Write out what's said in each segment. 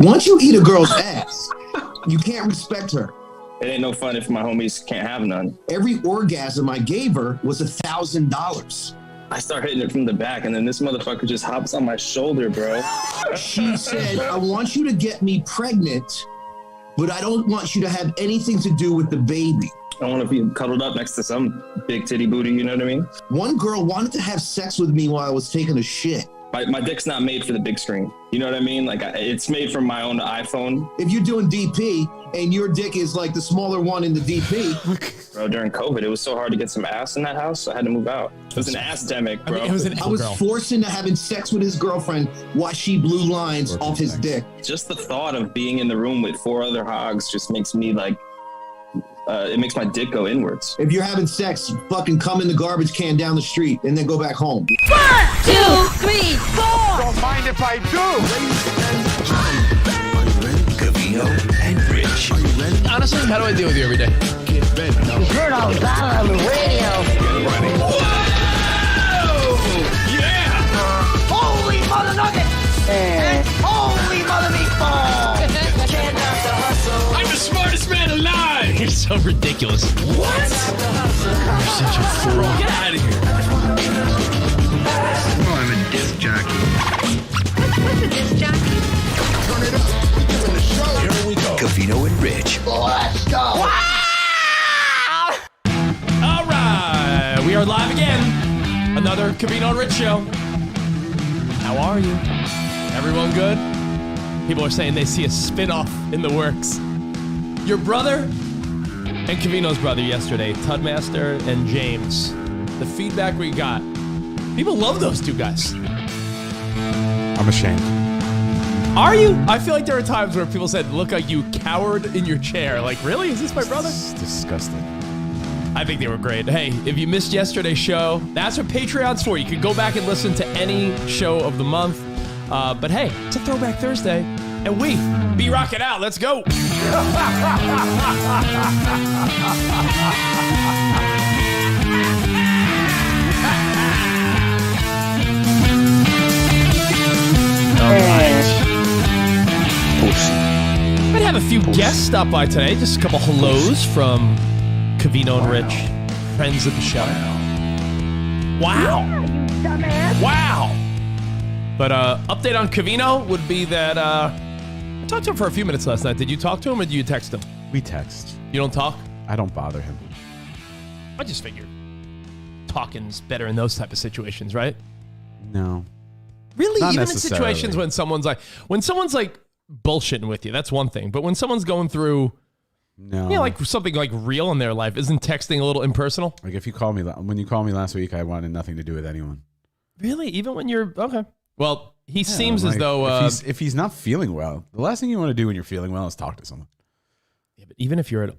Once you eat a girl's ass, you can't respect her. It ain't no fun if my homies can't have none. Every orgasm I gave her was $1,000. I start hitting it from the back, and then this motherfucker just hops on my shoulder, bro. She said, I want you to get me pregnant, but I don't want you to have anything to do with the baby. I want to be cuddled up next to some big titty booty, you know what I mean? One girl wanted to have sex with me while I was taking a shit. My dick's not made for the big screen. You know what I mean? Like, it's made from my own iPhone. If you're doing DP and your dick is like the smaller one in the DP. Bro, during COVID, it was so hard to get some ass in that house, so I had to move out. It was an ass-demic, bro. I mean, I was forced into having sex with his girlfriend while she blew lines off his dick. Just the thought of being in the room with 4 other hogs just makes me like, it makes my dick go inwards. If you're having sex, fucking come in the garbage can down the street and then go back home. 1, 2, 3, 4. Don't mind if I do. Covino and Rich. Are you ready? Honestly, how do I deal with you every day? Get ready. You heard all about it on the radio. Get ready. Whoa! Yeah! Holy mother nugget! And holy mother meatball! I'm the smartest man alive! You're so ridiculous. What? You're such a fool. Get out of here. Oh, I'm a disc jockey. What's a disc jockey? Turn it up. We're doing the show. Here we go. Covino and Rich. Let's go! All right, we are live again. Another Covino and Rich show. How are you? Everyone good? People are saying they see a spin-off in the works. Your brother and Covino's brother yesterday, Tudmaster and James. The feedback we got. People love those two guys. I'm ashamed. Are you? I feel like there are times where people said, look like you cowered in your chair. Like, really? Is this my brother? It's disgusting. I think they were great. Hey, if you missed yesterday's show, that's what Patreon's for. You can go back and listen to any show of the month. But hey, it's a Throwback Thursday, and we be rocking out. Let's go. All right. Might have a few guests stop by today. Just a couple hellos from Covino and Rich, friends of the show. Wow. Wow. But update on Covino would be that I talked to him for a few minutes last night. Did you talk to him or did you text him? We text. You don't talk? I don't bother him. I just figured talking's better in those type of situations, right? No. Really? Not Even in necessarily. situations when someone's like bullshitting with you, that's one thing. But when someone's going through, No. like something like real in their life, isn't texting a little impersonal? Like if you call me, when you called me last week, I wanted nothing to do with anyone. Really? Even when you're, okay. Well, he seems like, as though... if he's not feeling well, the last thing you want to do when you're feeling well is talk to someone. Yeah, but even if you're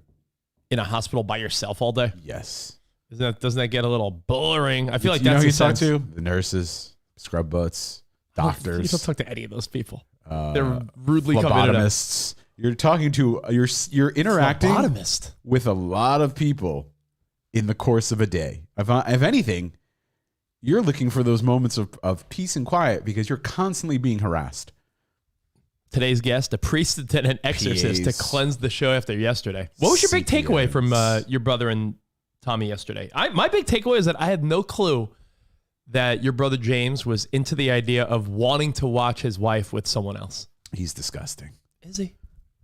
in a hospital by yourself all day, Yes. doesn't that get a little boring? I feel like you know that's who you the talk sense. to? The nurses, scrub butts, doctors. You don't talk to any of those people. They're rudely coming in. phlebotomists. You're talking to, you're interacting Phlebotomist. with a lot of people in the course of a day. If anything, you're looking for those moments of peace and quiet because you're constantly being harassed. Today's guest, a priest and an exorcist to PAs. cleanse the show after yesterday. What was your big takeaway from your brother and Tommy yesterday? My big takeaway is that I had no clue that your brother James was into the idea of wanting to watch his wife with someone else. He's disgusting. Is he?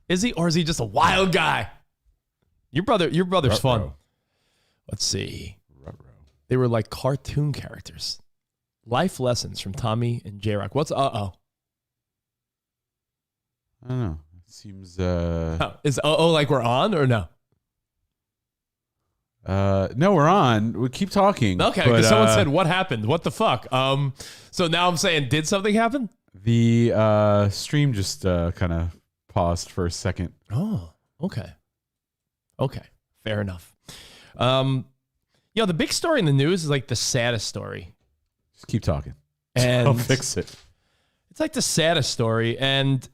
Is he? Or is he just a wild guy? Your brother's Ruh-roh. fun. Let's see. They were like cartoon characters. Life lessons from Tommy and J-Rock. What's uh-oh? I don't know. It seems Is uh-oh like we're on or no? no, we're on. We keep talking. Okay, because someone said, what happened? What the fuck? So now I'm saying, did something happen? The stream just kind of paused for a second. Oh, okay. Okay, fair enough. The big story in the news is like the saddest story. Just keep talking. And I'll fix it. It's like the saddest story, and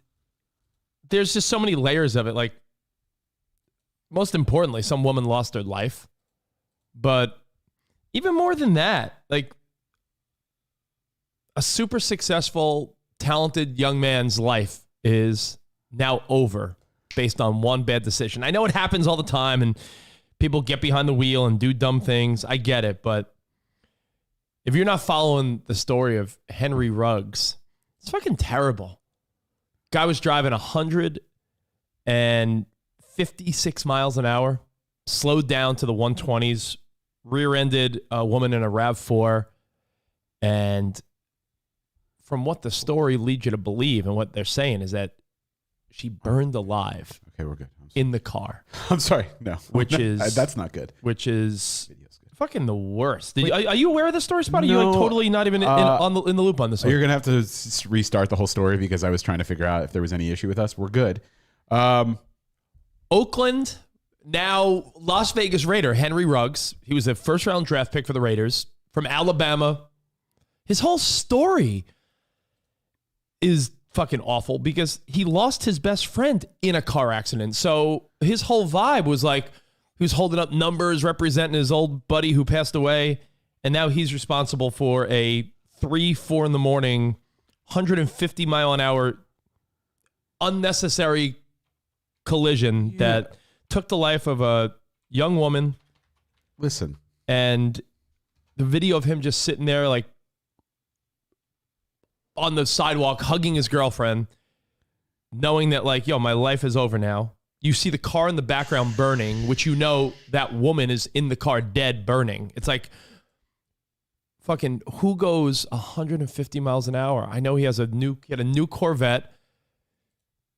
there's just so many layers of it. Like, most importantly, some woman lost her life. But even more than that, like a super successful, talented young man's life is now over based on one bad decision. I know it happens all the time and people get behind the wheel and do dumb things. I get it. But if you're not following the story of Henry Ruggs, it's fucking terrible. Guy was driving 156 miles an hour, slowed down to the 120s, rear-ended a woman in a RAV4, and from what the story leads you to believe and what they're saying is that she burned alive. Okay, we're good. In the car. I'm sorry. No. Which is... That's not good. Which is fucking the worst. Are you aware of this story, Spot? Are you like totally not even in the loop on this one? You're going to have to restart the whole story because I was trying to figure out if there was any issue with us. We're good. Oakland, now Las Vegas Raider, Henry Ruggs. He was a first-round draft pick for the Raiders from Alabama. His whole story is fucking awful because he lost his best friend in a car accident. So his whole vibe was like he was holding up numbers representing his old buddy who passed away. And now he's responsible for a 3-4 in the morning, 150 mile an hour unnecessary collision that took the life of a young woman. Listen. And the video of him just sitting there like on the sidewalk hugging his girlfriend, knowing that like, yo, my life is over now. You see the car in the background burning, which you know that woman is in the car dead burning. It's like fucking who goes 150 miles an hour? I know he had a new Corvette,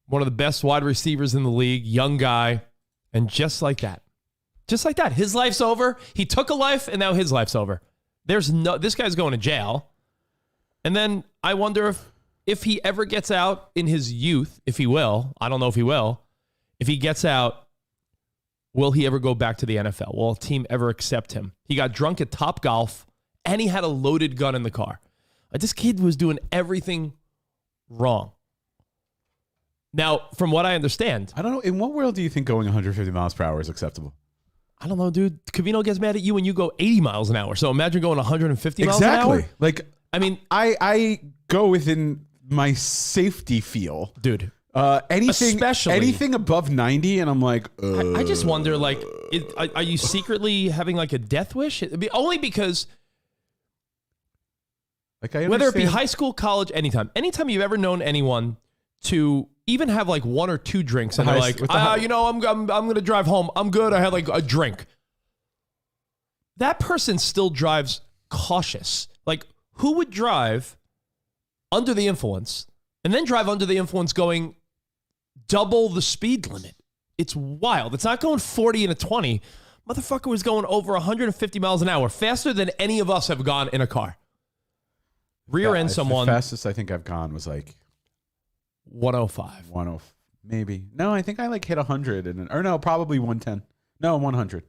one of the best wide receivers in the league, young guy, and just like that, his life's over. He took a life and now his life's over. This guy's going to jail. And then I wonder if he ever gets out in his youth, if he will, I don't know if he will. If he gets out, will he ever go back to the NFL? Will a team ever accept him? He got drunk at Topgolf and he had a loaded gun in the car. This kid was doing everything wrong. Now, from what I understand, I don't know. In what world do you think going 150 miles per hour is acceptable? I don't know, dude. Covino gets mad at you when you go 80 miles an hour. So imagine going 150 miles an hour. Exactly. Like, I mean, I go within my safety feel, dude. Anything above 90, and I'm like, I just wonder, like, are you secretly having like a death wish? Only because, like, whether it be high school, college, anytime you've ever known anyone to even have like one or two drinks, and they're like, I'm gonna drive home. I'm good. I had like a drink. That person still drives cautious. Like, who would drive under the influence and then drive under the influence going double the speed limit? It's wild. It's not going 40 and a 20. Motherfucker was going over 150 miles an hour, faster than any of us have gone in a car. Rear end someone. The fastest I think I've gone was like 105. 105, maybe. No, I think I like hit 100 or no, probably 110. No, 100.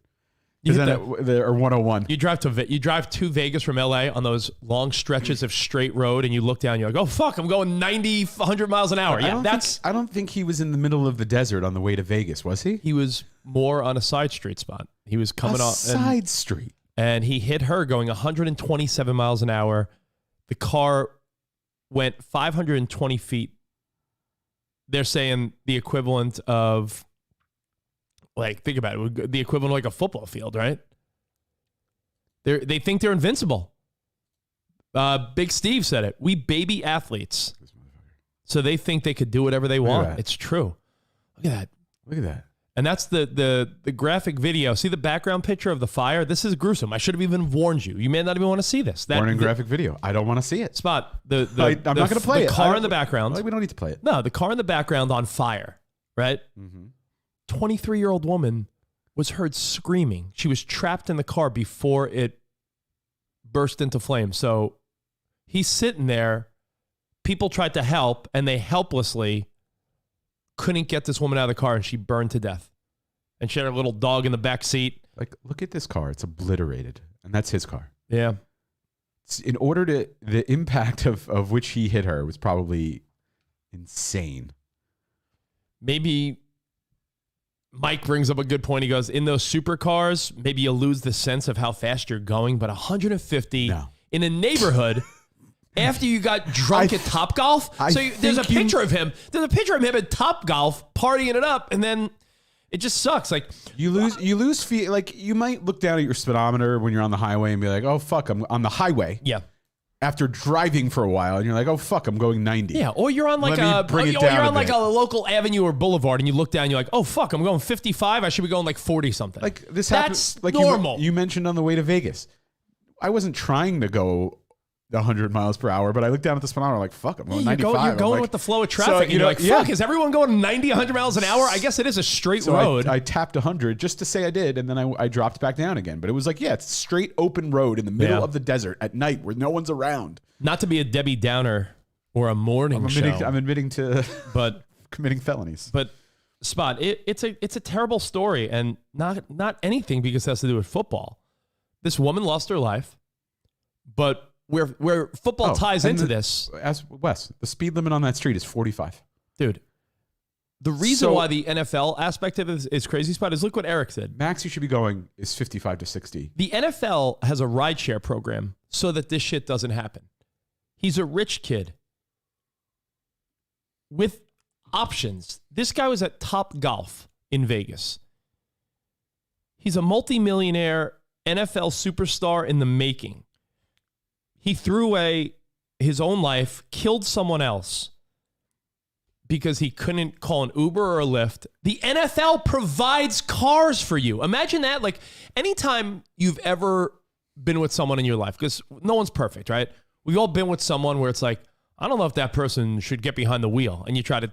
Or 101. You drive to Vegas from LA on those long stretches of straight road, and you look down, you're like, oh fuck, I'm going 90, 100 miles an hour. I don't think he was in the middle of the desert on the way to Vegas, was he? He was more on a side street spot. He was coming off side street, and he hit her going 127 miles an hour. The car went 520 feet. They're saying the equivalent of, like, think about it, the equivalent of like a football field, right? They think they're invincible. Big Steve said it. We baby athletes. So they think they could do whatever they want. It's true. Look at that. And that's the graphic video. See the background picture of the fire? This is gruesome. I should have even warned you. You may not even want to see this. Warning graphic video. I don't want to see it. Spot. I'm not going to play it. The car in the background. We don't need to play it. No, the car in the background on fire, right? Mm-hmm. 23-year-old woman was heard screaming. She was trapped in the car before it burst into flames. So he's sitting there. People tried to help, and they helplessly couldn't get this woman out of the car, and she burned to death. And she had her little dog in the back seat. Like, look at this car. It's obliterated. And that's his car. Yeah. The impact of which he hit her was probably insane. Maybe Mike brings up a good point. He goes, in those supercars, maybe you lose the sense of how fast you're going, but 150 in a neighborhood, after you got drunk at Topgolf. There's a picture of him. There's a picture of him at Topgolf partying it up, and then it just sucks. Like you lose feel. Like you might look down at your speedometer when you're on the highway and be like, "Oh fuck, I'm on the highway." Yeah. After driving for a while, and you're like, "Oh fuck, I'm going 90." Yeah, or you're on like a local avenue or boulevard, and you look down, and you're like, "Oh fuck, I'm going 55. I should be going like 40 something." Like this That's happens. Like normal. You mentioned on the way to Vegas, I wasn't trying to go 100 miles per hour, but I looked down at the speedometer, like, fuck, I'm going 95. You're going with the flow of traffic. And you're like, fuck, is everyone going 90, 100 miles an hour? I guess it is a straight road. I tapped 100 just to say I did, and then I dropped back down again. But it was like, it's straight open road in the middle of the desert at night where no one's around. Not to be a Debbie Downer or a morning show. I'm admitting to committing felonies. But Spot, it's a terrible story, and not anything because it has to do with football. This woman lost her life, but where football ties into this. As Wes, the speed limit on that street is 45. Dude, the reason why the NFL aspect of it is crazy, Spot, is look what Eric said. Max you should be going is 55 to 60. The NFL has a rideshare program so that this shit doesn't happen. He's a rich kid with options. This guy was at Topgolf in Vegas. He's a multimillionaire NFL superstar in the making. He threw away his own life, killed someone else because he couldn't call an Uber or a Lyft. The NFL provides cars for you. Imagine that. Like anytime you've ever been with someone in your life, because no one's perfect, right? We've all been with someone where it's like, I don't know if that person should get behind the wheel. And you try to,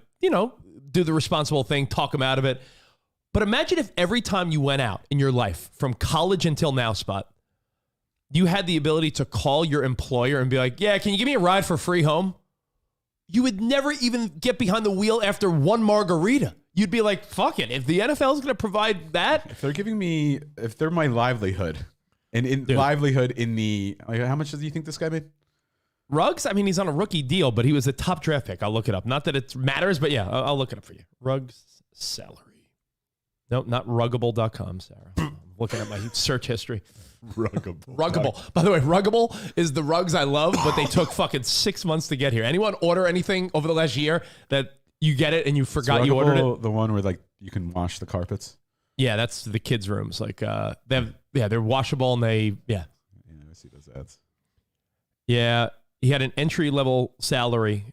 do the responsible thing, talk them out of it. But imagine if every time you went out in your life, from college until now, Spot, you had the ability to call your employer and be like, yeah, can you give me a ride for free home? You would never even get behind the wheel after one margarita. You'd be like, fuck it. If the NFL is going to provide that. If they're my livelihood, and livelihood in the, like, how much do you think this guy made? Ruggs? I mean, he's on a rookie deal, but he was a top draft pick. I'll look it up. Not that it matters, but yeah, I'll look it up for you. Ruggs salary. No, not ruggable.com, Sarah. I'm looking at my search history. Ruggable. By the way, Ruggable is the rugs I love, but they took fucking 6 months to get here. Anyone order anything over the last year that you get it and you forgot you ordered it? The one where like you can wash the carpets? Yeah, that's the kids' rooms. Like they're washable and I see those ads. Yeah, he had an entry-level salary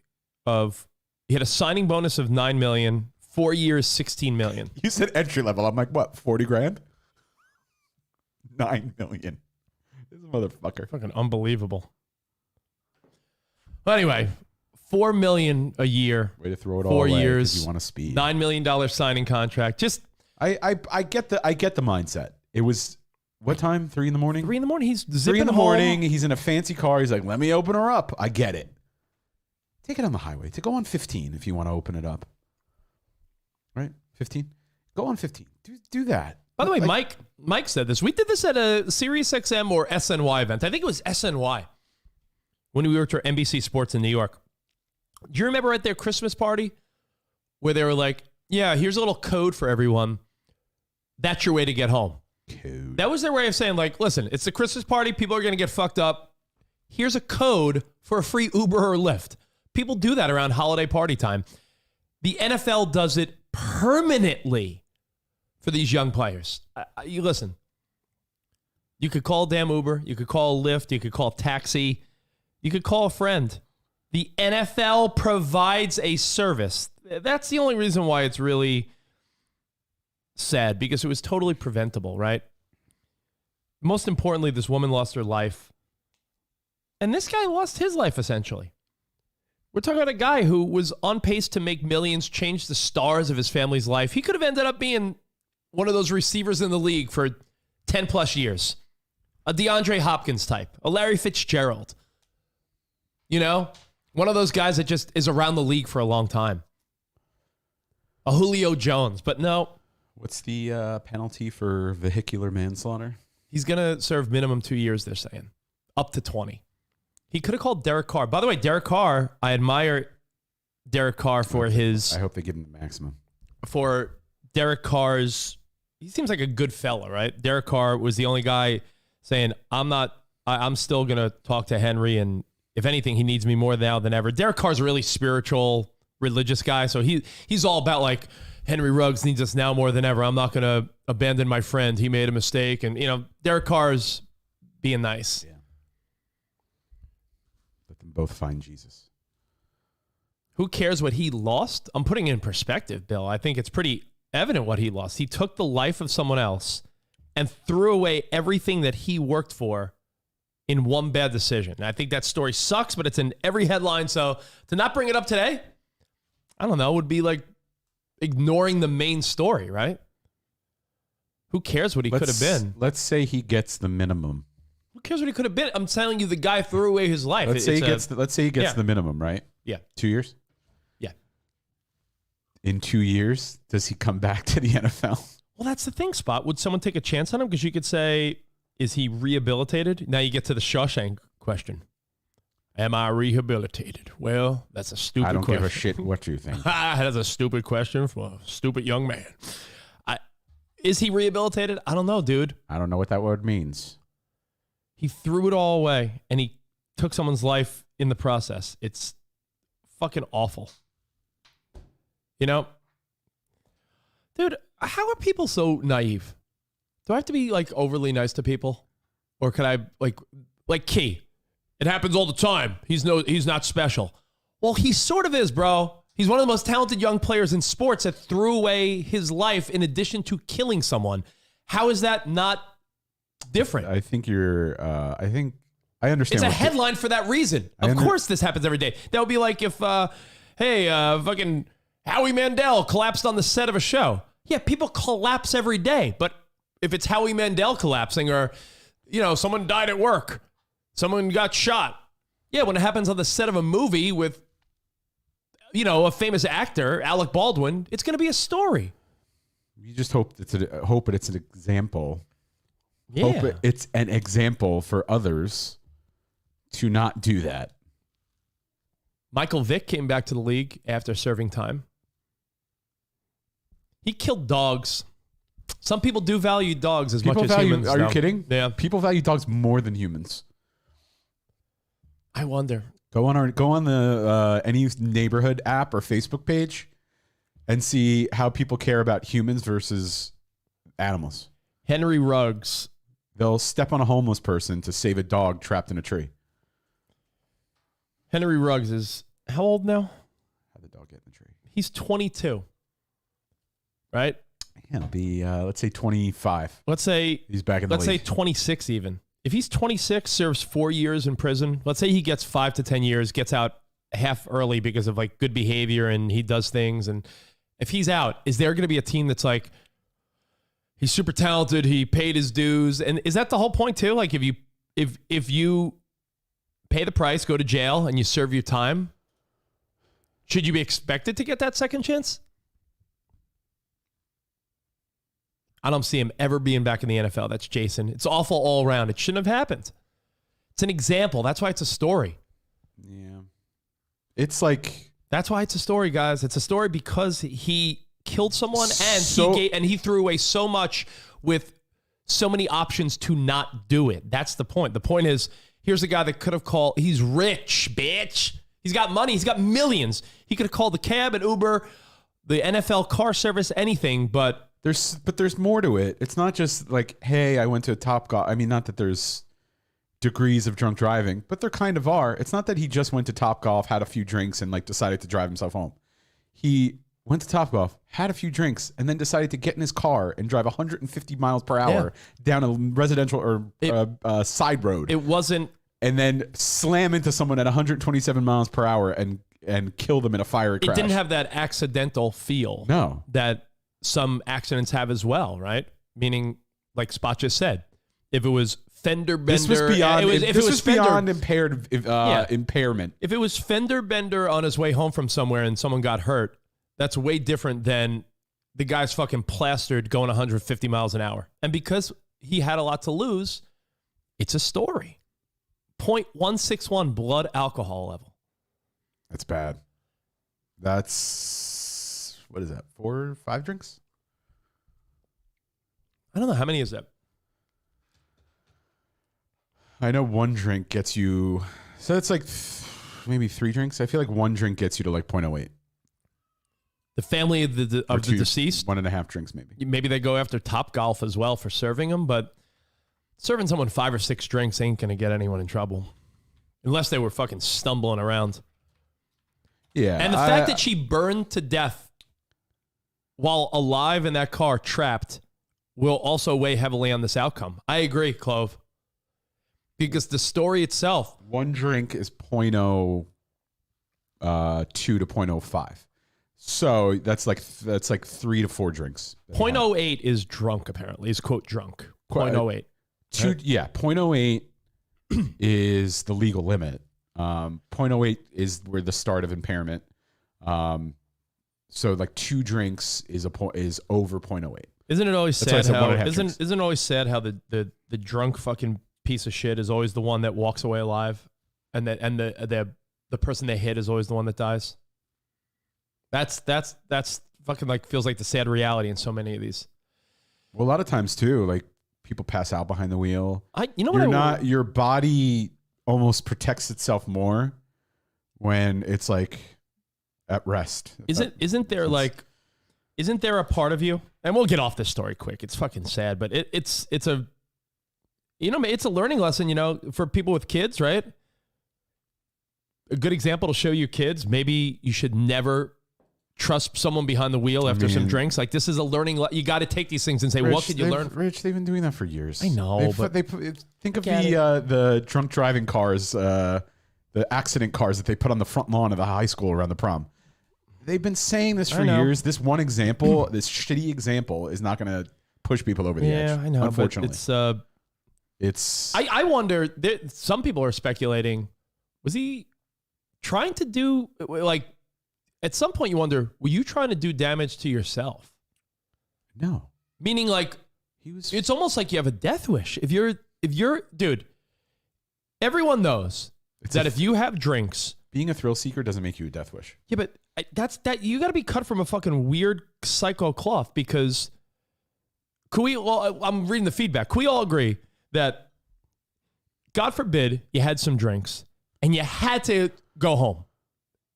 he had a signing bonus of $9 million, 4 years, $16 million. You said entry level. I'm like, what, 40 grand? $9 million. This motherfucker. Fucking unbelievable. Well, anyway, $4 million a year. Way to throw it all 4 away years. You want to speed. $9 million signing contract. Just I get the mindset. It was what time? 3 a.m. 3 a.m. He's zipping 3 a.m. home. He's in a fancy car. He's like, let me open her up. I get it. Take it on the highway. To go on 15 if you want to open it up. Right? 15. Go on 15. Do that. By the way, Mike said this. We did this at a SiriusXM or SNY event. I think it was SNY when we worked for NBC Sports in New York. Do you remember at their Christmas party where they were like, yeah, here's a little code for everyone. That's your way to get home. Code. That was their way of saying, like, listen, it's the Christmas party. People are going to get fucked up. Here's a code for a free Uber or Lyft. People do that around holiday party time. The NFL does it permanently for these young players. You listen, you could call a damn Uber, you could call a Lyft, you could call a taxi, you could call a friend. The NFL provides a service. That's the only reason why it's really sad, because it was totally preventable, right? Most importantly, this woman lost her life. And this guy lost his life, essentially. We're talking about a guy who was on pace to make millions, change the stars of his family's life. He could have ended up being one of those receivers in the league for 10 plus years. A DeAndre Hopkins type, a Larry Fitzgerald. One of those guys that just is around the league for a long time. A Julio Jones, but no. What's the penalty for vehicular manslaughter? He's going to serve minimum 2 years, they're saying. Up to 20. He could have called Derek Carr. By the way, Derek Carr, I admire Derek Carr for his... I hope they give him the maximum. For Derek Carr's... He seems like a good fella, right? Derek Carr was the only guy saying, I'm still going to talk to Henry, and if anything, he needs me more now than ever. Derek Carr's a really spiritual, religious guy, so he's all about like, Henry Ruggs needs us now more than ever. I'm not going to abandon my friend. He made a mistake. And, Derek Carr's being nice. Yeah. Let them both find Jesus. Who cares what he lost? I'm putting it in perspective, Bill. I think it's pretty evident what he lost. He took the life of someone else and threw away everything that he worked for in one bad decision. And I think that story sucks, but it's in every headline. So to not bring it up today, I don't know, would be like ignoring the main story, right? Who cares what he could have been? Let's say he gets the minimum. Who cares what he could have been? I'm telling you, the guy threw away his life. Let's say he gets the minimum, right? Yeah. 2 years? Yeah. In 2 years, does he come back to the NFL? Well, that's the thing, Spot. Would someone take a chance on him? Because you could say, is he rehabilitated? Now you get to the Shawshank question. Am I rehabilitated? Well, that's a stupid question. I don't give a shit what you think. That's a stupid question from a stupid young man. Is he rehabilitated? I don't know, dude. I don't know what that word means. He threw it all away, and he took someone's life in the process. It's fucking awful. Dude, how are people so naive? Do I have to be, like, overly nice to people? Or could I, like Key? It happens all the time. He's not special. Well, he sort of is, bro. He's one of the most talented young players in sports that threw away his life in addition to killing someone. How is that not different? I think I understand. It's a headline for that reason. Of course this happens every day. That would be like if, fucking Howie Mandel collapsed on the set of a show. Yeah, people collapse every day. But if it's Howie Mandel collapsing or, someone died at work, someone got shot. Yeah, when it happens on the set of a movie with, a famous actor, Alec Baldwin, it's going to be a story. You just hope it's an example. Yeah. Hope it's an example for others to not do that. Michael Vick came back to the league after serving time. He killed dogs. Some people do value dogs as much as humans. Are you kidding? Yeah. People value dogs more than humans. I wonder. Go on the any neighborhood app or Facebook page and see how people care about humans versus animals. Henry Ruggs. They'll step on a homeless person to save a dog trapped in a tree. Henry Ruggs is how old now? How'd the dog get in the tree? He's 22. Right? Yeah, it'll be let's say 25. Let's say he's back in the league. Let's say 26 even. If he's 26, serves 4 years in prison, let's say he gets 5 to 10 years, gets out half early because of like good behavior and he does things. And if he's out, is there going to be a team that's like, he's super talented, he paid his dues? And is that the whole point too? Like if you pay the price, go to jail, and you serve your time, should you be expected to get that second chance? I don't see him ever being back in the NFL. That's Jason. It's awful all around. It shouldn't have happened. It's an example. That's why it's a story. Yeah. It's like... That's why it's a story, guys. It's a story because he killed someone and he threw away so much with so many options to not do it. That's the point. The point is, here's a guy that could have called... He's rich, bitch. He's got money. He's got millions. He could have called the cab, an Uber, the NFL car service, anything, but there's more to it. It's not just like, hey, I went to a Topgolf. I mean, not that there's degrees of drunk driving, but there kind of are. It's not that he just went to Topgolf, had a few drinks, and like decided to drive himself home. He went to Topgolf, had a few drinks, and then decided to get in his car and drive 150 miles per hour down a residential or side road. It wasn't, and then slam into someone at 127 miles per hour and kill them in a fire crash. It didn't have that accidental feel. No, that some accidents have as well, right? Meaning, like Spot just said, if it was fender bender, this was beyond. This was beyond impairment. If it was fender bender on his way home from somewhere and someone got hurt, that's way different than the guy's fucking plastered going 150 miles an hour. And because he had a lot to lose, it's a story. 0.161 blood alcohol level. That's bad. That's... What is that? 4 or 5 drinks? I don't know. How many is that? I know one drink gets you So it's like maybe 3 drinks. I feel like 1 drink gets you to like 0.08. The family of the deceased, 1.5 drinks maybe. Maybe they go after Top Golf as well for serving them, but serving someone 5 or 6 drinks ain't going to get anyone in trouble. Unless they were fucking stumbling around. Yeah. And the fact that she burned to death while alive in that car, trapped, will also weigh heavily on this outcome. I agree, Clove. Because the story itself. 1 drink is 0.02 to 0.05. So that's like 3 to 4 drinks. 0.08 is drunk, apparently. Is quote drunk. 0.08. 0.08 is the legal limit. 0.08 is where the start of impairment. So like 2 drinks is over 0.08. Isn't it always That's sad how drinks. isn't it always sad how the drunk fucking piece of shit is always the one that walks away alive, and the person they hit is always the one that dies? That's fucking like feels like the sad reality in so many of these. Well, a lot of times too, like people pass out behind the wheel. Your body almost protects itself more when it's like at rest. Isn't there a part of you? And we'll get off this story quick. It's fucking sad, but it's a learning lesson, for people with kids, right? A good example to show your kids. Maybe you should never trust someone behind the wheel after some drinks. Like, this is a learning. You got to take these things and say, what could you learn? Rich, they've been doing that for years. I know, think of the drunk driving cars, the accident cars that they put on the front lawn of the high school around the prom. They've been saying this for years. This one example, this shitty example, is not going to push people over the edge. Yeah, I know. Unfortunately, it's. I wonder. Some people are speculating. Was he trying to do like? At some point, you wonder, were you trying to do damage to yourself? No. Meaning, like, it's almost like you have a death wish. If you're, dude, everyone knows that if you have drinks, being a thrill seeker doesn't make you a death wish. Yeah, but you got to be cut from a fucking weird psycho cloth, because I'm reading the feedback. Can we all agree that, God forbid, you had some drinks and you had to go home?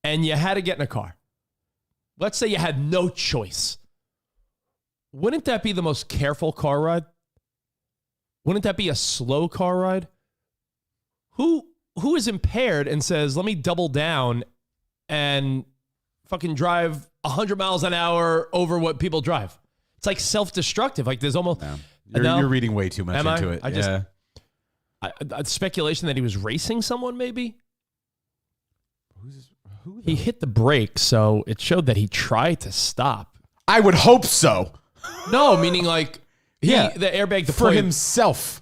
And you had to get in a car. Let's say you had no choice. Wouldn't that be the most careful car ride? Wouldn't that be a slow car ride? Who is impaired and says, let me double down and fucking drive 100 miles an hour over what people drive? It's like self-destructive. Like, there's almost... No. You're reading way too much into it. Speculation that he was racing someone, maybe? He hit the brake, so it showed that he tried to stop. I would hope so. No, meaning like the airbag deployed for himself.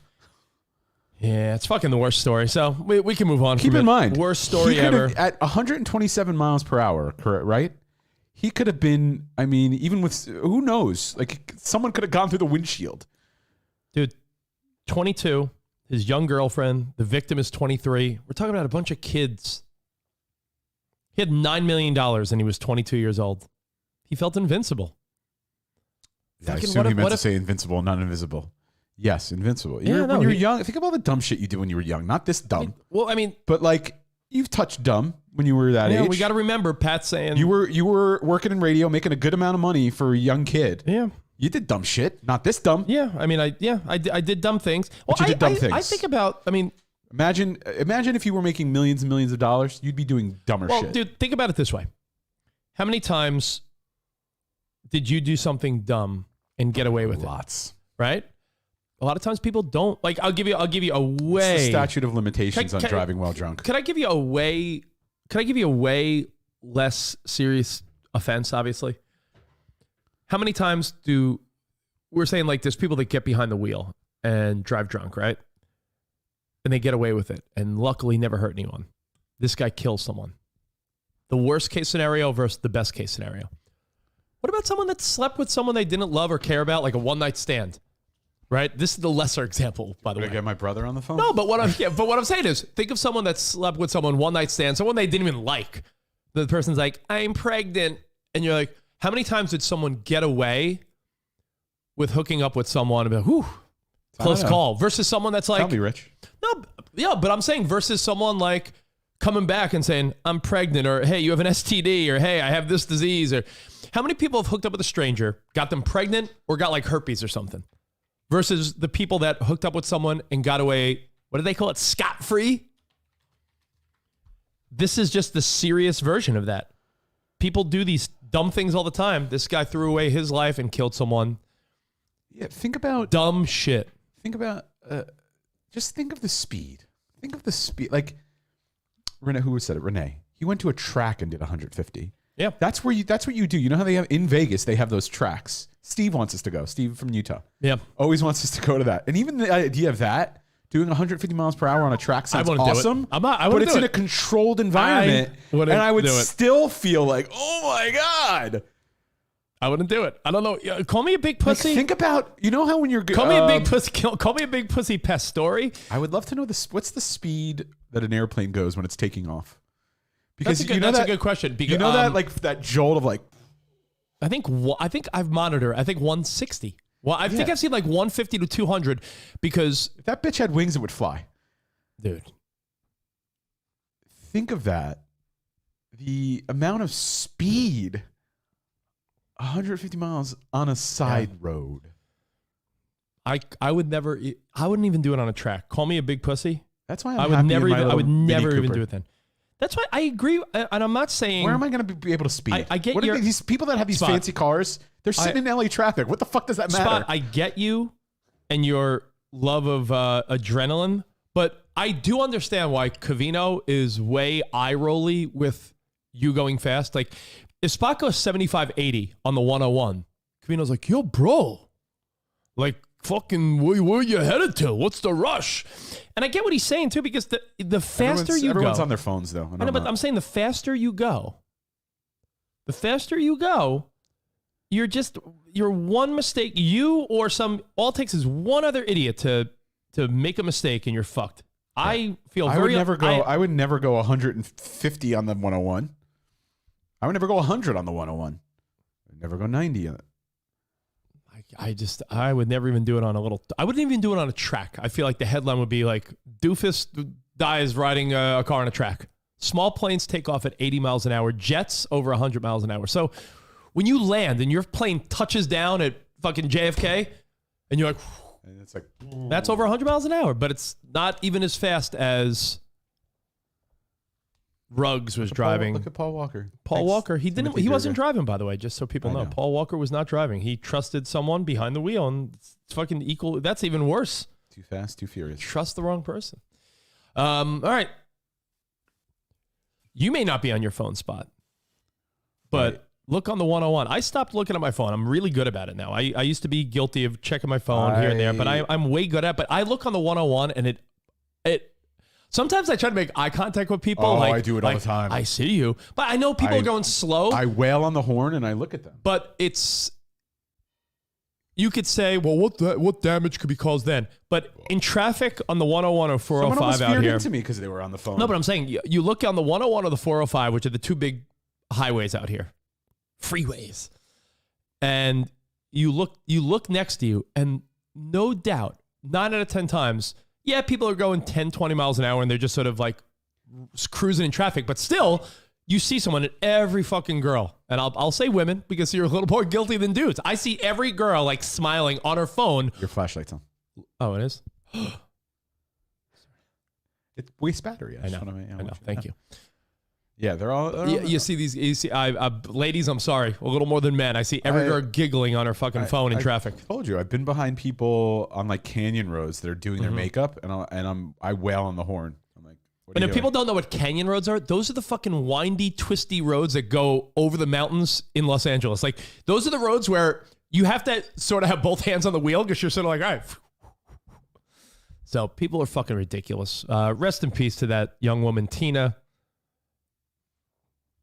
Yeah, it's fucking the worst story. So we can move on. Keep in mind, worst story ever. At 127 miles per hour, correct? Right? He could have been. I mean, even with who knows? Like, someone could have gone through the windshield. Dude, 22. His young girlfriend. The victim is 23. We're talking about a bunch of kids. He had $9 million and he was 22 years old. He felt invincible. Yeah, I assume he meant to say invincible, not invisible. Yes, invincible. When you're young, think of all the dumb shit you did when you were young. Not this dumb. But like, you've touched dumb when you were that age. We got to remember, Pat's saying you were working in radio, making a good amount of money for a young kid. Yeah, you did dumb shit. Not this dumb. Yeah, I mean, I did dumb things. Well, but you did dumb things. I think about. I mean. Imagine if you were making millions and millions of dollars, you'd be doing dumber shit. Well, dude, think about it this way. How many times did you do something dumb and get away with it? Lots. Right? A lot of times people don't. Like, I'll give you a way. It's the statute of limitations on driving while drunk. Could I give you a way less serious offense, obviously? How many times we're saying, like, there's people that get behind the wheel and drive drunk, right? And they get away with it, and luckily never hurt anyone. This guy kills someone. The worst case scenario versus the best case scenario. What about someone that slept with someone they didn't love or care about, like a one-night stand? Right? This is the lesser example, by the way. Did I get my brother on the phone? No, but what I'm saying is, think of someone that slept with someone one-night stand, someone they didn't even like. The person's like, I'm pregnant. And you're like, how many times did someone get away with hooking up with someone and be like, whew, close call, versus someone that's like... Tell me, Rich. No, yeah, but I'm saying versus someone like coming back and saying, I'm pregnant, or hey, you have an STD, or hey, I have this disease, or how many people have hooked up with a stranger, got them pregnant, or got like herpes or something, versus the people that hooked up with someone and got away, what do they call it, scot-free? This is just the serious version of that. People do these dumb things all the time. This guy threw away his life and killed someone. Yeah, think about dumb shit. Think about, just think of the speed. Think of the speed. Like, Renee, who said it? Renee. He went to a track and did 150. Yeah. That's what you do. You know how they have in Vegas, they have those tracks. Steve wants us to go. Steve from Utah. Yeah. Always wants us to go to that. And even the idea of that, doing 150 miles per hour on a track sounds awesome. But it's in a controlled environment. And I would still feel like, oh my God. I wouldn't do it. I don't know. Call me a big pussy. Like, think about, you know how when you're call me a big pussy. Call me a big pussy Pastori. I would love to know this. What's the speed that an airplane goes when it's taking off? Because that's a good question. Because, you know that like that jolt of like. I think I've monitored. I think 160. Well, I think I've seen like 150 to 200 because if that bitch had wings, it would fly. Dude, think of that. The amount of speed. 150 miles on a side road. I would never. I wouldn't even do it on a track. Call me a big pussy. That's why I would never even do it then. That's why I agree, and I'm not saying. Where am I going to be able to speed? I get these people that have these fancy cars. They're sitting in LA traffic. What the fuck does that matter? Spot, I get you, and your love of adrenaline, but I do understand why Covino is way eye rolly with you going fast. Like if Spot goes 75, 80 on the 101, Covino's like, yo, bro, like. Fucking, where you headed to? What's the rush? And I get what he's saying too, because the faster you go, everyone's on their phones though. I know, but I'm saying the faster you go, you're one mistake. You or all it takes is one other idiot to make a mistake and you're fucked. Yeah. I would never go 150 on the 101. I would never go 100 on the 101. I'd never go 90 on it. I would never even do it on I wouldn't even do it on a track. I feel like the headline would be like, doofus dies riding a car on a track. Small planes take off at 80 miles an hour. Jets over 100 miles an hour. So when you land and your plane touches down at fucking JFK and you're like, and it's like that's over 100 miles an hour, but it's not even as fast as Ruggs was driving. Look at Paul Walker. Paul Walker. He wasn't driving, by the way, just so people know. Paul Walker was not driving. He trusted someone behind the wheel, and it's fucking equal. That's even worse. Too fast, too furious. Trust the wrong person. All right. You may not be on your phone, Spot, but look on the 101. I stopped looking at my phone. I'm really good about it now. I used to be guilty of checking my phone here and there, but I'm way good at it. But I look on the 101, and it sometimes I try to make eye contact with people. Oh, I do it all the time. I see you. But I know people are going slow. I wail on the horn and I look at them. But you could say, well, what damage could be caused then? But in traffic on the 101 or 405 out here. Into me because they were on the phone. No, but I'm saying you look on the 101 or the 405, which are the two big highways out here, freeways. And you look next to you, and no doubt, 9 out of 10 times, yeah, people are going 10, 20 miles an hour and they're just sort of like cruising in traffic. But still, you see someone, and every fucking girl, and I'll say women because you're a little more guilty than dudes. I see every girl like smiling on her phone. Your flashlight's on. Oh, it is? It wastes battery. I know. Thank you. Yeah, they're all. You see these. You see, ladies. I'm sorry, a little more than men. I see every girl giggling on her fucking phone in traffic. I told you, I've been behind people on like canyon roads that are doing their makeup, and I wail on the horn. I'm like, and if people don't know what canyon roads are, those are the fucking windy, twisty roads that go over the mountains in Los Angeles. Like those are the roads where you have to sort of have both hands on the wheel because you're sort of like, all right. So people are fucking ridiculous. Rest in peace to that young woman, Tina.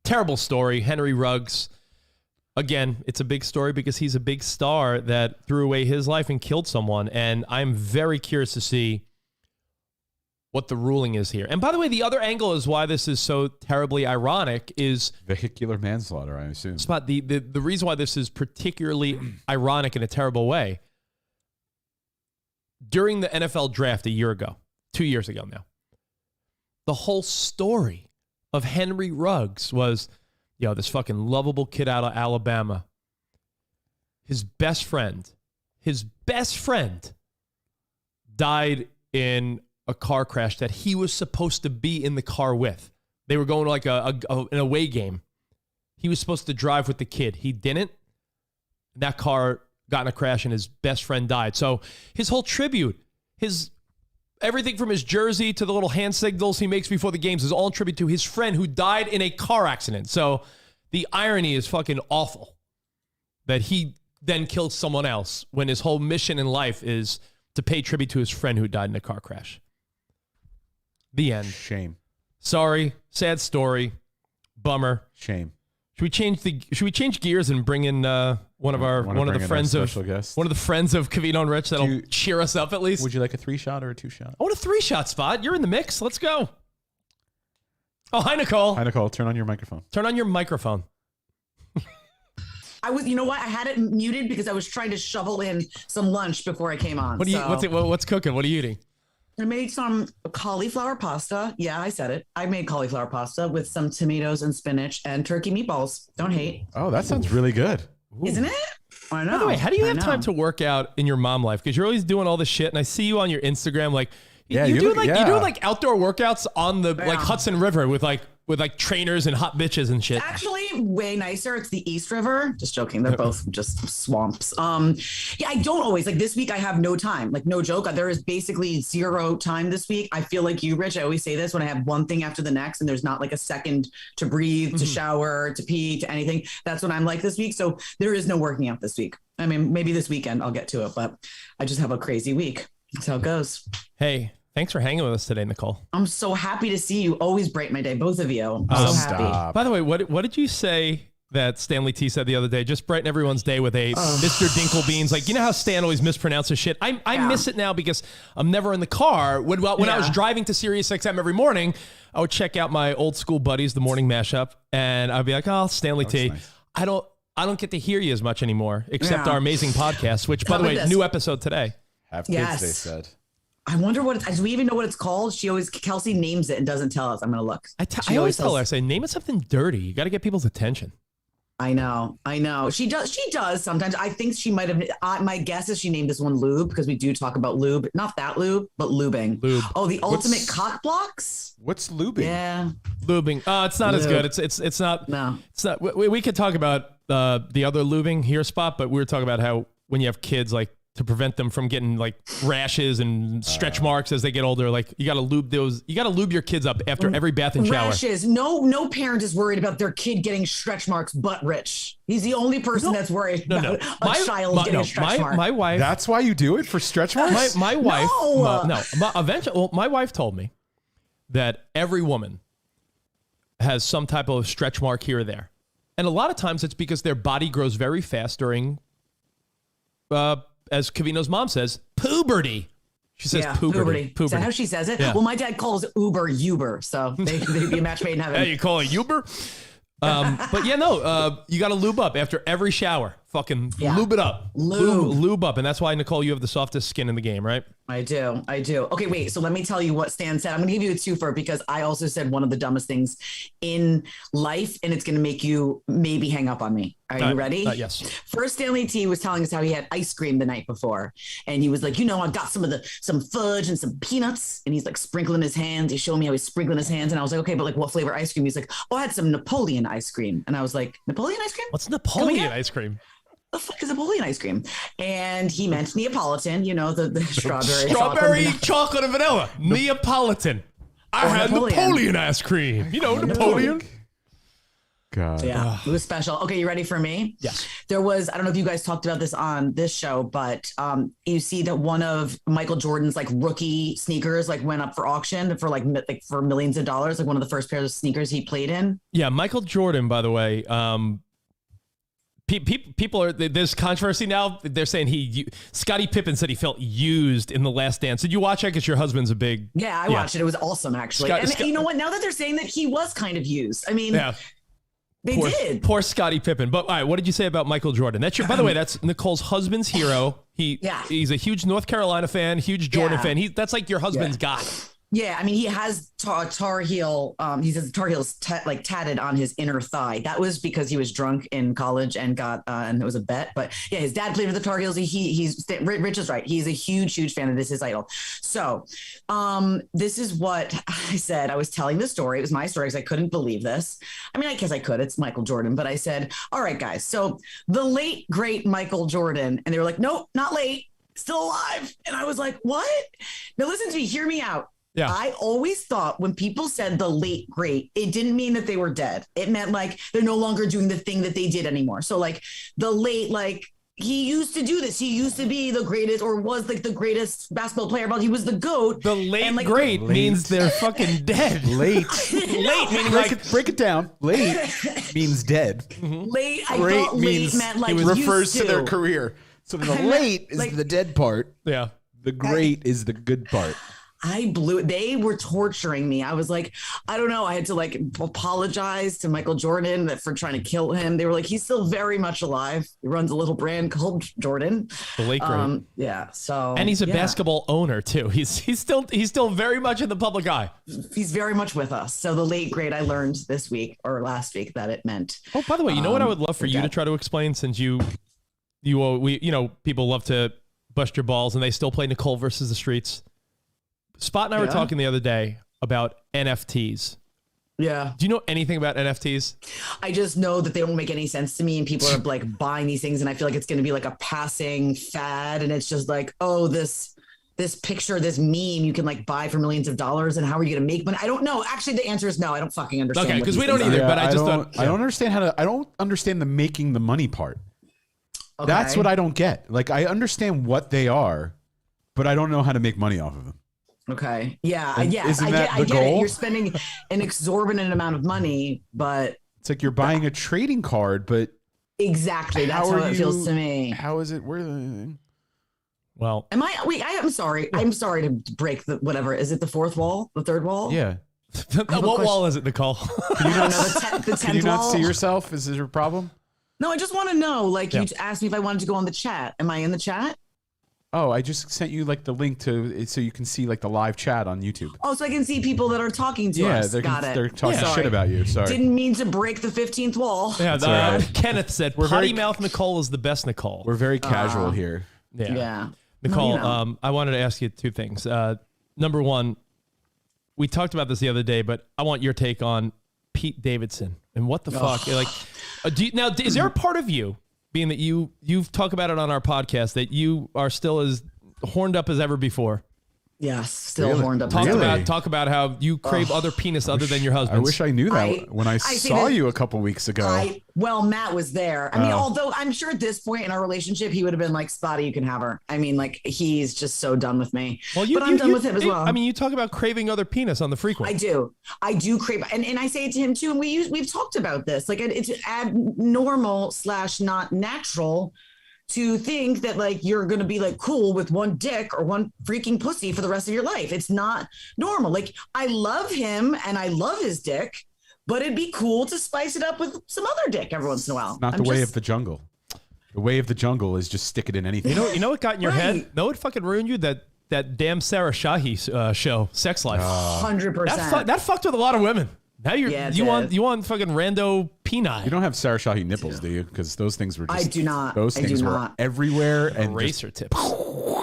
Terrible story. Henry Ruggs. Again, it's a big story because he's a big star that threw away his life and killed someone. And I'm very curious to see what the ruling is here. And by the way, the other angle is why this is so terribly ironic is vehicular manslaughter, I assume. Spot, the reason why this is particularly ironic in a terrible way, during the NFL draft a year ago, 2 years ago now, the whole story of Henry Ruggs was, this fucking lovable kid out of Alabama. His best friend died in a car crash that he was supposed to be in the car with. They were going to like an away game. He was supposed to drive with the kid. He didn't. That car got in a crash and his best friend died. So his whole tribute, everything from his jersey to the little hand signals he makes before the games is all in tribute to his friend who died in a car accident. So the irony is fucking awful that he then killed someone else when his whole mission in life is to pay tribute to his friend who died in a car crash. The end. Shame. Sorry. Sad story. Bummer. Shame. Should we change gears and bring in one of the friends of Covino and Rich that'll cheer us up at least? Would you like a 3-shot or a 2-shot? I want a 3-shot spot. You're in the mix. Let's go. Oh, hi Nicole. Hi Nicole. Turn on your microphone. Turn on your microphone. You know what? I had it muted because I was trying to shovel in some lunch before I came on. What's cooking? What are you eating? I made some cauliflower pasta. Yeah, I said it. I made cauliflower pasta with some tomatoes and spinach and turkey meatballs. Don't hate. Oh, that sounds really good. Ooh. Isn't it? I know. By the way, how do you have time to work out in your mom life? Because you're always doing all this shit, and I see you on your Instagram. Like, you do outdoor workouts on the like Hudson River with trainers and hot bitches and shit. Actually, way nicer. It's the East River. Just joking. They're both just swamps. Yeah, I don't always this week. I have no time. Like, no joke. There is basically zero time this week. I feel like you, Rich. I always say this when I have one thing after the next, and there's not like a second to breathe, to shower, to pee, to anything. That's what I'm like this week. So there is no working out this week. I mean, maybe this weekend I'll get to it, but I just have a crazy week. That's how it goes. Hey. Thanks for hanging with us today, Nicole. I'm so happy to see you. Always brighten my day, both of you. I'm so happy. By the way, what did you say that Stanley T said the other day? Just brighten everyone's day with a Mr. Dinklebeans. Like, you know how Stan always mispronounces shit? I miss it now because I'm never in the car. When I was driving to Sirius XM every morning, I would check out my old school buddies, the morning mashup, and I'd be like, oh, Stanley T. Nice. I don't get to hear you as much anymore, except our amazing podcast, which, by the way, new episode today. Have kids, they said. I wonder do we even know what it's called? Kelsey names it and doesn't tell us. I'm going to look. I always tell her, I say, name it something dirty. You got to get people's attention. I know. She does sometimes. I think she might have, my guess is she named this one Lube because we do talk about lube. Not that lube, but lubing. Lube. Oh, the ultimate cock blocks? What's lubing? Yeah. Lubing. It's not as good. It's not. No. It's not. We could talk about the other lubing here spot, but we were talking about how when you have kids, like, to prevent them from getting like rashes and stretch marks as they get older. Like, you got to lube your kids up after every bath and shower. Rashes. No parent is worried about their kid getting stretch marks but Rich. He's the only person that's worried about a child getting a stretch mark. My wife. That's why you do it, for stretch marks? My wife. Eventually, my wife told me that every woman has some type of stretch mark here or there. And a lot of times it's because their body grows very fast during as Covino's mom says, puberty. She says puberty. Is that how she says it? Yeah. Well, my dad calls Uber, so they'd be a match made in heaven. Hey, you call it Uber? But you got to lube up after every shower. Fucking lube it up. Lube up. And that's why, Nicole, you have the softest skin in the game, right? I do. Okay, wait. So let me tell you what Stan said. I'm going to give you a twofer because I also said one of the dumbest things in life, and it's going to make you maybe hang up on me. Are you ready? Yes. First, Stanley T was telling us how he had ice cream the night before. And he was like, I got some fudge and some peanuts. And he's like sprinkling his hands. He's showing me how he's sprinkling his hands. And I was like, okay, but like what flavor ice cream? He's like, I had some Napoleon ice cream. And I was like, Napoleon ice cream? What's Napoleon ice cream? The fuck is Napoleon ice cream? And he meant Neapolitan, the strawberry chocolate and vanilla. Neapolitan. I had Napoleon ice cream. Napoleon. God. Yeah, it was special. Okay, you ready for me? Yes. There was, I don't know if you guys talked about this on this show, but you see that one of Michael Jordan's like rookie sneakers like went up for auction for for millions of dollars, like one of the first pairs of sneakers he played in. Yeah, Michael Jordan, by the way, people are, there's controversy now. They're saying Scottie Pippen said he felt used in The Last Dance. Did you watch it? Because your husband's a big. Yeah, I watched it. It was awesome, actually. You know what? Now that they're saying that he was kind of used, I mean, they did. Poor Scottie Pippen. But all right, what did you say about Michael Jordan? By the way, that's Nicole's husband's hero. He's a huge North Carolina fan, huge Jordan fan. That's like your husband's guy. Yeah, I mean, he has Tar Heel. He says Tar Heel's tatted on his inner thigh. That was because he was drunk in college and got and it was a bet. But yeah, his dad played for the Tar Heels. Rich is right. He's a huge fan of this. His idol. So, this is what I said. I was telling the story. It was my story because I couldn't believe this. I mean, I guess I could. It's Michael Jordan. But I said, all right, guys. So the late great Michael Jordan, and they were like, nope, not late, still alive. And I was like, what? Now listen to me. Hear me out. Yeah. I always thought when people said the late great, it didn't mean that they were dead. It meant like they're no longer doing the thing that they did anymore. So like the late, like he used to do this. He used to be the greatest or was like the greatest basketball player, but he was the GOAT. The late and, like, great means they're fucking dead. Late. Late meaning Break it down. Late means dead. Late, I Great thought late means meant like it refers used to their career. So the late is like- the dead part. Yeah. The great is the good part. I blew it. They were torturing me. I was like, I don't know. I had to like apologize to Michael Jordan for trying to kill him. They were like, he's still very much alive. He runs a little brand called Jordan. The late great. Yeah. So And he's a basketball owner too. He's still very much in the public eye. He's very much with us. So the late great, I learned this week or last week that it meant. Oh, by the way, you know what I would love for you to try to explain, since people love to bust your balls and they still play Nicole versus the Streets. Spot and I were talking the other day about NFTs. Yeah. Do you know anything about NFTs? I just know that they don't make any sense to me, and people are like buying these things, and I feel like it's going to be like a passing fad, and it's just like, oh, this picture, this meme you can like buy for millions of dollars, and how are you going to make money? I don't know. Actually, the answer is no. I don't fucking understand. Okay, because we don't either. But I don't understand I don't understand the making the money part. Okay. That's what I don't get. Like, I understand what they are, but I don't know how to make money off of them. Okay. Yeah. And Yeah. isn't I that get the goal? it. You're spending an exorbitant amount of money, but It's like you're buying a trading card, but exactly. That's how it feels to me. How is it? Where? I'm Well, I'm sorry. I'm sorry to break the whatever. Is it the fourth wall? The third wall? Yeah. what wall is it, Nicole? Can you not, the 10th Can you not wall? see yourself? Is this your problem? No, I just want to know. Like, you asked me if I wanted to go on the chat. Am I in the chat? Oh, I just sent you like the link to so you can see like the live chat on YouTube. Oh, so I can see people that are talking to us. Got it. They're talking Sorry. shit about you. Sorry. Didn't mean to break the 15th wall. Yeah, Kenneth said potty mouth Nicole is the best Nicole. We're very casual here. Yeah. Nicole, Well, you know. I wanted to ask you two things. Number one, we talked about this the other day, but I want your take on Pete Davidson and what the fuck. Like, is there a part of you, being that you've talked about it on our podcast, that you are still as horned up as ever before? Yes, still horned up. Talk about how you crave other penis other than your husband's. I wish I knew that when I saw you a couple weeks ago. Well, Matt was there. I mean, although I'm sure at this point in our relationship, he would have been like, Spotty, you can have her. I mean, like, he's just so done with me. Well, but I'm done with him as well. I mean, you talk about craving other penis on the frequent. I do crave, and I say it to him too. And we've talked about this. Like, it's abnormal / not natural to think that like you're going to be like cool with one dick or one freaking pussy for the rest of your life. It's not normal. Like, I love him and I love his dick, but it'd be cool to spice it up with some other dick every once in a while. It's not the way of the jungle. The way of the jungle is just stick it in anything. You know what got in your head? No, it fucking ruined you? That damn Sarah Shahi show, Sex Life. 100%. That fucked with a lot of women. Now you want fucking rando peni. You don't have Sarah Shahi nipples, do you? Because those things were just... I do not. Those things were everywhere. And razor tips.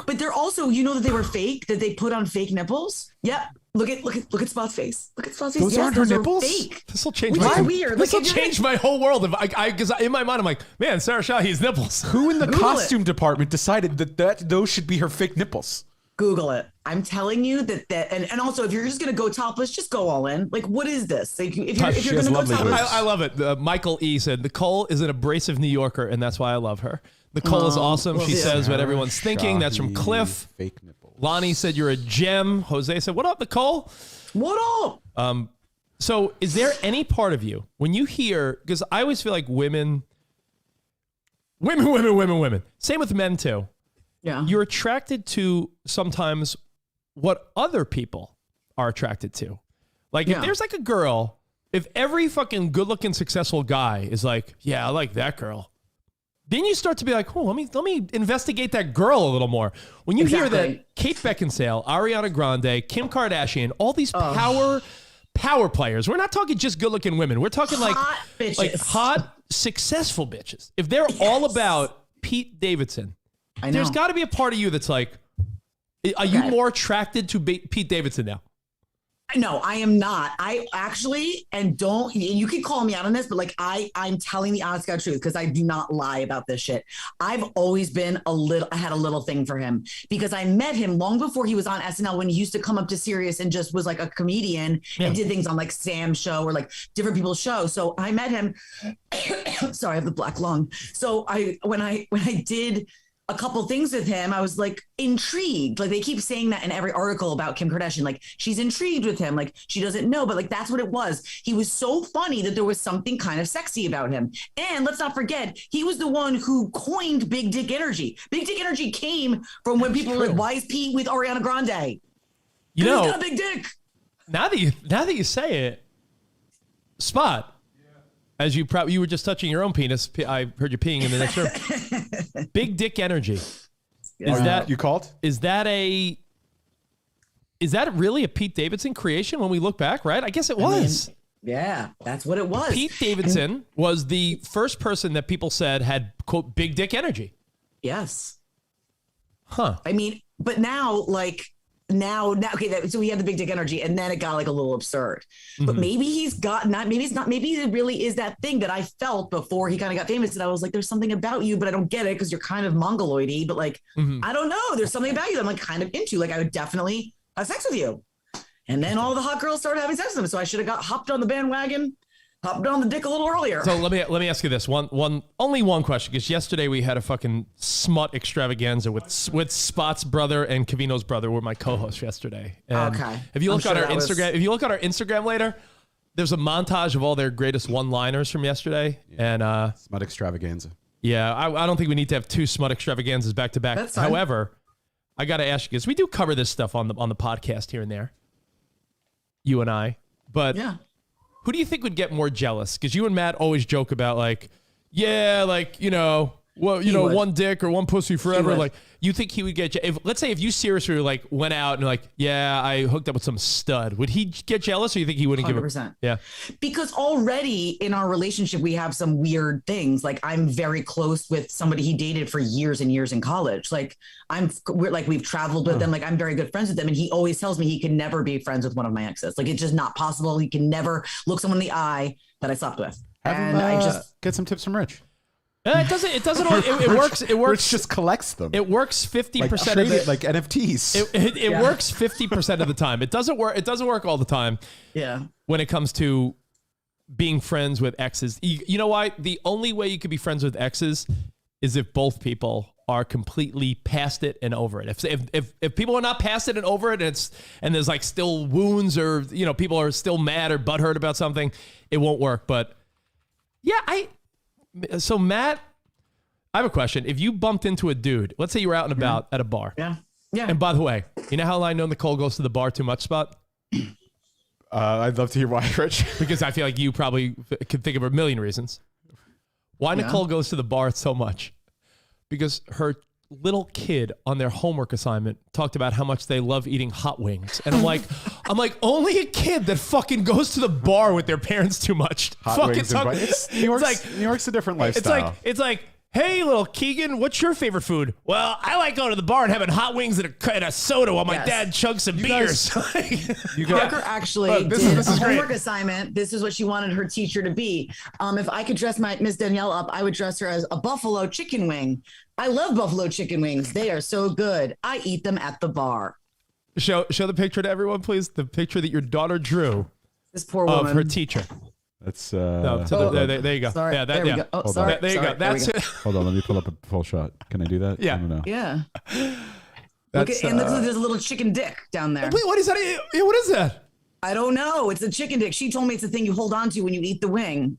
But they're also, that they were fake, that they put on fake nipples. Yep. Look at Spot's face. Look at Spot's face. Those aren't her nipples? Fake. This will change my whole world. Because in my mind I'm like, man, Sarah Shahi's nipples. Who in the costume department decided that those should be her fake nipples? Google it. I'm telling you that and also if you're just gonna go topless, just go all in. Like, what is this? Like, if you're gonna go topless, I love it. Michael E said Nicole is an abrasive New Yorker, and that's why I love her. Nicole is awesome. She says what everyone's thinking. That's from Cliff. Fake nipples. Lonnie said you're a gem. Jose said, "What up, Nicole? What up?" So is there any part of you when you hear? Because I always feel like women. Same with men too. Yeah. You're attracted to sometimes what other people are attracted to. Like, if there's like a girl, if every fucking good looking successful guy is like, yeah, I like that girl, then you start to be like, oh, let me investigate that girl a little more. When you hear that Kate Beckinsale, Ariana Grande, Kim Kardashian, all these power players, we're not talking just good-looking women. We're talking like hot, successful bitches. If they're all about Pete Davidson, there's got to be a part of you that's like, are you more attracted to Pete Davidson now? No, I am not. I actually, and you can call me out on this, but like I'm telling the honest God truth because I do not lie about this shit. I've always been I had a little thing for him because I met him long before he was on SNL when he used to come up to Sirius and just was like a comedian and did things on like Sam's show or like different people's show. So I met him. Sorry, I have the black lung. So when I did a couple things with him, I was like intrigued. Like they keep saying that in every article about Kim Kardashian, like she's intrigued with him, like she doesn't know, but like that's what it was. He was so funny that there was something kind of sexy about him. And let's not forget, he was the one who coined big dick energy. Big dick energy came from when people were like, why is Pete with Ariana Grande? You know, he's got a big dick. Now that you say it, Spot. As you were just touching your own penis. I heard you peeing in the next room. Big dick energy. Is that you called? Is that really a Pete Davidson creation when we look back? Right? I guess it was. Yeah, that's what it was. Pete Davidson was the first person that people said had quote big dick energy. Yes. Huh. I mean, but now like. Now, okay. So he had the big dick energy, and then it got like a little absurd. But maybe he's got not. Maybe it's not. Maybe it really is that thing that I felt before he kind of got famous. And I was like, "There's something about you, but I don't get it because you're kind of mongoloidy." But like, I don't know. There's something about you that I'm like kind of into. Like, I would definitely have sex with you. And then all the hot girls started having sex with him. So I should have hopped on the bandwagon. Hopped on the dick a little earlier. So let me ask you this only one question, because yesterday we had a fucking smut extravaganza with Spot's brother and Covino's brother were my co-hosts yesterday. And okay. If you look on our Instagram later, there's a montage of all their greatest one-liners from yesterday. And smut extravaganza. Yeah, I don't think we need to have two smut extravaganzas back to back. That's fine. However, I got to ask you, because we do cover this stuff on the podcast here and there, you and I, but yeah. Who do you think would get more jealous? Because you and Matt always joke about like, yeah, like, you know, well, you know, one dick or one pussy forever. Like, you think he would get, let's say if you seriously like went out and like, yeah, I hooked up with some stud, would he get jealous, or you think he wouldn't 100%. give a? Yeah. Because already in our relationship, we have some weird things. Like I'm very close with somebody he dated for years and years in college. Like we've traveled with them. Like I'm very good friends with them. And he always tells me he can never be friends with one of my exes. Like it's just not possible. He can never look someone in the eye that I slept with. I just get some tips from Rich. It doesn't. It works. It works. Rich just collects them. It works 50% of it, like NFTs. It works 50% of the time. It doesn't work. It doesn't work all the time. Yeah. When it comes to being friends with exes, you know why? The only way you could be friends with exes is if both people are completely past it and over it. If people are not past it and over it, and there's like still wounds, or you know people are still mad or butthurt about something, it won't work. But yeah, So Matt, I have a question. If you bumped into a dude, let's say you were out and about at a bar. Yeah. Yeah. And by the way, you know how I know Nicole goes to the bar too much, Spot? I'd love to hear why, Rich. Because I feel like you probably could think of a million reasons. Why Nicole goes to the bar so much? Because her little kid on their homework assignment talked about how much they love eating hot wings. And I'm like, only a kid that fucking goes to the bar with their parents too much. Hot wings New York's a different lifestyle. It's like, hey, little Keegan, what's your favorite food? Well, I like going to the bar and having hot wings and a soda while my dad chugs some beers. Parker actually did a homework assignment. This is what she wanted her teacher to be. If I could dress my Miss Danielle up, I would dress her as a buffalo chicken wing. I love buffalo chicken wings. They are so good. I eat them at the bar. Show the picture to everyone, please. The picture that your daughter drew. This poor woman. Of her teacher. That's there you go. Sorry. Yeah, there we go. Oh, sorry. There you go. That's it. Hold on, let me pull up a full shot. Can I do that? Yeah. I don't know. Yeah. Look at, and there's a little chicken dick down there. Wait, what is that? What is that? I don't know. It's a chicken dick. She told me it's the thing you hold on to when you eat the wing.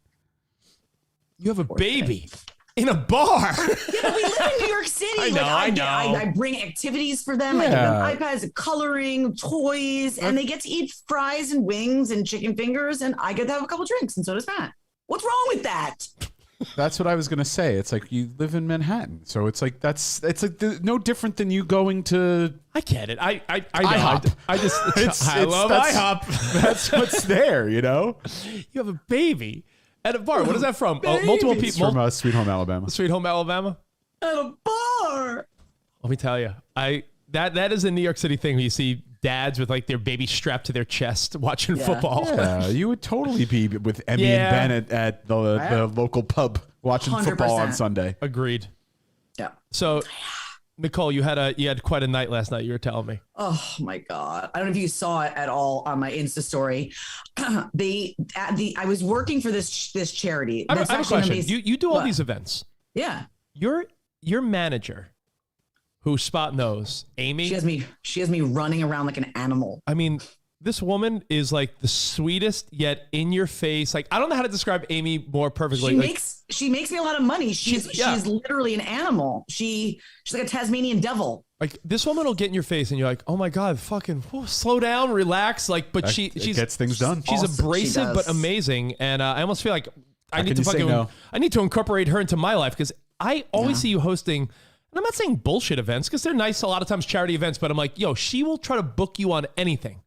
You have a baby in a bar. Yeah, but we live in New York City. I know. I bring activities for them. I give them iPads, coloring, toys, and they get to eat fries and wings and chicken fingers, and I get to have a couple drinks, and so does Matt. What's wrong with that? That's what I was gonna say. It's like you live in Manhattan, so it's like no different than you going to. I get it. I IHOP. I just I love IHOP. That's what's there, you know. You have a baby at a bar. What is that from? Multiple It's people. from Sweet Home Alabama. Sweet Home Alabama. At a bar. Let me tell you, that is a New York City thing where you see dads with like their baby strapped to their chest watching football. Yeah, you would totally be with Emmy and Ben at the local pub watching 100%. football on Sunday. Agreed. Yeah. So, Nicole, you had quite a night last night. You were telling me. Oh my God. I don't know if you saw it at all on my Insta story. I was working for this charity. I have a question. You do all these events. Yeah. Your manager, who Spot knows, Amy. She has me running around like an animal. I mean, this woman is like the sweetest yet in your face. Like, I don't know how to describe Amy more perfectly. She makes me a lot of money. She's literally an animal. She's like a Tasmanian devil. Like, this woman will get in your face and you're like, oh my God, fucking slow down, relax. Like, but she gets things done. She's abrasive but amazing. And I almost feel like I need to incorporate her into my life, because I always see you hosting. And I'm not saying bullshit events, because they're nice a lot of times, charity events, but I'm like, yo, she will try to book you on anything.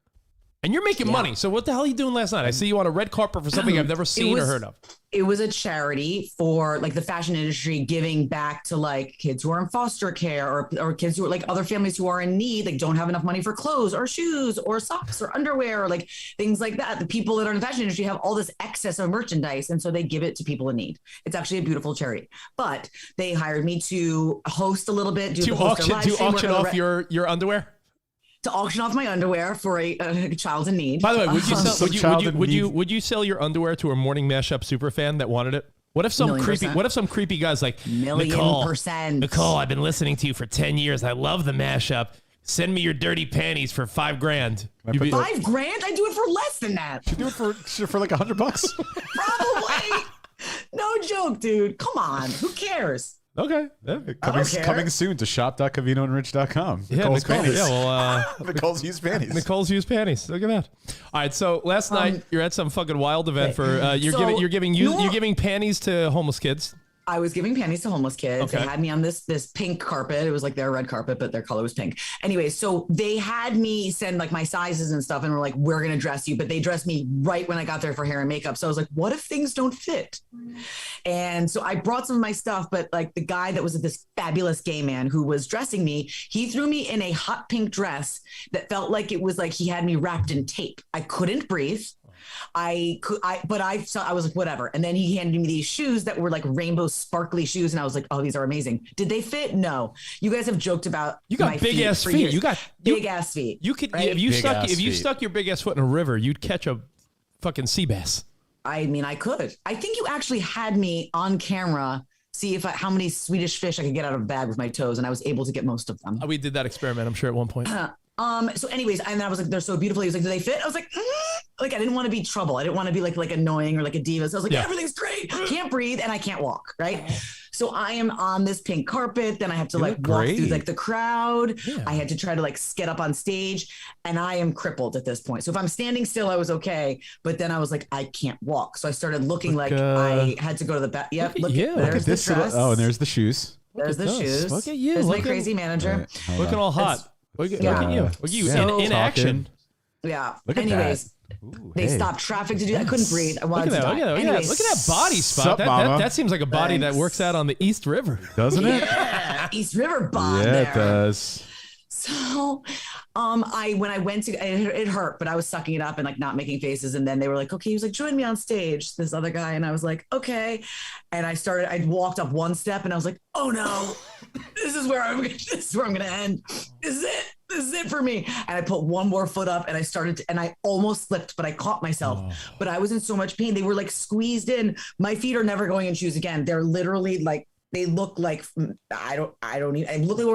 And you're making money. So what the hell are you doing last night? I see you on a red carpet for something I've never seen or heard of. It was a charity for like the fashion industry, giving back to like kids who are in foster care or kids who are like other families who are in need, like don't have enough money for clothes or shoes or socks or underwear or like things like that. The people that are in the fashion industry have all this excess of merchandise, and so they give it to people in need. It's actually a beautiful charity. But they hired me to host a little bit, to auction off your underwear. To auction off my underwear for a child in need. By the way, would you sell your underwear to a morning mashup super fan that wanted it? What if some creepy guy's like, Nicole, I've been listening to you for 10 years. I love the mashup. Send me your dirty panties for $5,000. $5,000? I do it for less than that. You do it for like $100. Probably. No joke, dude. Come on. Who cares? Okay. Coming soon to shop.covinoandrich.com. Nicole's panties. Yeah, well, Nicole's used panties. Nicole's used panties. Look at that. All right. So last night you're at some fucking wild event for you're giving panties to homeless kids. I was giving panties to homeless kids. Okay. They had me on this pink carpet. It was like their red carpet, but their color was pink. Anyway, so they had me send like my sizes and stuff, and were like, we're going to dress you. But they dressed me right when I got there for hair and makeup. So I was like, what if things don't fit? And so I brought some of my stuff, but like the guy that was this fabulous gay man who was dressing me, he threw me in a hot pink dress that felt like it was like he had me wrapped in tape. I couldn't breathe. I was like, whatever. And then he handed me these shoes that were like rainbow sparkly shoes. And I was like, oh, these are amazing. Did they fit? No. You guys have joked about you got big ass feet. Years. You got big ass feet. You could, right? if you stuck your big ass foot in a river, you'd catch a fucking sea bass. I mean, I could. I think you actually had me on camera see how many Swedish fish I could get out of a bag with my toes. And I was able to get most of them. We did that experiment, I'm sure, at one point. So anyways, and I was like, they're so beautiful. He was like, do they fit? I was like, like, I didn't want to be trouble. I didn't want to be like annoying or like a diva. So I was like, everything's great. Can't breathe and I can't walk. Right. So I am on this pink carpet. Then I have to walk through like the crowd. Yeah. I had to try to like get up on stage, and I am crippled at this point. So if I'm standing still, I was okay. But then I was like, I can't walk. So I started looking I had to go to the back. Yep. Look at this dress. Oh, and there's the shoes. There's the shoes. Look at you. There's my crazy manager. Right, looking all hot. Look at you. Look at you in action. Yeah. Look at anyways, Ooh, they stopped traffic to do that. I couldn't breathe. I wanted to die. Look at that body spot. That seems like a body that works out on the East River. Doesn't it? Yeah. East River bod. Yeah, there. it does. So when I went to it hurt, but I was sucking it up and like not making faces. And then they were like, okay, he was like, join me on stage, this other guy. And I was like, okay. And I walked up one step and I was like, oh no, this is where I'm gonna end. This is it for me. And I put one more foot up and I started and I almost slipped, but I caught myself. But I was in so much pain. They were like squeezed in. My feet are never going in shoes again. They're literally like, they look like I look like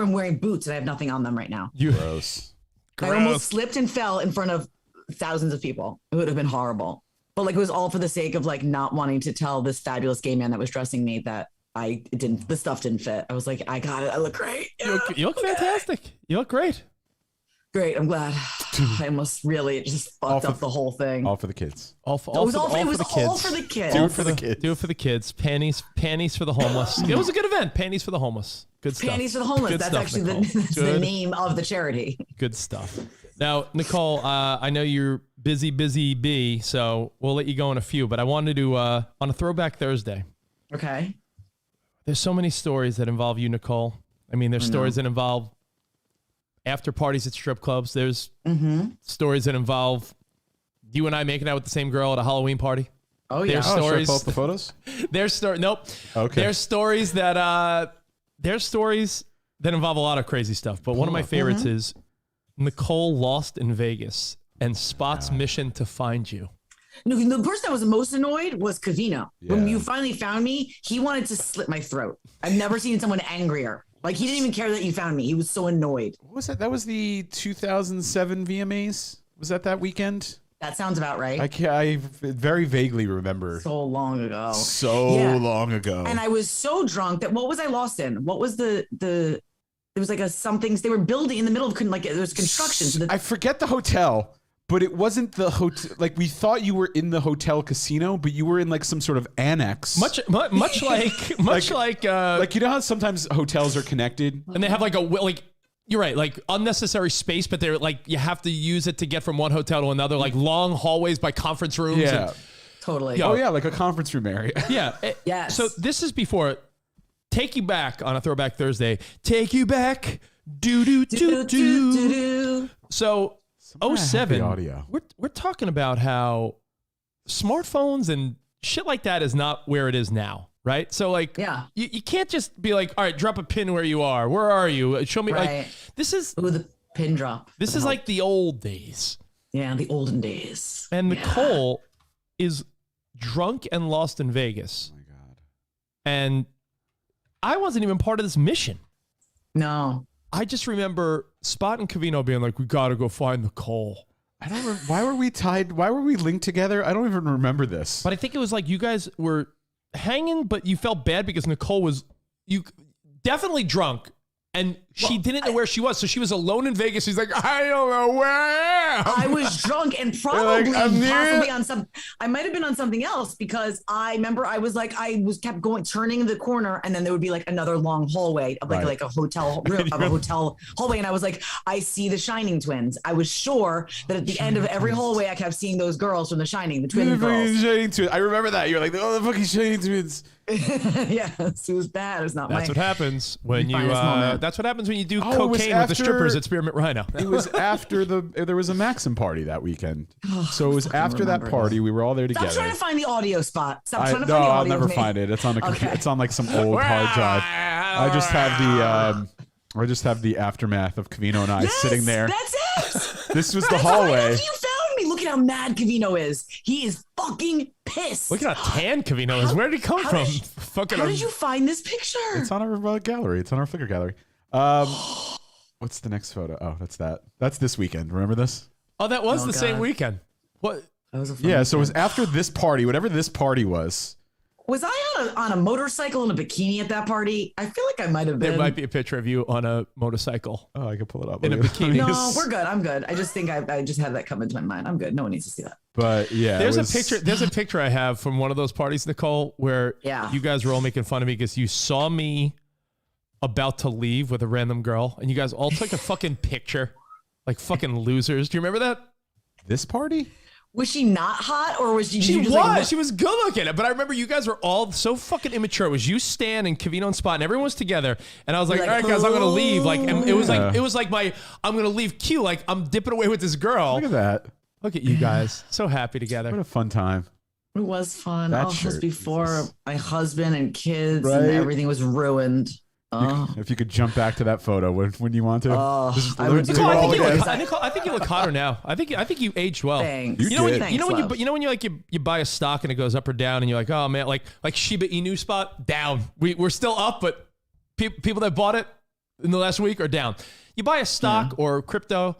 I'm wearing boots and I have nothing on them right now. Gross. I almost slipped and fell in front of thousands of people. It would have been horrible. But like it was all for the sake of like not wanting to tell this fabulous gay man that was dressing me that the stuff didn't fit. I was like, I got it. I look great. You look fantastic. You look great. Great. I'm glad. I must really just fucked up the whole thing. All for the kids. All for the kids. Do it for the kids. Do it for the kids. Panties for the homeless. It was a good event. Panties for the homeless. Good stuff. Panties for the homeless. Good That's stuff, actually Nicole. that's the name of the charity. Good stuff. Now, Nicole, I know you're busy bee, so we'll let you go in a few, but I wanted to, on a Throwback Thursday. Okay. There's so many stories that involve you, Nicole. I mean, there's stories that involve after parties at strip clubs. There's stories that involve you and I making out with the same girl at a Halloween party. Oh yeah. There's Should I stories. pull up the photos? Nope. Okay. There's stories that involve a lot of crazy stuff. But one of my favorites is Nicole lost in Vegas and Spot's mission to find you. No, the person that was most annoyed was Covino. When Yeah. you finally found me, he wanted to slit my throat. I've never seen someone angrier. Like, he didn't even care that you found me. He was so annoyed. What was that? That was the 2007 VMAs? Was that weekend? That sounds about right. I very vaguely remember. So long ago. Long ago. And I was so drunk that what was I lost in? What was the there was like a something they were building in the middle of like there was construction. So I forget the hotel, but it wasn't the hotel. Like, we thought you were in the hotel casino, but you were in like some sort of annex. Much like Like, you know how sometimes hotels are connected? and they have like you're right, like unnecessary space, but they're like you have to use it to get from one hotel to another, like long hallways by conference rooms. Yeah. And, totally. Yeah. Oh, yeah, like a conference room area. yeah. Yes. So this is before Take You Back on a Throwback Thursday. Take You Back. Do do do do. So Somewhere I have 07. the audio. We're talking about how smartphones and shit like that is not where it is now. Right. So like, Yeah. you can't just be like, all right, drop a pin where you are. Where are you? Show me. Right. Like, this is Ooh, the pin drop. this is like the old days. Yeah, the olden days. And Yeah. Nicole is drunk and lost in Vegas. Oh, my God. And I wasn't even part of this mission. No. I just remember Spot and Covino being like, we got to go find Nicole. I don't remember. Why were we tied? Why were we linked together? I don't even remember this. But I think it was like you guys were hanging, but you felt bad because Nicole was definitely drunk. And she didn't know where she was. So she was alone in Vegas. She's like, I don't know where I am. I was drunk and probably I'm near possibly it. on some. I might have been on something else because I remember I was kept going, turning the corner, and then there would be like another long hallway of like a hotel room of a hotel hallway, and I was like, I see the Shining twins. I was sure that at the end of every hallway, I kept seeing those girls from the Shining, the twin girls. Shining Twins. I remember that. You're like, oh, the fucking Shining Twins. Yes, it was bad. It was not That's my. what happens when you. finest moment. That's what happens when you do Oh, it was cocaine with the after- strippers at Spearmint Rhino. It was after there was a Maxim party that weekend. So it was after that remember party. We were all there Stop together. trying to find the audio spot. Stop trying to No, find the I'll audio. never of me. find it. It's on the computer. Okay. It's on like some old hard drive. I just have the aftermath of Covino and I Yes, sitting there. That's it. This was the That's how I know hallway. you found me. Look at how mad Covino is. He is fucking pissed. Look at how tan Covino is. Where did he come how from? did you- Fucking. How did you find this picture? It's on our gallery. It's on our Flickr gallery. What's the next photo? Oh, that's that. That's this weekend. Remember this? Oh, that was Oh, the same God. weekend. What? That was a fun Yeah. So it was weekend. after this party, whatever this party was. Was I on a motorcycle in a bikini at that party? I feel like I might have been. There might be a picture of you on a motorcycle. Oh, I can pull it up. In a bikini. No, we're good. I'm good. I just think I just had that come into my mind. I'm good. No one needs to see that. But yeah, There's it a was- picture. There's a picture I have from one of those parties, Nicole, where Yeah. you guys were all making fun of me because you saw me about to leave with a random girl, and you guys all took a fucking picture, like fucking losers. Do you remember that? This party? Was she not hot, or was she? She you was. just like, She was good looking. But I remember you guys were all so fucking immature. It was you, Stan, and Covino and Spot, and everyone was together. And I was like, You're all like, right, guys, I'm gonna leave. Like, and it was Yeah. like, it was like my, I'm gonna leave cue. Like, I'm dipping away with this girl. Look at that. Look at you guys, so happy What together. a fun time. It was fun. That Oh, it was shirt, before Jesus. my husband and kids, Right. and everything was ruined. Oh, If you could jump back to that photo when you want to. Just I would do do Nicole, it I all think, you again. look, Nicole, I think you look hotter now. I think you aged well. thanks. You know when- Thanks, You know when love. you like you buy a stock and it goes up or down and you're like, oh man, like Shiba Inu Spot down. We're still up, but people that bought it in the last week are down. You buy a stock or crypto,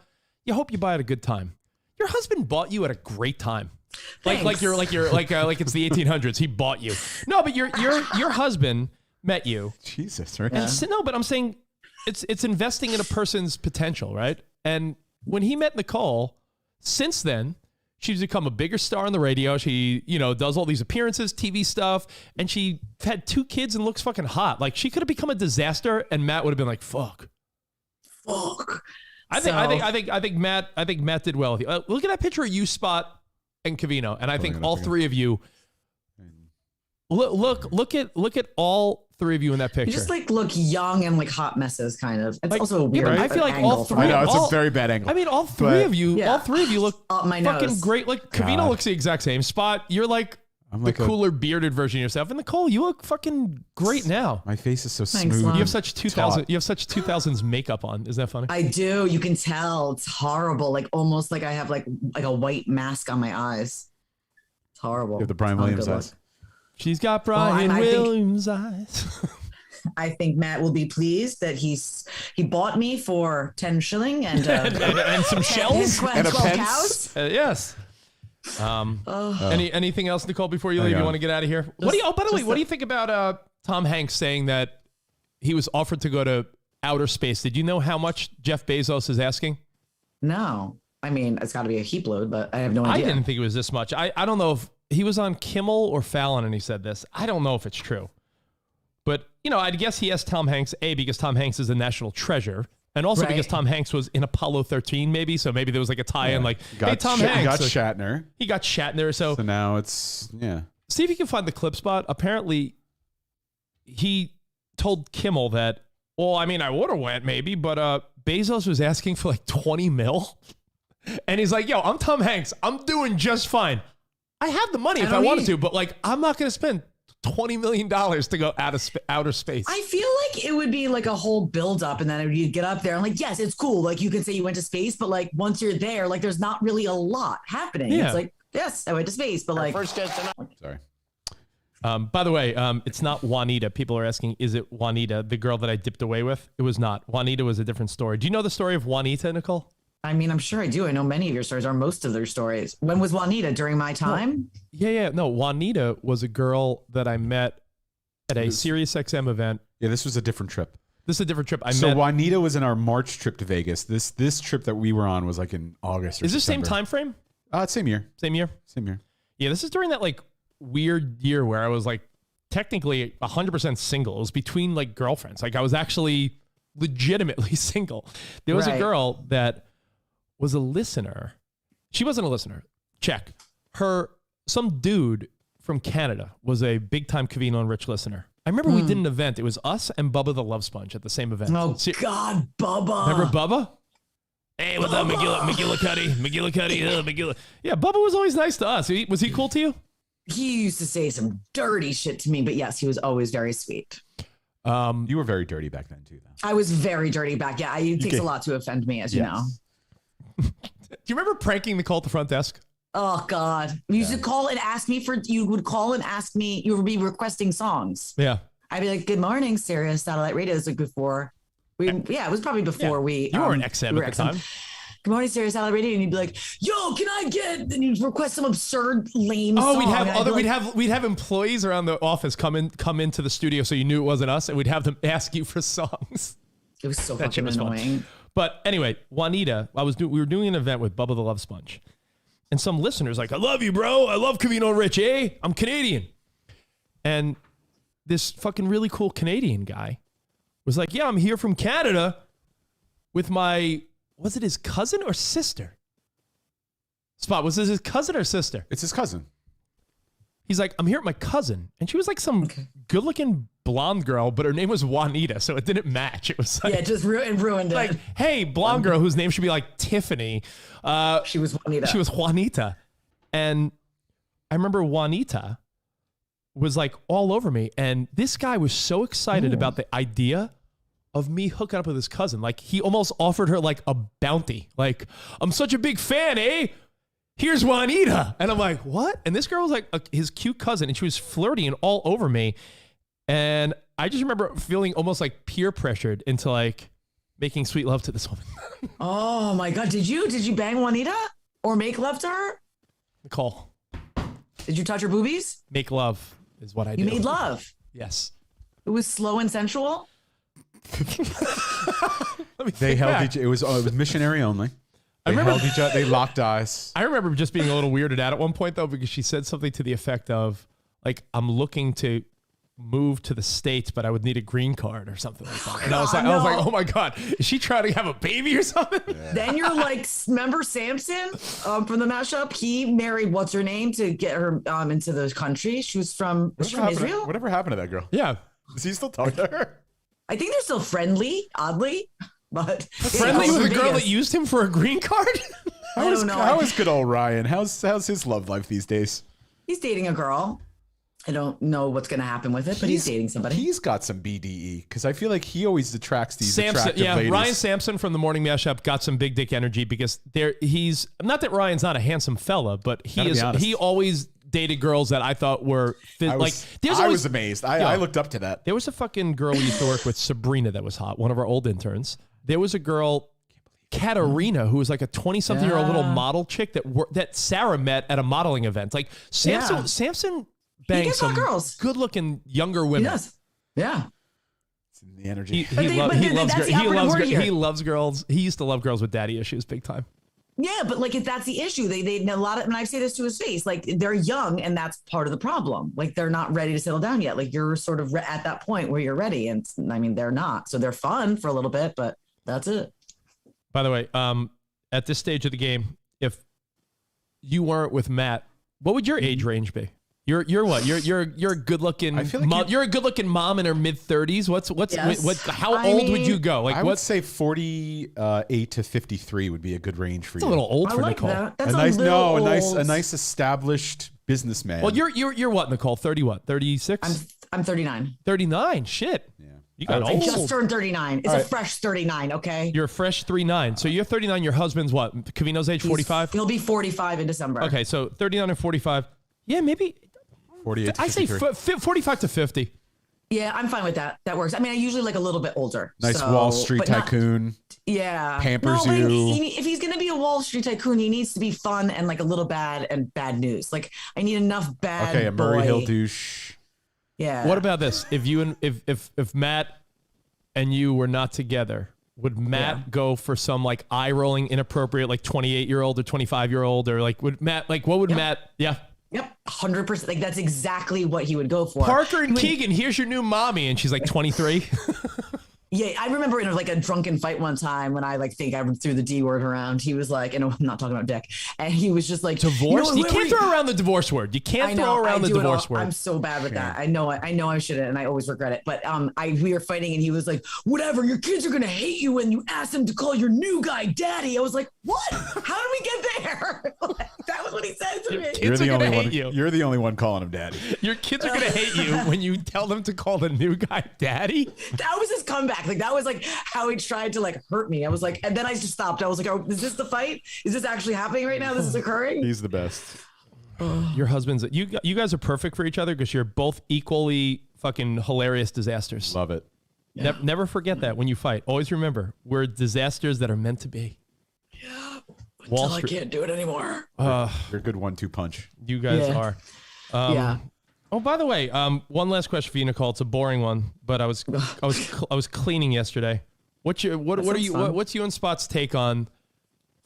you hope you buy it at a good time. Your husband bought you at a great time. Like Thanks. like it's the 1800s. He bought you. No, but your husband met you. Jesus, right? And no, but I'm saying it's investing in a person's potential, right? And when he met Nicole, since then, she's become a bigger star on the radio. She, does all these appearances, TV stuff, and she had 2 kids and looks fucking hot. Like, she could have become a disaster, and Matt would have been like, "Fuck." I think Matt did well with you. Look at that picture of you, Spot, and Covino, and I think all 3 of you. Look at all 3 of you in that picture. You just look young and hot messes, kind of. It's also a weird. I feel like all 3. I know it's a very bad angle. I mean, all 3 of you look up my fucking nose. great. Like Covino looks the exact same. Spot, you're like the cooler bearded version of yourself. And Nicole, you look fucking great now. My face is so Thanks, smooth. Lon. You have such 2000. You have such 2000s makeup on. Isn't that funny? I do. You can tell. It's horrible. Almost like I have like a white mask on my eyes. It's horrible. You have the Brian Williams eyes. She's got Brian Williams eyes. I think Matt will be pleased that he bought me for 10 shilling and some shells and 12 cows. Yes. Anything else, Nicole, before you leave? You want to get out of here? By the way, what do you think about Tom Hanks saying that he was offered to go to outer space? Did you know how much Jeff Bezos is asking? No. I mean, it's got to be a heap load, but I have no idea. I didn't think it was this much. I don't know if he was on Kimmel or Fallon and he said this. I don't know if it's true. But, I guess he asked Tom Hanks, because Tom Hanks is a national treasure. And also because Tom Hanks was in Apollo 13, maybe. So maybe there was a tie-in hey, Tom Hanks. He got Shatner. He got Shatner. So now it's, See if you can find the clip Spot. Apparently, he told Kimmel that, I would have went maybe, but Bezos was asking for 20 mil. And he's like, yo, I'm Tom Hanks. I'm doing just fine. I have the money if I wanted to, but I'm not going to spend $20 million to go out of outer space. I feel like it would be a whole build up and then you get up there and yes, it's cool. You can say you went to space, but once you're there, there's not really a lot happening. Yeah. It's yes, I went to space, but First destination. Sorry. By the way, it's not Juanita. People are asking, is it Juanita, the girl that I dipped away with? It was not. Juanita was a different story. Do you know the story of Juanita, Nicole? I mean, I'm sure I do. I know many of your stories, or most of their stories. When was Juanita? During my time? No, Juanita was a girl that I met at a SiriusXM event. Yeah, this was a different trip. This is a different trip. So Juanita was in our March trip to Vegas. This trip that we were on was in August or Is this September. same time frame? Same year. Same year? Same year. Yeah, this is during that weird year where I was technically 100% single. It was between girlfriends. I was actually legitimately single. There was a girl that was a listener. She wasn't a listener. Check. Some dude from Canada was a big time Covino and Rich listener. I remember we did an event. It was us and Bubba the Love Sponge at the same event. Oh, God, Bubba. Remember Bubba? Hey, what's up, McGillicuddy? McGillicuddy. Yeah, Bubba was always nice to us. Was he cool to you? He used to say some dirty shit to me, but yes, he was always very sweet. You were very dirty back then, too, though. I was very dirty back. Yeah, it takes a lot to offend me, as you know. Do you remember pranking Nicole at the front desk? Oh God! You used to call and ask me you would call and ask me. You would be requesting songs. Yeah. I'd be like, "Good morning, Sirius Satellite Radio." It's before we. Yeah, it was probably before we. You were an XM at the time. Good morning, Sirius Satellite Radio, and you'd be like, "Yo, can I get?" And you'd request some absurd, lame. Oh, song. we'd have employees around the office come into the studio so you knew it wasn't us, and we'd have them ask you for songs. It was so fucking annoying. Fun. But anyway, Juanita, we were doing an event with Bubba the Love Sponge. And some listeners I love you, bro. I love Covino Rich, I'm Canadian. And this fucking really cool Canadian guy was like, yeah, I'm here from Canada with was it his cousin or sister? Spot, was this his cousin or sister? It's his cousin. He's like, I'm here with my cousin. And she was some good-looking blonde girl, but her name was Juanita, so it didn't match. It was it just ruined it. Hey, blonde girl whose name should be Tiffany. She was Juanita. She was Juanita. And I remember Juanita was all over me. And this guy was so excited about the idea of me hooking up with his cousin. He almost offered her a bounty. I'm such a big fan, eh? Here's Juanita. And I'm like, what? And this girl was his cute cousin, and she was flirty and all over me. And I just remember feeling almost peer pressured into making sweet love to this woman. Oh my God. Did you bang Juanita or make love to her? Nicole. Did you touch her boobies? Make love is what I did. You made love? Yes. It was slow and sensual? They held each. It was missionary only. They held each other. They locked eyes. I remember just being a little weirded out at one point though, because she said something to the effect of, like, I'm looking to move to the States, but I would need a green card or something like that. And I was like, oh my God, is she trying to have a baby or something? Yeah. Then you're like, remember Samson from the mashup? He married what's her name to get her into the country. She was from Israel. Whatever happened to that girl? Yeah. Is he still talking to her? I think they're still friendly, oddly. But friendly with the girl that used him for a green card? I don't know. How is good old Ryan? How's his love life these days? He's dating a girl. I don't know what's going to happen with it, but he's dating somebody. He's got some BDE because I feel like he always attracts these Samson, attractive ladies. Ryan Sampson from the Morning Mashup got some big dick energy because he's not that Ryan's not a handsome fella, but he always dated girls that I thought were I was amazed. I looked up to that. There was a fucking girl we used to work with, Sabrina, that was hot. One of our old interns. There was a girl, Katarina, who was like a 20-something-year-old little model chick that Sarah met at a modeling event. Like Samson banged some girls, good-looking younger women. He does. Yeah. It's in the energy. He loves girls. He used to love girls with daddy issues big time. Yeah, but like if that's the issue, they a lot of, and I say this to his face, like they're young and that's part of the problem. Like they're not ready to settle down yet. Like you're sort of at that point where you're ready, and I mean they're not. So they're fun for a little bit, but that's it. By the way, at this stage of the game, if you weren't with Matt, what would your age range be? You're what? You're a good looking mom. You're a good looking mom in her mid 30s. How old would you go? Like I would say 48 to 53 would be a good range for you. It's a little old for Nicole. That's a nice established businessman. Well, you're what, Nicole? 30 what? 36? I'm 39. 39. Shit. Yeah. You got old. I just turned 39. It's a fresh 39, okay? You're a fresh 39. So you're 39. Your husband's what? Covino's age 45? He'll be 45 in December. Okay, so 39 and 45. Yeah, maybe 48 to I say 45 to 50. Yeah, I'm fine with that. That works. I mean, I usually like a little bit older. Nice Wall Street tycoon. Pampers you. If he's going to be a Wall Street tycoon, he needs to be fun and like a little bad and bad news. Like I need enough bad. Okay, a Murray Hill douche. Yeah. What about this? If Matt and you were not together, would Matt go for some like eye rolling, inappropriate, like 28-year-old or 25-year-old, or like would Matt like what would Matt? Yeah. Yep, 100%. Like that's exactly what he would go for. Parker and Keegan, here's your new mommy, and she's like 23. Yeah, I remember in like a drunken fight one time when I like think I threw the D word around. He was like, and I'm not talking about dick, and he was just like, divorce. You can't throw around the divorce word. You can't throw around the divorce word. I'm so bad with that. I know I shouldn't, and I always regret it. But we were fighting, and he was like, whatever. Your kids are gonna hate you when you ask them to call your new guy daddy. I was like, what? How did we get there? That was what he said to me. You're the only one. You're the only one calling him daddy. Your kids are gonna hate you when you tell them to call the new guy daddy. That was his comeback. Like that was like how he tried to like hurt me. I was like, and then I just stopped. I was like, oh, is this the fight? Is this actually happening right now? This is occurring? He's the best. Your husband's, you guys are perfect for each other because you're both equally fucking hilarious disasters. Love it. Yeah. Never forget that when you fight. Always remember, we're disasters that are meant to be. Yeah. Wall Until Street. I can't do it anymore. You're a good 1-2 punch. You guys are. Yeah. Oh, by the way, one last question for you, Nicole. It's a boring one, but I was cleaning yesterday. What's you and Spot's take on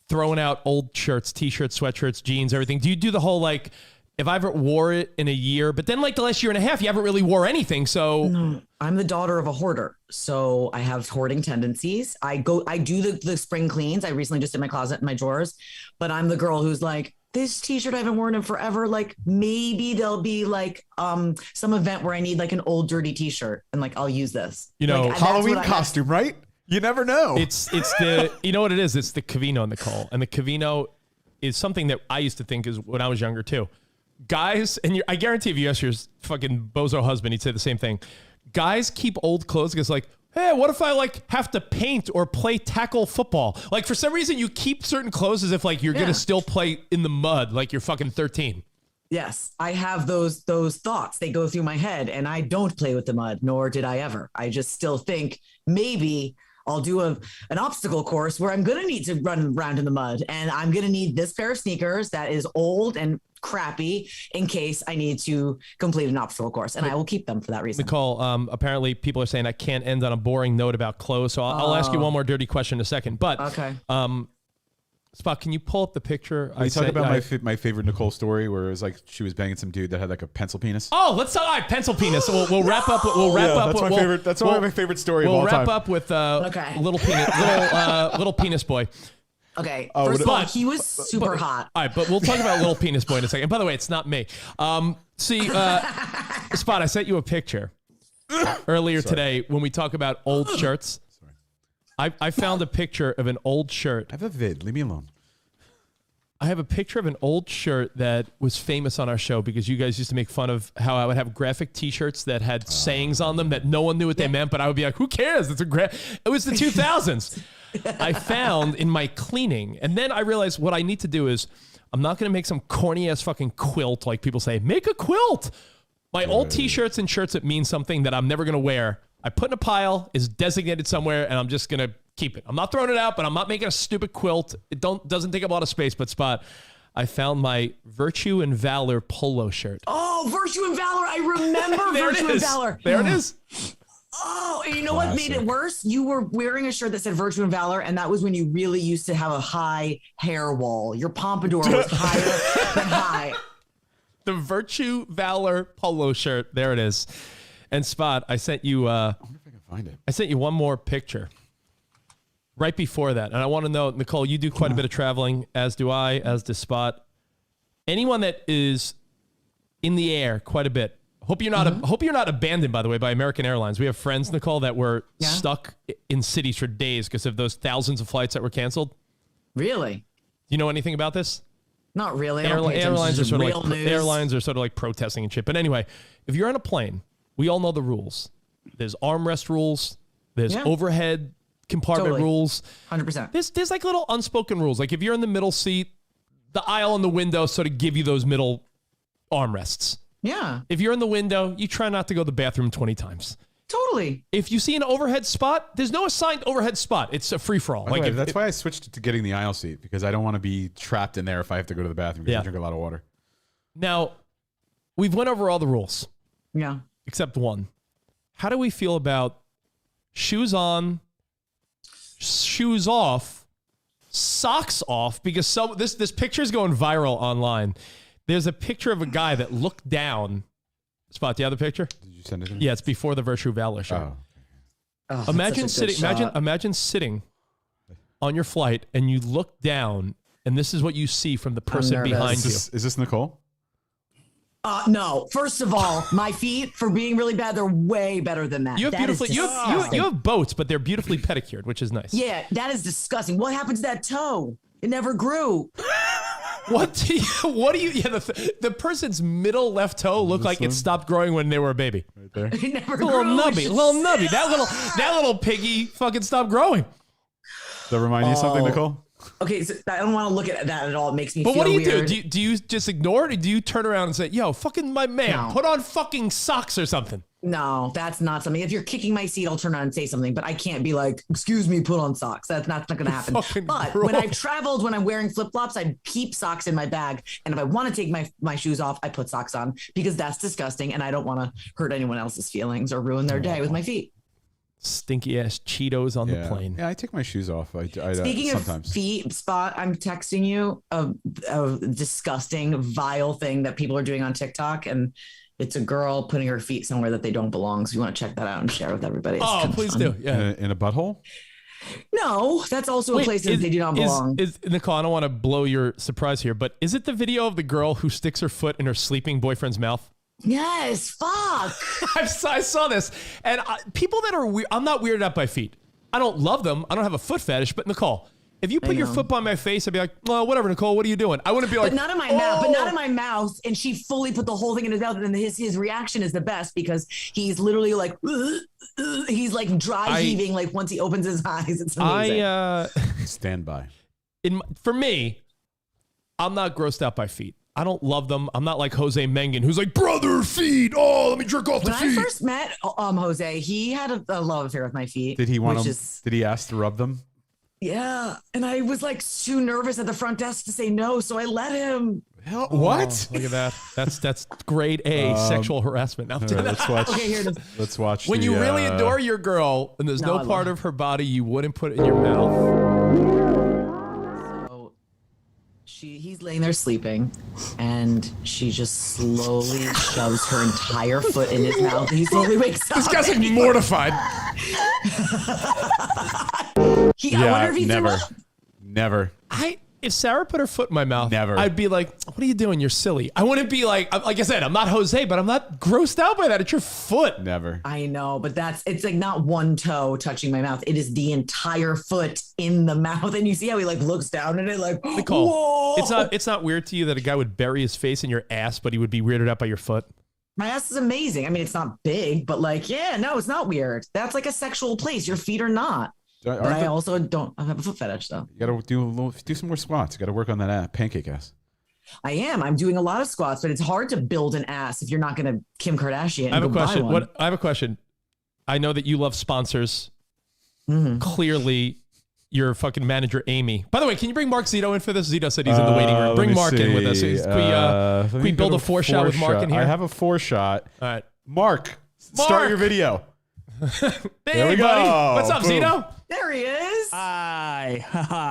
throwing out old shirts, t-shirts, sweatshirts, jeans, everything? Do you do the whole like, if I ever wore it in a year, but then like the last year and a half, you haven't really wore anything. So no, I'm the daughter of a hoarder, so I have hoarding tendencies. I do the spring cleans. I recently just did my closet and my drawers, but I'm the girl who's like, this t-shirt I haven't worn in forever. Like maybe there'll be like some event where I need like an old dirty t-shirt and like I'll use this. You know, like, Halloween costume, right? You never know. It's the you know what it is? It's the Covino, Nicole. And the Covino is something that I used to think is when I was younger too. Guys, and I guarantee if you ask your fucking bozo husband, he'd say the same thing. Guys keep old clothes because like, hey, what if I like have to paint or play tackle football? Like for some reason you keep certain clothes as if like you're gonna still play in the mud like you're fucking 13. Yes, I have those thoughts. They go through my head, and I don't play with the mud, nor did I ever. I just still think maybe I'll do an obstacle course where I'm going to need to run around in the mud, and I'm going to need this pair of sneakers that is old and crappy in case I need to complete an obstacle course, and I will keep them for that reason. Nicole, apparently people are saying I can't end on a boring note about clothes, so I'll ask you one more dirty question in a second. But okay. Spot, can you pull up the picture? I talk about my favorite Nicole story where it was like she was banging some dude that had like a pencil penis. Oh, let's talk. All right, pencil penis. We'll wrap up. That's my favorite. That's one of my favorite stories of all time. We'll wrap up with little penis, little penis boy. Okay. First of all, he was super hot. All right, but we'll talk about little penis boy in a second. By the way, it's not me. See, Spot, I sent you a picture earlier today when we talk about old shirts. I found a picture of an old shirt. I have a vid. Leave me alone. I have a picture of an old shirt that was famous on our show because you guys used to make fun of how I would have graphic T-shirts that had sayings on them that no one knew what they meant, but I would be like, "Who cares? It was the 2000s." I found in my cleaning, and then I realized what I need to do is I'm not going to make some corny ass fucking quilt like people say. Make a quilt. My old T-shirts and shirts that mean something that I'm never going to wear, I put in a pile, is designated somewhere, and I'm just going to keep it. I'm not throwing it out, but I'm not making a stupid quilt. It doesn't take up a lot of space, but Spot, I found my Virtue and Valor polo shirt. Oh, Virtue and Valor. I remember Virtue and Valor. There it is. Oh, and you know what made it worse? You were wearing a shirt that said Virtue and Valor, and that was when you really used to have a high hair wall. Your pompadour was higher than high. The Virtue Valor polo shirt. There it is. And Spot, I sent you. I wonder if I can find it. I sent you one more picture. Right before that, and I want to know, Nicole, you do quite a bit of traveling, as do I, as does Spot. Anyone that is in the air quite a bit. Hope you're not abandoned, by the way, by American Airlines. We have friends, Nicole, that were stuck in cities for days because of those thousands of flights that were canceled. Really? Do you know anything about this? Not really. Airlines are sort of like protesting and shit. But anyway, if you're on a plane, we all know the rules. There's armrest rules. There's overhead compartment rules. 100%. There's like little unspoken rules. Like if you're in the middle seat, the aisle and the window sort of give you those middle armrests. Yeah. If you're in the window, you try not to go to the bathroom 20 times. Totally. If you see an overhead spot, there's no assigned overhead spot. It's a free-for-all. That's why I switched to getting the aisle seat, because I don't want to be trapped in there if I have to go to the bathroom because I drink a lot of water. Now, we've went over all the rules. Yeah. Except one. How do we feel about shoes on, shoes off, socks off? Because this picture is going viral online. There's a picture of a guy that looked down. Spot, the other picture? Did you send it to me? Yeah, it's before the Virtue Valor shirt. Oh, imagine sitting on your flight and you look down and this is what you see from the person behind you. Is this Nicole? No. First of all, my feet, for being really bad, they're way better than that. You have boats, but they're beautifully pedicured, which is nice. Yeah, that is disgusting. What happened to that toe? It never grew. The person's middle left toe looked like it stopped growing when they were a baby. Right there. It never Little grew. nubby. That little piggy fucking stopped growing. Does that remind you of something, Nicole? Okay, so I don't want to look at that at all. It makes me feel But what do you weird. do? Do you just ignore it, or do you turn around and say, "Yo, fucking my man, put on fucking socks or something"? No, that's not something. If you're kicking my seat, I'll turn around and say something, but I can't be like, "Excuse me, put on socks." That's not going to happen. But when I've traveled, when I'm wearing flip-flops, I keep socks in my bag. And if I want to take my shoes off, I put socks on, because that's disgusting. And I don't want to hurt anyone else's feelings or ruin their day with my feet. Stinky ass Cheetos on the plane. Yeah, I take my shoes off. Speaking sometimes. of feet, Spot, I'm texting you a disgusting, vile thing that people are doing on TikTok, and it's a girl putting her feet somewhere that they don't belong. So you want to check that out and share with everybody. It's please fun. do. Yeah. In a butthole? No, that's also a place that they do not belong. Nicole, I don't want to blow your surprise here, but is it the video of the girl who sticks her foot in her sleeping boyfriend's mouth? Yes, fuck. I saw this, and people that are weird, I'm not weirded out by feet. I don't love them. I don't have a foot fetish, but Nicole, if you put your foot by my face, I'd be like, "Oh, whatever, Nicole. What are you doing?" I wouldn't be like, "But not in my mouth." But not in my mouth. And she fully put the whole thing in his mouth, and his reaction is the best, because he's literally like, he's like dry heaving, like once he opens his eyes. It's amazing. Stand by. For me, I'm not grossed out by feet. I don't love them. I'm not like Jose Mengen, who's like, "Brother, feet. Oh, let me jerk off the feet." When I first met Jose, he had a love affair with my feet. Did he want them? Did he ask to rub them? Yeah, and I was like too nervous at the front desk to say no, so I let him. What? Look at that. That's grade A sexual harassment. Now, right, let's watch. Okay, here it is. Let's watch. When you really adore your girl and there's no part of her body you wouldn't put in your mouth. He's laying there sleeping, and she just slowly shoves her entire foot in his mouth. He slowly wakes up. This guy's like mortified. I wonder if he threw up. Never. If Sarah put her foot in my mouth, Never. I'd be like, what are you doing? You're silly. I wouldn't be like I said, I'm not Jose, but I'm not grossed out by that. It's your foot. Never. I know, but it's like not one toe touching my mouth. It is the entire foot in the mouth. And you see how he like looks down at it like, Nicole, whoa. it's not weird to you that a guy would bury his face in your ass, but he would be weirded out by your foot? My ass is amazing. I mean, it's not big, but like, yeah, no, it's not weird. That's like a sexual place. Your feet are not. But I also don't have a foot fetish though. You gotta do some more squats. You gotta work on that pancake ass. I am. I'm doing a lot of squats, but it's hard to build an ass if you're not going to Kim Kardashian. I have a question. I have a question. I know that you love sponsors. Mm-hmm. Clearly, your fucking manager, Amy. By the way, can you bring Mark Zito in for this? Zito said he's in the waiting room. Bring Mark in with us. Can we build a 4-shot with Mark in here? I have a 4-shot. All right. Mark, start your video. There we go. Buddy. What's up, Boom. Zito? There he is. Hi.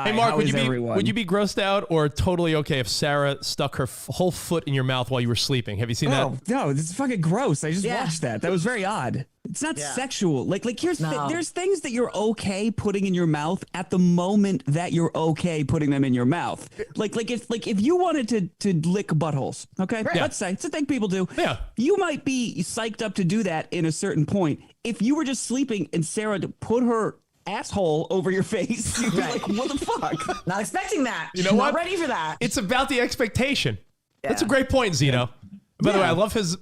Hey, Mark, How would is you everyone? be grossed out or totally okay if Sarah stuck her whole foot in your mouth while you were sleeping? Have you seen that? Oh, no, this is fucking gross. I just watched that. That was very odd. It's not sexual. Like here's there's things that you're okay putting in your mouth at the moment that you're okay putting them in your mouth. Like if you wanted to lick buttholes, okay? Yeah. Let's say it's a thing people do. Yeah. You might be psyched up to do that in a certain point. If you were just sleeping and Sarah put her asshole over your face, you'd be like, what the fuck? Not expecting that. You know what? Not ready for that. It's about the expectation. That's a great point, Zito. By the way, I love his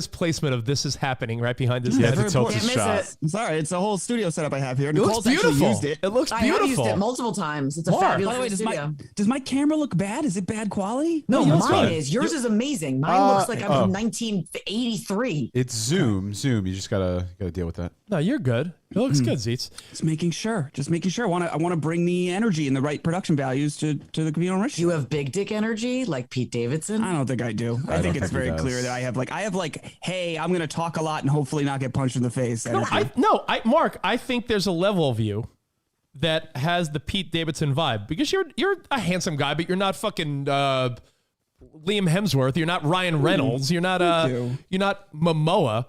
placement of this is happening right behind his head. To tilt his shot. I'm sorry, it's a whole studio setup I have here. It looks Nicole's actually beautiful. used it. It looks I have beautiful. used it multiple times. It's a Mark, fabulous By the way, studio. does my camera look bad? Is it bad quality? No, it looks mine fine. is. Yours is amazing. Mine looks like I'm from 1983. It's Zoom. You just gotta deal with that. No, you're good. It looks good, Zeets. Just making sure. I want to bring the energy and the right production values to the Covino Rich. You have big dick energy like Pete Davidson? I don't think I do. I think it's very clear that I have hey, I'm gonna talk a lot and hopefully not get punched in the face. Mark, I think there's a level of you that has the Pete Davidson vibe because you're a handsome guy, but you're not fucking Liam Hemsworth. You're not Ryan Reynolds. You're not Momoa.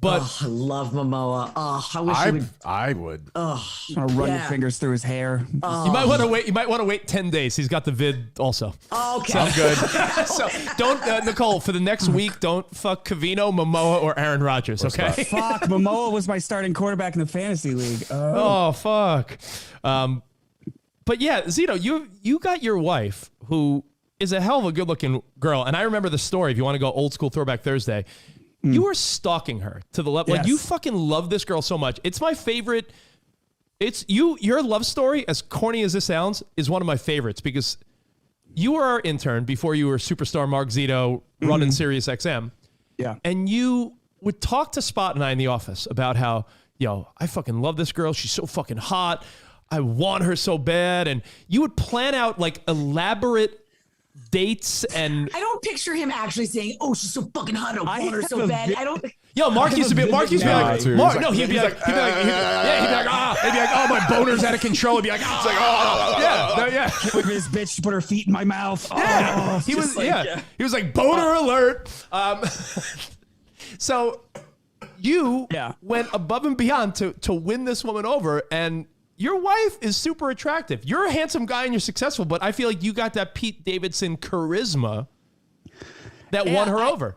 But I love Momoa. I wish he would. I would. Just want to run your fingers through his hair. you might want to wait. You might want to wait 10 days. He's got the vid also. Okay. Sounds good. So don't, Nicole, for the next week, don't fuck Covino, Momoa, or Aaron Rodgers. Okay. Fuck, Momoa was my starting quarterback in the fantasy league. Oh fuck. But yeah, Zito, you got your wife who is a hell of a good looking girl, and I remember the story. If you want to go old school Throwback Thursday. You were stalking her to the level. Like you fucking love this girl so much. It's my favorite. It's your love story, as corny as this sounds, is one of my favorites because you were our intern before you were superstar Mark Zito running Sirius XM. Yeah. And you would talk to Spot and I in the office about how, I fucking love this girl. She's so fucking hot. I want her so bad. And you would plan out like elaborate dates and I don't picture him actually saying, "Oh, she's so fucking hot. I want her so bad." I don't. Mark used to be like, he'd be like, oh, my boner's out of control. He'd be like, Look at this bitch put her feet in my mouth. Yeah. He was like, boner alert. So you went above and beyond to win this woman over, and your wife is super attractive. You're a handsome guy and you're successful, but I feel like you got that Pete Davidson charisma that won her over.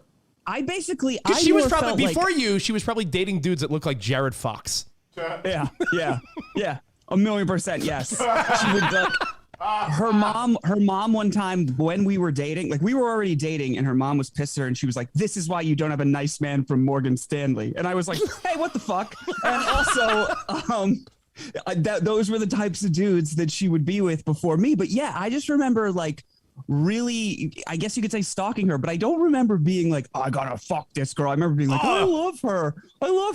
She was probably before you. She was probably dating dudes that look like Jared Fox. Yeah, 1,000,000%. Yes, she would like. Her mom one time when we were dating, like we were already dating, and her mom was pissed at her, and she was like, "This is why you don't have a nice man from Morgan Stanley." And I was like, "Hey, what the fuck?" And also, those were the types of dudes that she would be with before me. But yeah, I just remember like really, I guess you could say stalking her, but I don't remember being like, oh, I gotta fuck this girl. I remember being like, I love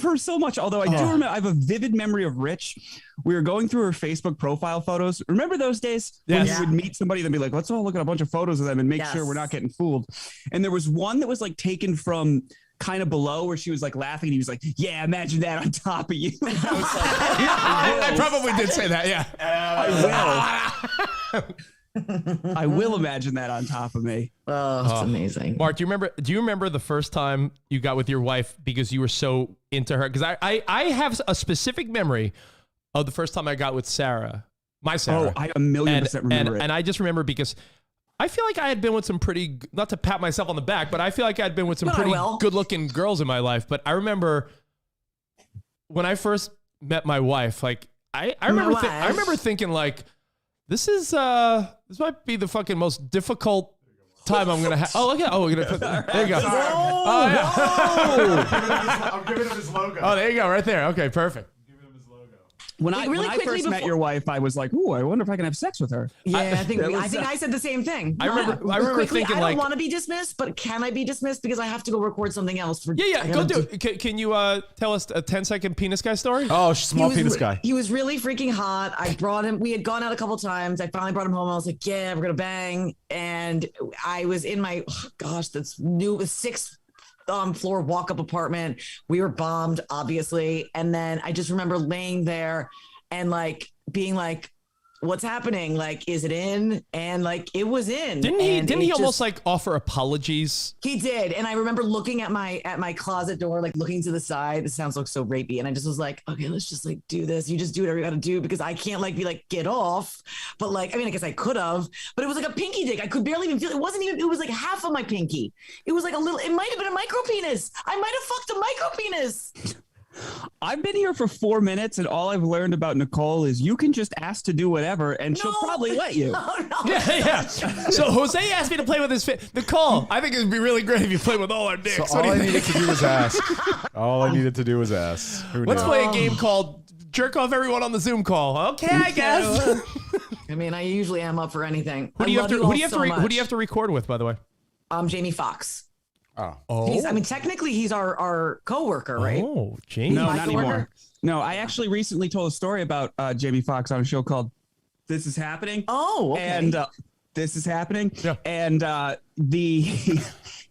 her so much. Although I do remember, I have a vivid memory of Rich. We were going through her Facebook profile photos. Remember those days when you would meet somebody and be like, let's all look at a bunch of photos of them and make sure we're not getting fooled. And there was one that was like taken from kind of below where she was like laughing and he was like, yeah, imagine that on top of you. And I was like, I probably did say that. Yeah. I will. I will imagine that on top of me. Oh, it's amazing. Mark, do you remember the first time you got with your wife because you were so into her? Because I have a specific memory of the first time I got with Sarah, my Sarah. Oh, I 1,000,000% remember it. And I just remember because I feel like I had been with some pretty, not to pat myself on the back, but I feel like I'd been with some pretty good-looking girls in my life. But I remember when I first met my wife, like I remember thinking like, this might be the fucking most difficult time I'm gonna have. Oh, look at we're gonna put there you go. Oh, yeah. I'm giving him his logo. Oh, there you go, right there. Okay, perfect. When I first met your wife, I was like, "Ooh, I wonder if I can have sex with her." Yeah, I think I said the same thing. I remember thinking, I don't want to be dismissed, but can I be dismissed because I have to go record something else? Go do it. Can you tell us a 10-second penis guy story? Oh, small penis guy. He was really freaking hot. I brought him. We had gone out a couple times. I finally brought him home. I was like, "Yeah, we're gonna bang." And I was in my that's new 6th floor walk-up apartment. We were bombed, obviously. And then I just remember laying there and like being like, what's happening? Like, is it in? And like, it was in. Didn't he almost like offer apologies? He did. And I remember looking at my closet door, like looking to the side. This sounds like so rapey. And I just was like, okay, let's just like do this. You just do whatever you got to do because I can't like be like, get off. But like, I mean, I guess I could have, but it was like a pinky dick. I could barely even feel it. It was like half of my pinky. It was like a little, it might've been a micro penis. I might've fucked a micro penis. I've been here for 4 minutes, and all I've learned about Nicole is you can just ask to do whatever, and she'll probably let you. No. Yeah. So Jose asked me to play with his fit. Nicole, I think it'd be really great if you played with all our dicks. So all I needed to do was ask. All I needed to do was ask. Let's play a game called Jerk Off Everyone on the Zoom Call. Okay, I guess. I mean, I usually am up for anything. Who do you have to record with, by the way? Jamie Foxx. Oh. Technically he's our coworker, right? Oh, Jamie. No, not anymore. No, I actually recently told a story about Jamie Foxx on a show called This Is Happening. Oh, okay. And This Is Happening. Yeah. And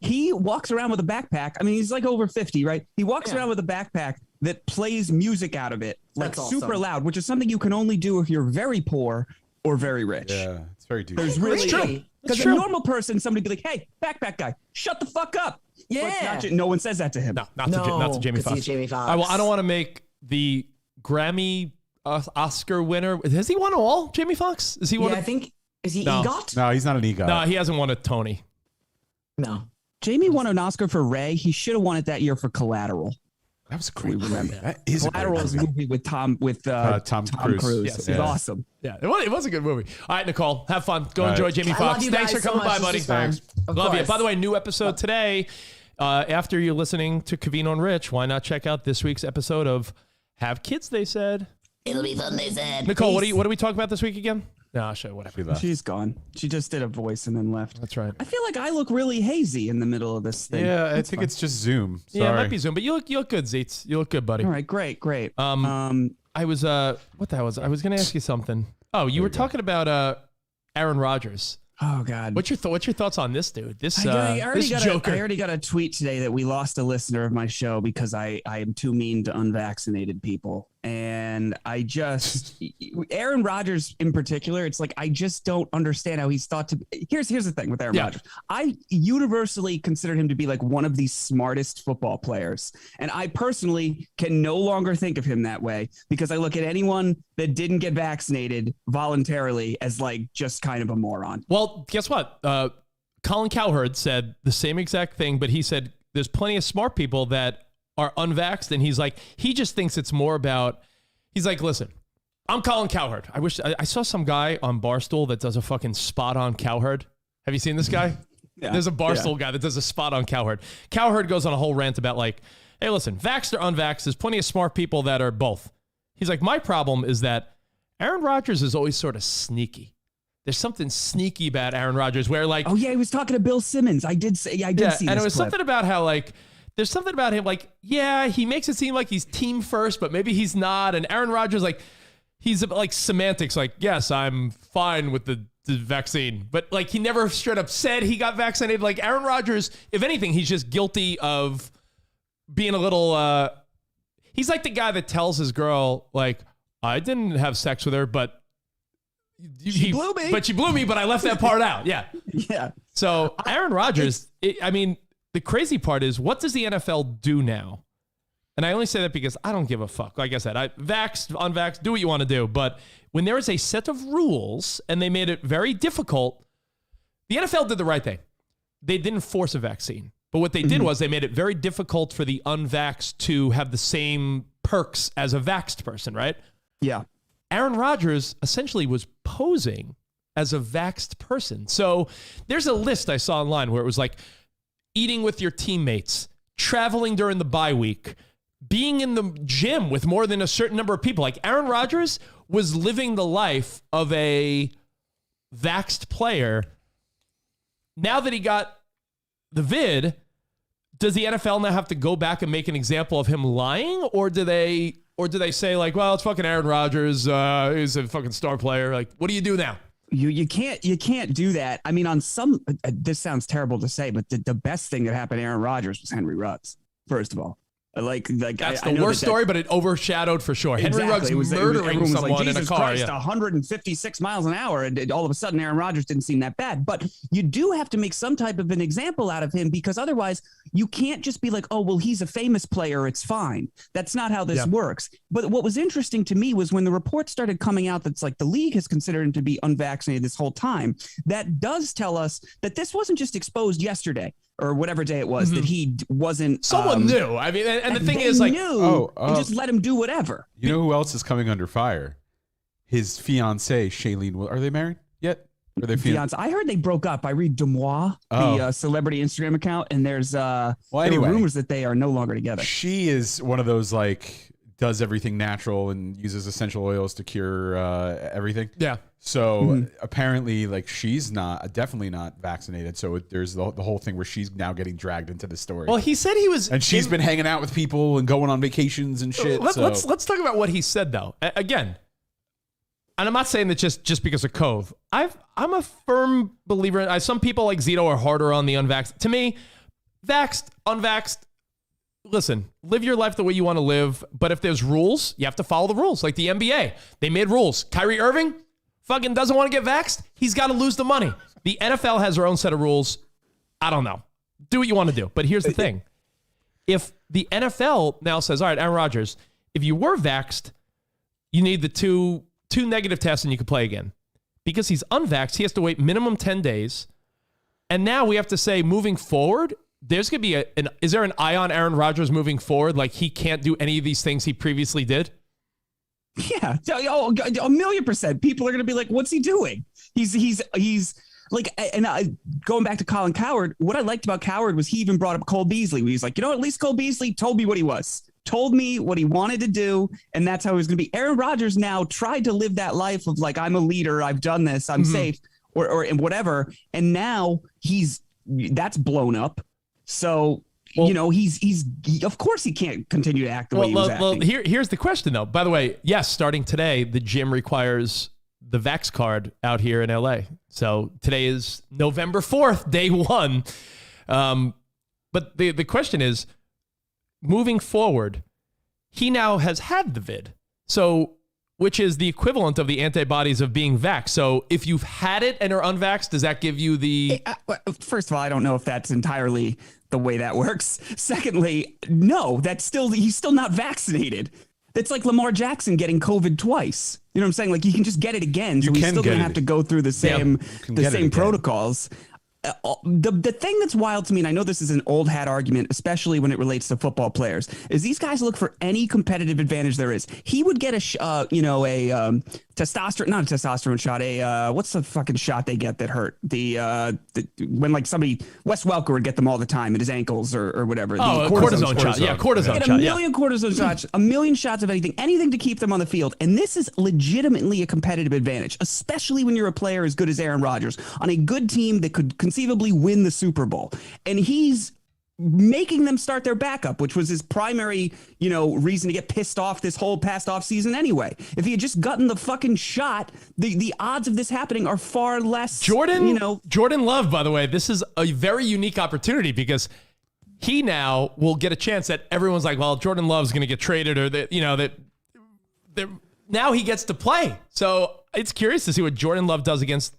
he walks around with a backpack. I mean, he's like over 50, right? He walks around with a backpack that plays music out of it, like super loud, which is something you can only do if you're very poor or very rich. Yeah, it's very deep. There's really true. Because a normal person, somebody would be like, "Hey, backpack guy, shut the fuck up." Yeah. But no one says that to him. No, not to Jamie Foxx. He's Jamie Foxx. I don't want to make the Grammy Oscar winner. Has he won all? Jamie Foxx? Is he one? I think. Is he EGOT? No, he's not an EGOT. No, he hasn't won a Tony. No. Jamie won an Oscar for Ray. He should have won it that year for Collateral. That was a great movie. That is Collateral is a movie with Tom Cruise. Yes, It's awesome. Yeah, it was a good movie. All right, Nicole, have fun. Go enjoy Jamie Foxx. Thanks for coming by, buddy. Thanks. Love you. By the way, new episode today. After you're listening to Covino and Rich, why not check out this week's episode of Have Kids, They Said. It'll be fun, they said. Nicole, what do we talk about this week again? No, I'll show you whatever. She's gone. She just did a voice and then left. That's right. I feel like I look really hazy in the middle of this thing. Yeah, I think it's just Zoom. Sorry. Yeah, it might be Zoom, but you look good, Zeets. You look good, buddy. All right, great. I was what the hell was I was gonna ask you something. Oh, you were talking about Aaron Rodgers. Oh God. What's your thoughts on this dude? This Joker. I already got a tweet today that we lost a listener of my show because I am too mean to unvaccinated people. And I just Aaron Rodgers in particular, it's like I just don't understand how he's thought to be. Here's the thing with Aaron Rodgers. I universally consider him to be like one of the smartest football players. And I personally can no longer think of him that way because I look at anyone that didn't get vaccinated voluntarily as like just kind of a moron. Well, guess what? Colin Cowherd said the same exact thing, but he said there's plenty of smart people that are unvaxxed, and he's like, he just thinks it's more about, he's like, listen, I'm Colin Cowherd. I wish I saw some guy on Barstool that does a fucking spot on Cowherd. Have you seen this guy? Yeah. There's a Barstool guy that does a spot on Cowherd. Cowherd goes on a whole rant about like, hey, listen, vaxxed or unvaxxed, there's plenty of smart people that are both. He's like, my problem is that Aaron Rodgers is always sort of sneaky. There's something sneaky about Aaron Rodgers where like, oh yeah, he was talking to Bill Simmons. I did see and this it was clip. something about how like, there's something about him, like, yeah, he makes it seem like he's team first, but maybe he's not. And Aaron Rodgers, like, he's like semantics, like, yes, I'm fine with the vaccine. But, like, he never straight up said he got vaccinated. Like, Aaron Rodgers, if anything, he's just guilty of being a little, he's like the guy that tells his girl, like, I didn't have sex with her, but She blew me. But she blew me, but I left that part out. Yeah. Yeah. So Aaron Rodgers, the crazy part is, what does the NFL do now? And I only say that because I don't give a fuck. Like I said, vaxxed, unvaxxed, do what you want to do. But when there is a set of rules and they made it very difficult, the NFL did the right thing. They didn't force a vaccine. But what they did was they made it very difficult for the unvaxxed to have the same perks as a vaxxed person, right? Yeah. Aaron Rodgers essentially was posing as a vaxxed person. So there's a list I saw online where it was like eating with your teammates, traveling during the bye week, being in the gym with more than a certain number of people. Like Aaron Rodgers was living the life of a vaxxed player. Now that he got the vid, does the NFL now have to go back and make an example of him lying? Or do they say like, well, it's fucking Aaron Rodgers, he's a fucking star player. Like, what do you do now? You can't do that. I mean, on some, this sounds terrible to say, but the best thing that happened to Aaron Rodgers was Henry Ruggs, first of all. Like that's the worst story, but it overshadowed for sure. Henry Ruggs murdering someone like, in a Jesus car. Christ, 156 miles an hour, and all of a sudden Aaron Rodgers didn't seem that bad. But you do have to make some type of an example out of him, because otherwise you can't just be like, oh, well, he's a famous player, it's fine. That's not how this works. But what was interesting to me was when the reports started coming out that's like the league has considered him to be unvaccinated this whole time. That does tell us that this wasn't just exposed yesterday or whatever day it was, that he wasn't. Someone knew. I mean, and the thing is, like, and just let him do whatever. You know who else is coming under fire? His fiancee, Shailene. Are they married yet? Are they fiance? I heard they broke up. I read Demois, the celebrity Instagram account, and there's there are rumors that they are no longer together. She is one of those like does everything natural and uses essential oils to cure everything. Yeah. So apparently, like, she's definitely not vaccinated. So there's the whole thing where she's now getting dragged into the story. Well, he said he was, and she's been hanging out with people and going on vacations and shit. Let's talk about what he said though. Again, and I'm not saying that just because of Cove. I'm a firm believer. Some people like Zito are harder on the unvaxxed. To me, vaxxed, unvaxxed. Listen, live your life the way you want to live. But if there's rules, you have to follow the rules. Like the NBA, they made rules. Kyrie Irving fucking doesn't want to get vaxxed. He's got to lose the money. The NFL has their own set of rules. I don't know. Do what you want to do. But here's the thing. If the NFL now says, all right, Aaron Rodgers, if you were vaxxed, you need the two negative tests and you can play again. Because he's unvaxxed, he has to wait minimum 10 days. And now we have to say, moving forward, there's going to be is there an eye on Aaron Rodgers moving forward? Like he can't do any of these things he previously did? Yeah, 1,000,000%. People are going to be like, what's he doing? He's like, and going back to Colin Cowherd, what I liked about Cowherd was he even brought up Cole Beasley. He's like, at least Cole Beasley told me what he was, told me what he wanted to do. And that's how he was going to be. Aaron Rodgers now tried to live that life of like, I'm a leader. I've done this. I'm safe or whatever. And now that's blown up. So, he's of course he can't continue to act the way he was acting. Well, here's the question though. By the way, yes, starting today, the gym requires the Vax card out here in LA. So today is November 4th, day one. But the question is, moving forward, he now has had the vid. So, which is the equivalent of the antibodies of being vaxxed. So if you've had it and are unvaxxed, does that give you the... First of all, I don't know if that's entirely the way that works. Secondly, no, he's still not vaccinated. It's like Lamar Jackson getting COVID twice. You know what I'm saying? Like you can just get it again. So he's still going to have to go through the same protocols. The thing that's wild to me, and I know this is an old hat argument, especially when it relates to football players, is these guys look for any competitive advantage there is. He would get not a testosterone shot, what's the fucking shot they get that hurt? When like somebody, Wes Welker would get them all the time at his ankles or whatever. Oh, cortisone shot. Yeah, cortisone shot. A million cortisone shots, a million shots of anything to keep them on the field. And this is legitimately a competitive advantage, especially when you're a player as good as Aaron Rodgers on a good team that could conceivably win the Super Bowl. And he's making them start their backup, which was his primary, reason to get pissed off this whole past off season anyway. If he had just gotten the fucking shot, the odds of this happening are far less. Jordan Love, by the way, this is a very unique opportunity because he now will get a chance that everyone's like, well, Jordan Love's going to get traded or now he gets to play. So it's curious to see what Jordan Love does against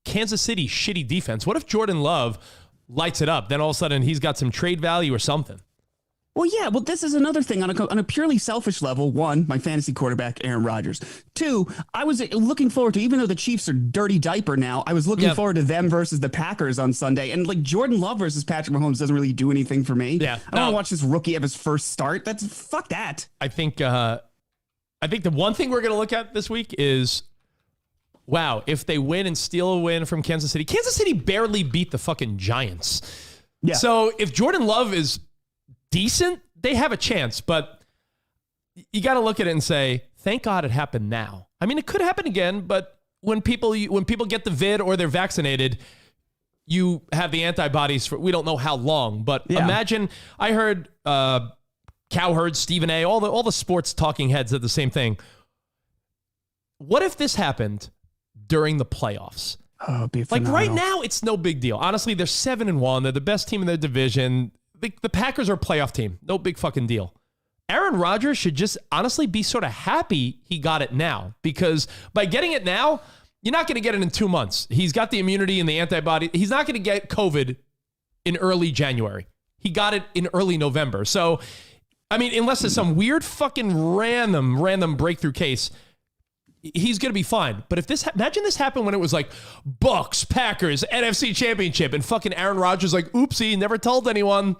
Kansas City shitty defense. What if Jordan Love lights it up? Then all of a sudden he's got some trade value or something. Well, yeah. Well, this is another thing on a purely selfish level. One, my fantasy quarterback, Aaron Rodgers. Two, I was looking forward to, even though the Chiefs are dirty diaper now, I was looking forward to them versus the Packers on Sunday. And like Jordan Love versus Patrick Mahomes doesn't really do anything for me. Yeah, I don't want to watch this rookie have his first start. Fuck that. I think the one thing we're going to look at this week is, wow, if they win and steal a win from Kansas City barely beat the fucking Giants. Yeah. So if Jordan Love is decent, they have a chance, but you got to look at it and say, thank God it happened now. I mean, it could happen again, but when people get the vid or they're vaccinated, you have the antibodies for, we don't know how long, but imagine, I heard Cowherd, Stephen A, all the sports talking heads said the same thing. What if this happened during the playoffs? Oh, it'd be like phenomenal. right now, it's no big deal. Honestly, they're 7-1. They're the best team in their division. The Packers are a playoff team. No big fucking deal. Aaron Rodgers should just honestly be sort of happy he got it now, because by getting it now, you're not going to get it in 2 months. He's got the immunity and the antibody. He's not going to get COVID in early January. He got it in early November. So, I mean, unless there's some weird fucking random breakthrough case, he's going to be fine. But if imagine this happened when it was like Bucks, Packers, NFC Championship, and fucking Aaron Rodgers like, oopsie, never told anyone.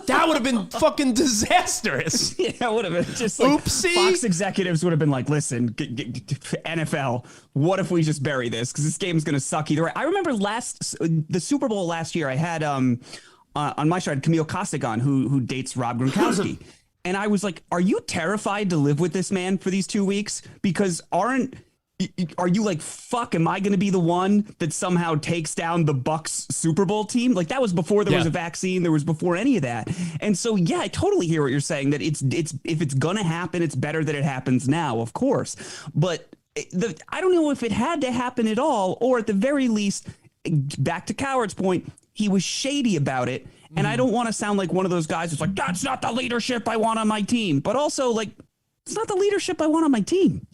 That would have been fucking disastrous. Yeah, it would have been just like, oopsie. Fox executives would have been like, listen, NFL, what if we just bury this? Because this game's going to suck either way. I remember the Super Bowl last year, I had on my show, I had Camille Costigan, who dates Rob Gronkowski. And I was like, are you terrified to live with this man for these 2 weeks? Because are you like, fuck, am I going to be the one that somehow takes down the Bucks Super Bowl team? Like, that was before there was a vaccine. There was before any of that. And so, yeah, I totally hear what you're saying, that it's if it's going to happen, it's better that it happens now, of course. But I don't know if it had to happen at all, or at the very least, back to Coward's point, he was shady about it. And I don't want to sound like one of those guys who's like, that's not the leadership I want on my team. But also, like, it's not the leadership I want on my team.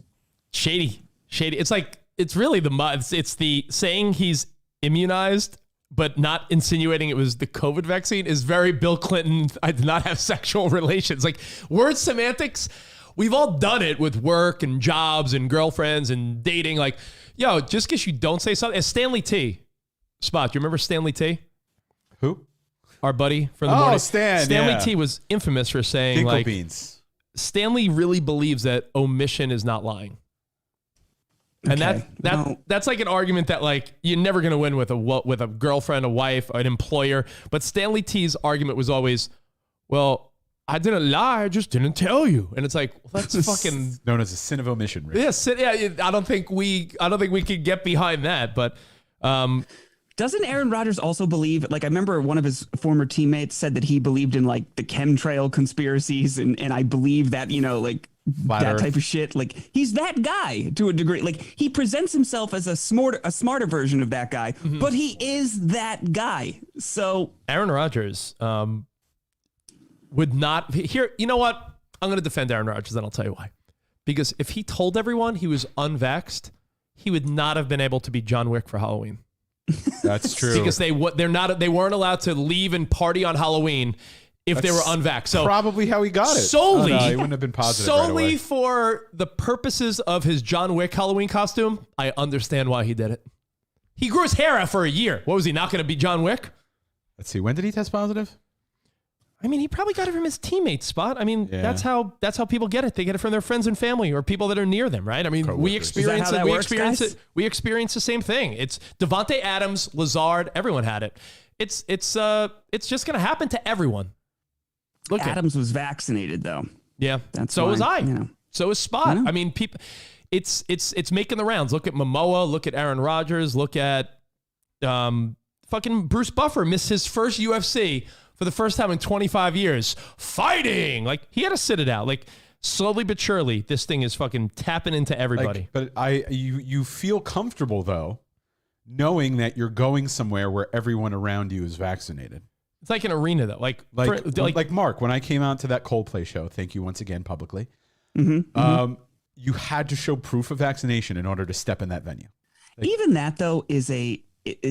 Shady. It's like, it's really it's the saying he's immunized, but not insinuating it was the COVID vaccine is very Bill Clinton. I did not have sexual relations. Like, word semantics, we've all done it with work and jobs and girlfriends and dating. Like, yo, just because you don't say something. As Stanley T. Spot, you remember Stanley T? Who? Our buddy from the morning. Stanley T was infamous for saying, Dinkle like, beans. Stanley really believes that omission is not lying. And that's like an argument that, like, you're never going to win with a girlfriend, a wife, an employer. But Stanley T's argument was always, well, I didn't lie, I just didn't tell you. And it's like, well, that's fucking known as a sin of omission. Rick. Yeah, I don't think we could get behind that, but doesn't Aaron Rodgers also believe, like, I remember one of his former teammates said that he believed in, like, the chemtrail conspiracies, and I believe that, you know, like, that type of shit. Like, he's that guy to a degree. Like, he presents himself as a smarter version of that guy, but he is that guy. So Aaron Rodgers would not here. You know what? I'm going to defend Aaron Rodgers, and I'll tell you why. Because if he told everyone he was unvaxxed, he would not have been able to be John Wick for Halloween. That's true. Because they weren't allowed to leave and party on Halloween if they were unvaxxed. So probably how he got it. Solely, he wouldn't have been positive. Solely right away. for the purposes of his John Wick Halloween costume, I understand why he did it. He grew his hair out for a year. What was he not going to be John Wick? Let's see. When did he test positive? I mean, he probably got it from his teammates, Spot. I mean, that's how people get it. They get it from their friends and family or people that are near them, right? I mean, we experience it. We experience the same thing. It's Devontae Adams, Lazard, everyone had it. It's just going to happen to everyone. Look, Adams was vaccinated though. Yeah, so was I. Yeah. So is Spot. I mean, people. It's making the rounds. Look at Momoa. Look at Aaron Rodgers. Look at fucking Bruce Buffer missed his first UFC for the first time in 25 years, fighting. Like, he had to sit it out. Like, slowly but surely, this thing is fucking tapping into everybody. Like, but you feel comfortable, though, knowing that you're going somewhere where everyone around you is vaccinated. It's like an arena, though. Like Mark, when I came out to that Coldplay show, thank you once again publicly. you had to show proof of vaccination in order to step in that venue. Even that though is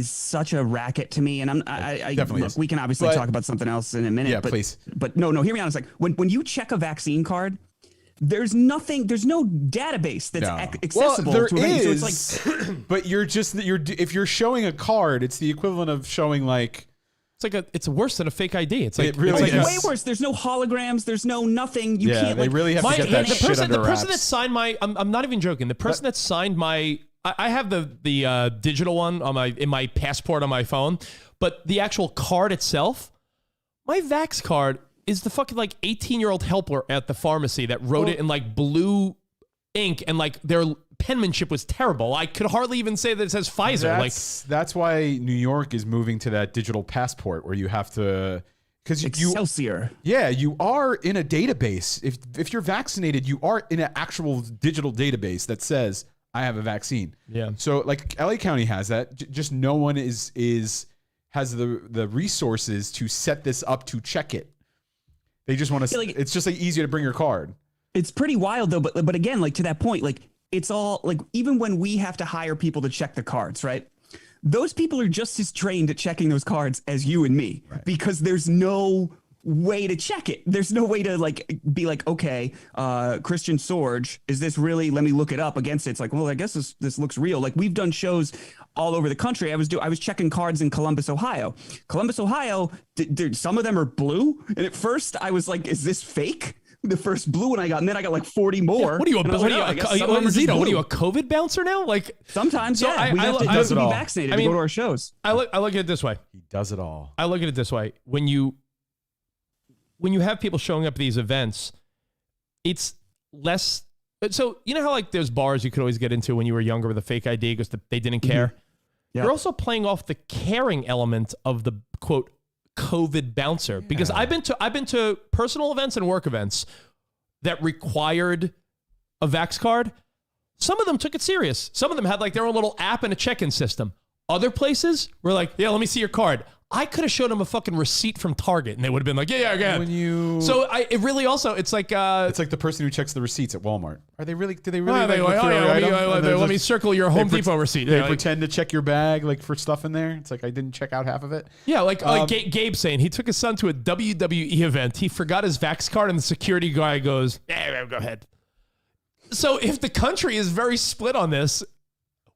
such a racket to me. And I definitely look, is. we can obviously talk about something else in a minute. Yeah, but, please. But no, hear me out. It's like when you check a vaccine card, there's no database that's accessible. Well, there to a venue. is, So it's like, but if you're showing a card, it's the equivalent of showing like. It's worse than a fake ID. It's like It really it's like is. way worse. There's no holograms. There's no nothing. You can't. They like, really have to get that shit under the person wraps. that signed my, I'm not even joking. The person that signed my, I have the digital one on in my passport on my phone, but the actual card itself, my Vax card is the fucking like 18-year-old helper at the pharmacy that wrote it in like blue ink, and like their penmanship was terrible. I could hardly even say that it says Pfizer. That's why New York is moving to that digital passport where you have to, because Excelsior. you are in a database. If you're vaccinated, you are in an actual digital database that says I have a vaccine. Yeah. So like LA County has that. Just no one has the resources to set this up to check it. They just want to. It's just like easier to bring your card. It's pretty wild though, but again, like to that point, like it's all like even when we have to hire people to check the cards, right? Those people are just as trained at checking those cards as you and me, because there's no way to check it. There's no way to like be like, okay, Christian Sorge, is this really? Let me look it up against it. It's like, well, I guess this looks real. Like we've done shows all over the country. I was checking cards in Columbus, Ohio. Columbus, Ohio, some of them are blue, and at first I was like, is this fake? The first blue one I got, and then I got like 40 more. Yeah, what are you, a COVID bouncer now? Like sometimes, so we have to be vaccinated to go to our shows. I look at it this way. He does it all. I look at it this way. When you have people showing up at these events, it's less. So you know how like there's bars you could always get into when you were younger with a fake ID because they didn't care. Yeah. You're also playing off the caring element of the quote COVID bouncer, because I've been to personal events and work events that required a Vax card. Some of them took it serious. Some of them had like their own little app and a check-in system. Other places were like, yeah, let me see your card. I could have showed them a fucking receipt from Target, and they would have been like, yeah, yeah. It really also, it's like the person who checks the receipts at Walmart. Are they really? Do they really? Let me circle your Home Depot receipt. They pretend to check your bag like for stuff in there. It's like I didn't check out half of it. Yeah, like Gabe saying he took his son to a WWE event. He forgot his Vax card, and the security guy goes, "Yeah, go ahead." So if the country is very split on this,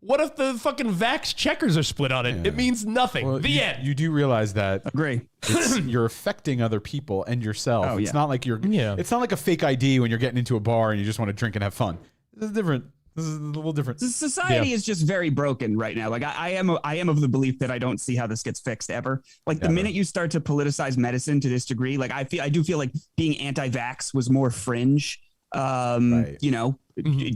what if the fucking Vax checkers are split on it? Yeah. It means nothing. Well, the end. You do realize that. Agree. You're affecting other people and yourself. Oh, it's not like it's not like a fake ID when you're getting into a bar and you just want to drink and have fun. This is different. This is a little different. Society is just very broken right now. Like I am of the belief that I don't see how this gets fixed ever. Like the minute you start to politicize medicine to this degree, like I do feel like being anti-vax was more fringe.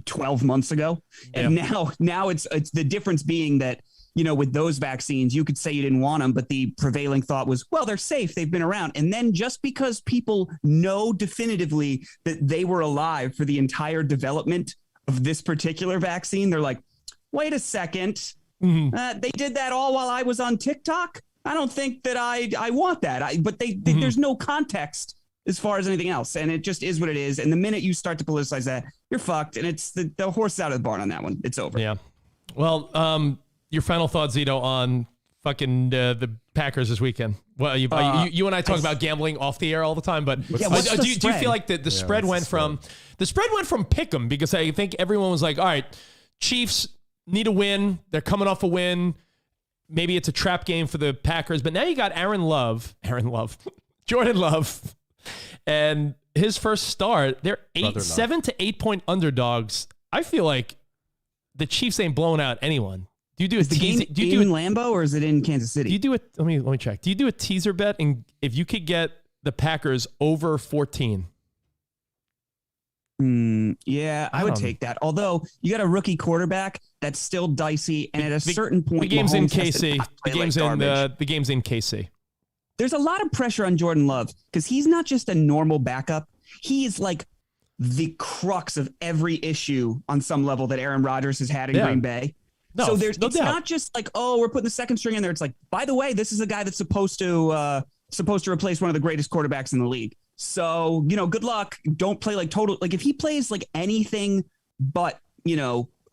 12 months ago. And now it's the difference being that, with those vaccines, you could say you didn't want them, but the prevailing thought was, well, they're safe. They've been around. And then just because people know definitively that they were alive for the entire development of this particular vaccine, they're like, wait a second. They did that all while I was on TikTok. I don't think that I want that. But there's no context as far as anything else. And it just is what it is. And the minute you start to politicize that, you're fucked. And it's the horse out of the barn on that one. It's over. Yeah. Well, your final thought, Zito, on fucking the Packers this weekend. Well, you and I talk about gambling off the air all the time, but do you feel like the spread went from pick'em, because I think everyone was like, all right, Chiefs need a win. They're coming off a win. Maybe it's a trap game for the Packers, but now you got Jordan Love. And his first start, they're 7 to 8 point underdogs. I feel like the Chiefs ain't blowing out anyone. Do you do a teaser? Do you do in Lambeau or is it in Kansas City? Do you do it? Let me check. Do you do a teaser bet? And if you could get the Packers over 14. Yeah, I would take that. Although you got a rookie quarterback, that's still dicey. And at a certain point, the game's in KC. The game's in KC. There's a lot of pressure on Jordan Love because he's not just a normal backup. He is like the crux of every issue on some level that Aaron Rodgers has had in Green Bay. So it's not just like, oh, we're putting the second string in there. It's like, by the way, this is a guy that's supposed to replace one of the greatest quarterbacks in the league. So, good luck. Don't play like if he plays like anything but,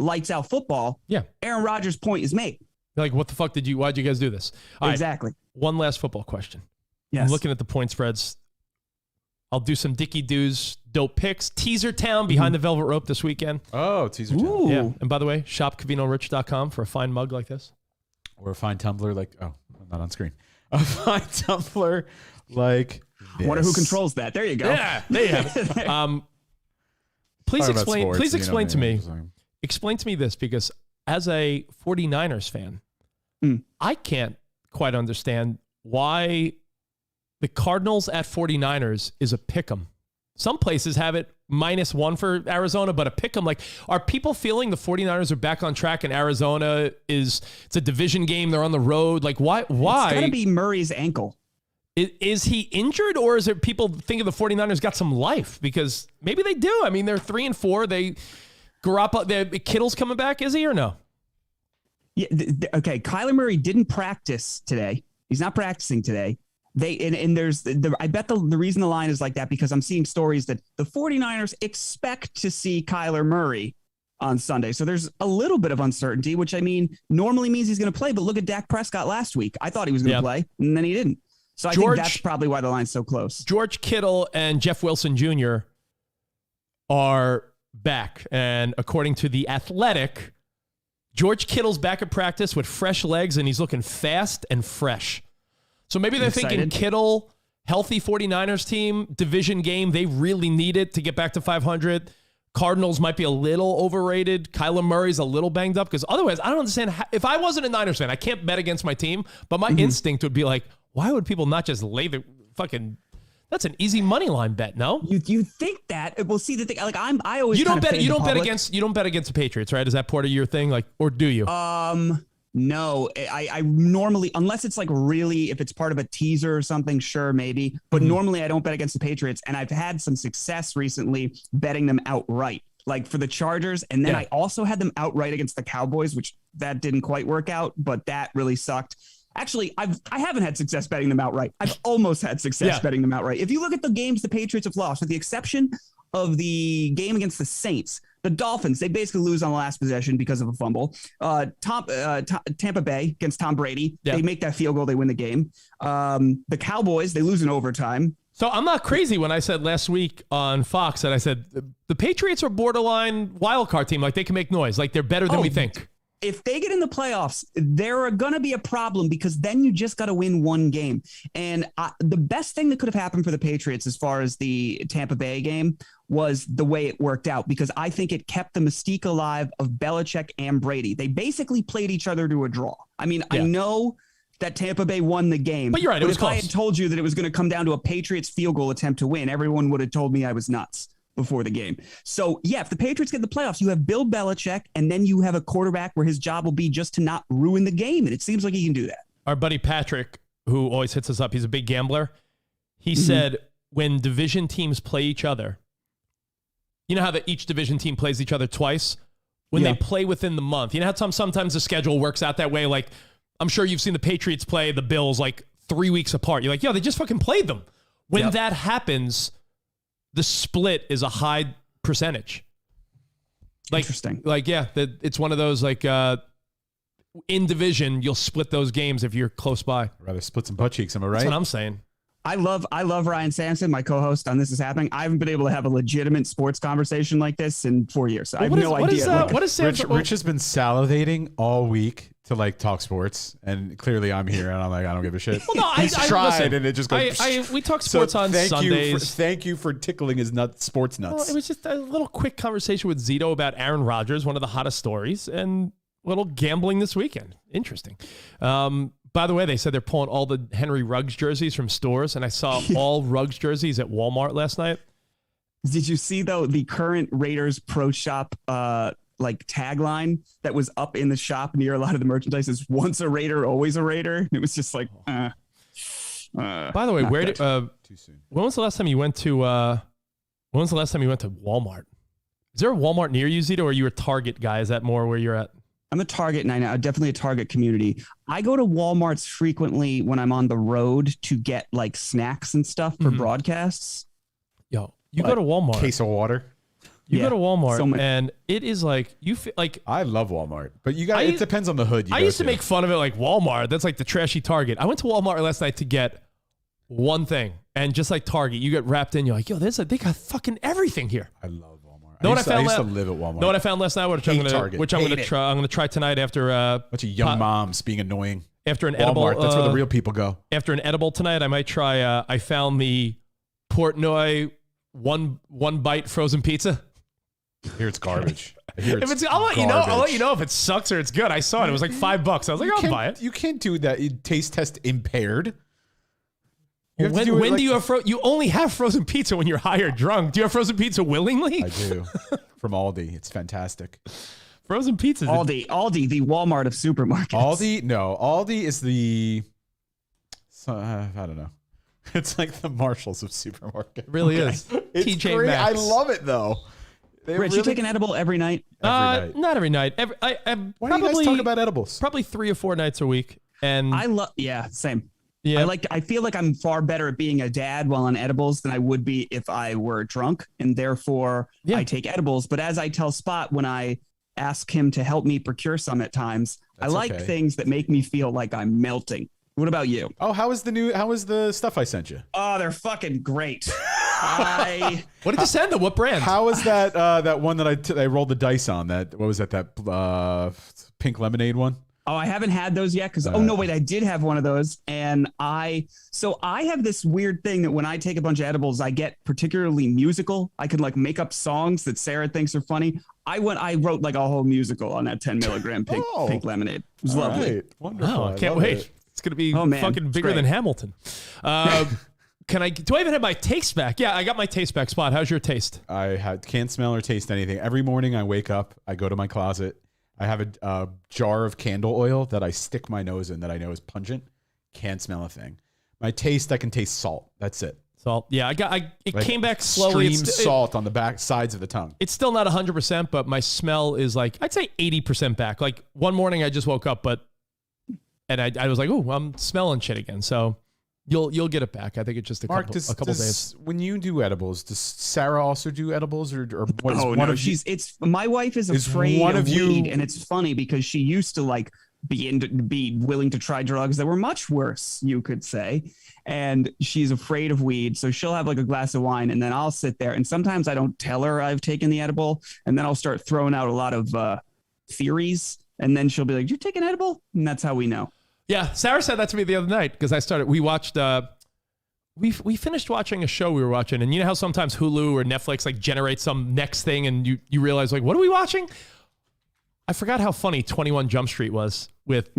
lights out football. Yeah. Aaron Rodgers' point is made. Like, what the fuck why'd you guys do this? All exactly. Right, one last football question. Yes. I'm looking at the point spreads. I'll do some Dickie Doos dope picks. Teaser Town behind the velvet rope this weekend. Oh, Teaser Town. Ooh. Yeah. And by the way, shop CovinoRich.com for a fine mug like this. Or a fine tumbler like, I'm not on screen. A fine tumbler like this. Wonder who controls that. There you go. Yeah, there you have it. Please explain to me. Explain to me this, because as a 49ers fan, I can't quite understand why the Cardinals at 49ers is a pick 'em. Some places have it -1 for Arizona, but a pick 'em. Like, are people feeling the 49ers are back on track and Arizona it's a division game? They're on the road. Like, why? It's got to be Murray's ankle. Is he injured, or is it people think of the 49ers got some life? Because maybe they do. I mean, they're 3-4. Kittle's coming back, is he, or no? Yeah. Okay. Kyler Murray didn't practice today. He's not practicing today. I bet the reason the line is like that, because I'm seeing stories that the 49ers expect to see Kyler Murray on Sunday. So there's a little bit of uncertainty, which normally means he's going to play. But look at Dak Prescott last week. I thought he was going to play, and then he didn't. So I think that's probably why the line's so close. George Kittle and Jeff Wilson Jr. are back. And according to The Athletic, George Kittle's back at practice with fresh legs, and he's looking fast and fresh. So maybe they're thinking Kittle, healthy 49ers team, division game, they really need it to get back to 500. Cardinals might be a little overrated. Kyler Murray's a little banged up, because otherwise, I don't understand. If I wasn't a Niners fan, I can't bet against my team, but my instinct would be like, why would people not just lay the fucking... That's an easy money line bet, no? You think that? Well, see, the thing, like I always you don't bet against the Patriots, right? Is that part of your thing, like, or do you? No, I normally, unless it's like really, if it's part of a teaser or something, sure, maybe. But normally I don't bet against the Patriots, and I've had some success recently betting them outright, like for the Chargers, and then I also had them outright against the Cowboys, which that didn't quite work out, but that really sucked. Actually, I haven't had success betting them outright. I've almost had success betting them outright. If you look at the games the Patriots have lost, with the exception of the game against the Saints, the Dolphins, they basically lose on the last possession because of a fumble. Tampa Bay against Tom Brady, they make that field goal, they win the game. The Cowboys, they lose in overtime. So I'm not crazy when I said last week on Fox that I said the Patriots are borderline wild card team. Like, they can make noise. Like, they're better than we think. If they get in the playoffs, there are going to be a problem, because then you just got to win one game. And the best thing that could have happened for the Patriots as far as the Tampa Bay game was the way it worked out, because I think it kept the mystique alive of Belichick and Brady. They basically played each other to a draw. I mean, I know that Tampa Bay won the game, but you're right. It was if close. I had told you that it was going to come down to a Patriots field goal attempt to win, everyone would have told me I was nuts before the game. So yeah, if the Patriots get in the playoffs, you have Bill Belichick, and then you have a quarterback where his job will be just to not ruin the game. And it seems like he can do that. Our buddy Patrick, who always hits us up, he's a big gambler. He said when division teams play each other, you know how each division team plays each other twice? When they play within the month, you know how sometimes the schedule works out that way? Like, I'm sure you've seen the Patriots play the Bills like 3 weeks apart. You're like, yo, they just fucking played them. When that happens, the split is a high percentage. Like, interesting. Like, it's one of those, like, in division, you'll split those games if you're close by. I'd rather split some butt cheeks, am I right? That's what I'm saying. I love Ryan Sampson, my co-host on This Is Happening. I haven't been able to have a legitimate sports conversation like this in 4 years. I have no idea. What is Sampson? Rich has been salivating all week to like talk sports, and clearly I'm here and I'm like, I don't give a shit. Well, no, He's tried, and it just goes. We talk sports on Sundays. Thank you for tickling his sports nuts. Well, it was just a little quick conversation with Zito about Aaron Rodgers, one of the hottest stories, and a little gambling this weekend. Interesting. By the way, they said they're pulling all the Henry Ruggs jerseys from stores, and I saw all Ruggs jerseys at Walmart last night. Did you see, though, the current Raiders Pro Shop like tagline that was up in the shop near a lot of the merchandise is "Once a Raider, always a Raider"? It was just like. By the way, where did too soon? When was the last time you went to? When was the last time you went to Walmart? Is there a Walmart near you, Zito, or are you a Target guy? Is that more where you're at? I'm a Target, and I'm definitely a Target community. I go to Walmarts frequently when I'm on the road to get like snacks and stuff for broadcasts. Yo, you go to Walmart. Case of water. You go to Walmart so much. and it is like you feel like I love Walmart, but it depends on the hood. I used to make fun of it like Walmart. That's like the trashy Target. I went to Walmart last night to get one thing, and just like Target, you get wrapped in. You're like, yo, they got fucking everything here. I love Walmart. I used to live at Walmart. Know what I found last night? Which I'm gonna try. I'm gonna try tonight after bunch of young moms being annoying. After an Walmart, edible, that's where the real people go. After an edible tonight, I might try. I found the Portnoy one bite frozen pizza. I hear it's garbage. I'll let you know if it sucks or it's good. I saw it. It was like $5. I was like, I'll buy it. You can't do that. Taste test impaired. When do you have you only have frozen pizza when you're high or drunk? Do you have frozen pizza willingly? I do. From Aldi. It's fantastic. Frozen pizza. Aldi, the Walmart of supermarkets. Aldi is the. I don't know. It's like the Marshalls of supermarkets. It really is. It's TJ great. Maxx. I love it though. Rich, you take an edible every night? Every night. Not every night. Why do you guys talk about edibles? Probably 3 or 4 nights a week. And same. Yeah. I feel like I'm far better at being a dad while on edibles than I would be if I were drunk, and therefore I take edibles. But as I tell Spot when I ask him to help me procure some at times, I like things that make me feel like I'm melting. What about you? Oh, how was the stuff I sent you? Oh, they're fucking great. What did you send them? What brand? How was that that one that I rolled the dice on? What was that pink lemonade one? Oh, I haven't had those yet because I did have one of those, and I have this weird thing that when I take a bunch of edibles, I get particularly musical. I can like make up songs that Sarah thinks are funny. I wrote like a whole musical on that 10 milligram pink lemonade. It was lovely. Right. Wonderful. I can't wait. It's gonna be fucking bigger than Hamilton. Do I even have my taste back? Yeah, I got my taste back. Spot, how's your taste? I can't smell or taste anything. Every morning I wake up, I go to my closet. I have a jar of candle oil that I stick my nose in that I know is pungent. Can't smell a thing. My taste, I can taste salt. That's it. Salt. Yeah, it came back slowly. Extreme salt on the back sides of the tongue. It's still not 100%, but my smell is like, I'd say 80% back. Like one morning I just woke up, and I was like, oh, I'm smelling shit again. So you'll get it back. I think it's just a couple days. When you do edibles, does Sarah also do edibles, or what is one of you? My wife is afraid of weed, and it's funny because she used to like be willing to try drugs that were much worse, you could say, and she's afraid of weed. So she'll have like a glass of wine, and then I'll sit there, and sometimes I don't tell her I've taken the edible, and then I'll start throwing out a lot of theories, and then she'll be like, "You're taking edible," and that's how we know. Yeah, Sarah said that to me the other night because we watched, we finished watching a show we were watching, and you know how sometimes Hulu or Netflix like generate some next thing, and you realize like, what are we watching? I forgot how funny 21 Jump Street was with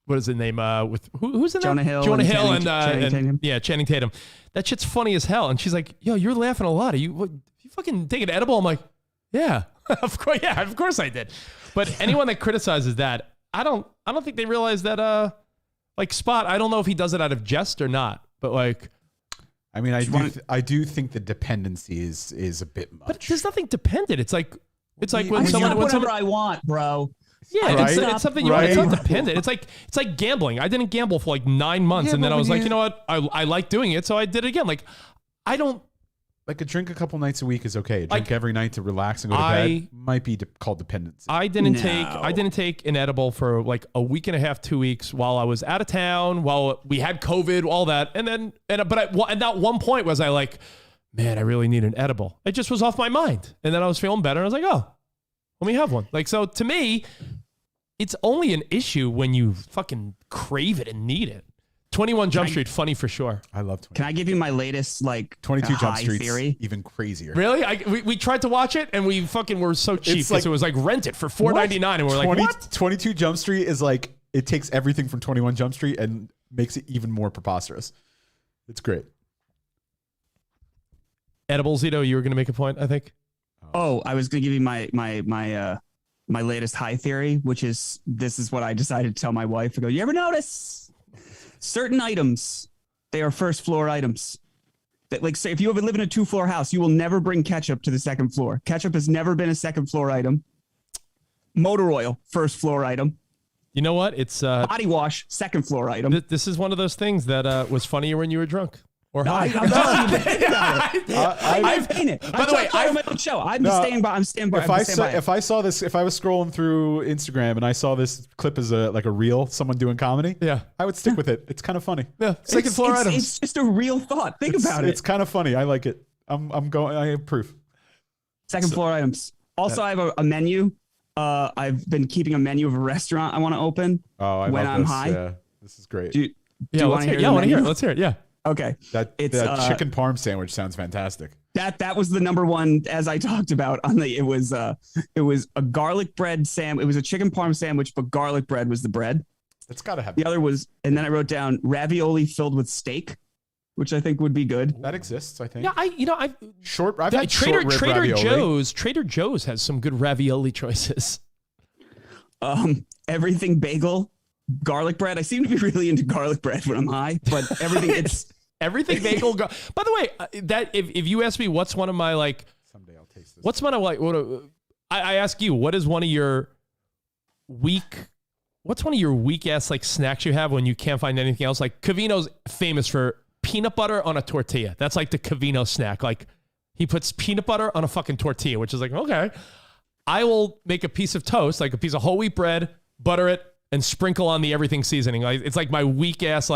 what is the name? With who's in that? Jonah Hill and Channing Tatum. Yeah, Channing Tatum. That shit's funny as hell, and she's like, "Yo, you're laughing a lot. Are you fucking taking an edible?" I'm like, "Yeah, of course I did." But anyone that criticizes that, I don't think they realize that like Spot, I don't know if he does it out of jest or not, but like I mean I do think the dependency is a bit much. But there's nothing dependent. It's like when whatever I want, bro. Yeah, right? it's something you want. It's not dependent. It's like gambling. I didn't gamble for like 9 months, and then I was like, you know what? I like doing it, so I did it again. Like I don't like a drink a couple nights a week is okay. A drink every night to relax and go to bed might be called dependency. I didn't take an edible for like a week and a half, 2 weeks while I was out of town, while we had COVID, all that, and not one point was I like, man, I really need an edible. It just was off my mind, and then I was feeling better, and I was like, oh, let me have one. Like, so to me, it's only an issue when you fucking crave it and need it. 21 Jump Street, funny for sure. I love 21. Can I give you my latest, like, 22 Jump Street theory? Even crazier. Really? We tried to watch it, and we fucking were so cheap because it was like rent it for $4.99, and we're like, what? 22 Jump Street is like, it takes everything from 21 Jump Street and makes it even more preposterous. It's great. Edibles, Zito, you were going to make a point, I think. Oh, I was going to give you my latest high theory, which is, this is what I decided to tell my wife. I go, you ever notice certain items, they are first floor items? That, like, say if you ever live in a 2-floor house, you will never bring ketchup to the second floor. Ketchup has never been a second floor item. Motor oil, first floor item. You know what? It's body wash, second floor item. This is one of those things that was funnier when you were drunk. or No, high. I've seen it. By the way, on my own show. I'm staying by. If I saw this, if I was scrolling through Instagram and I saw this clip as a reel, someone doing comedy, I would stick with it. It's kind of funny. Yeah, second floor items. It's just a real thought. Think about it. It's kind of funny. I like it. I'm going. I approve. Second floor items. Also, I have a menu. I've been keeping a menu of a restaurant I want to open. Oh, when I'm high. Yeah, this is great. Do you want to hear? Yeah, I want to hear it. Let's hear it. Yeah. Okay. That chicken parm sandwich sounds fantastic. That was the number one, as I talked about on the. It was a garlic bread it was a chicken parm sandwich, but garlic bread was the bread. It's got to have. The other was, and then I wrote down ravioli filled with steak, which I think would be good. That exists, I think. Yeah, I've had Trader ravioli. Trader Joe's has some good ravioli choices. Everything bagel, garlic bread. I seem to be really into garlic bread when I'm high, but everything bagel. By the way, that if you ask me what's one of my someday I'll taste this. What's one of I ask you, what is one of your weak ass snacks you have when you can't find anything else? Like Covino's famous for peanut butter on a tortilla. That's like the Covino snack. Like he puts peanut butter on a fucking tortilla, which is like, okay. I will make a piece of toast, like a piece of whole wheat bread, butter it, and sprinkle on the everything seasoning. It's like my weak ass,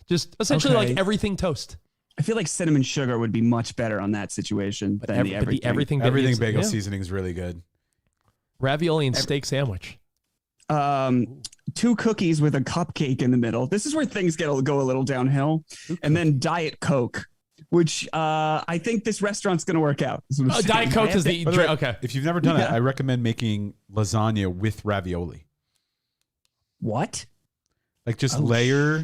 just essentially like everything toast. I feel like cinnamon sugar would be much better on that situation than the everything. Everything bagel seasoning is really good. Ravioli and steak sandwich. 2 cookies with a cupcake in the middle. This is where things go a little downhill. And then Diet Coke, which I think this restaurant's going to work out. Diet Coke is the drink. Okay. If you've never done it, I recommend making lasagna with ravioli. What? Like just layer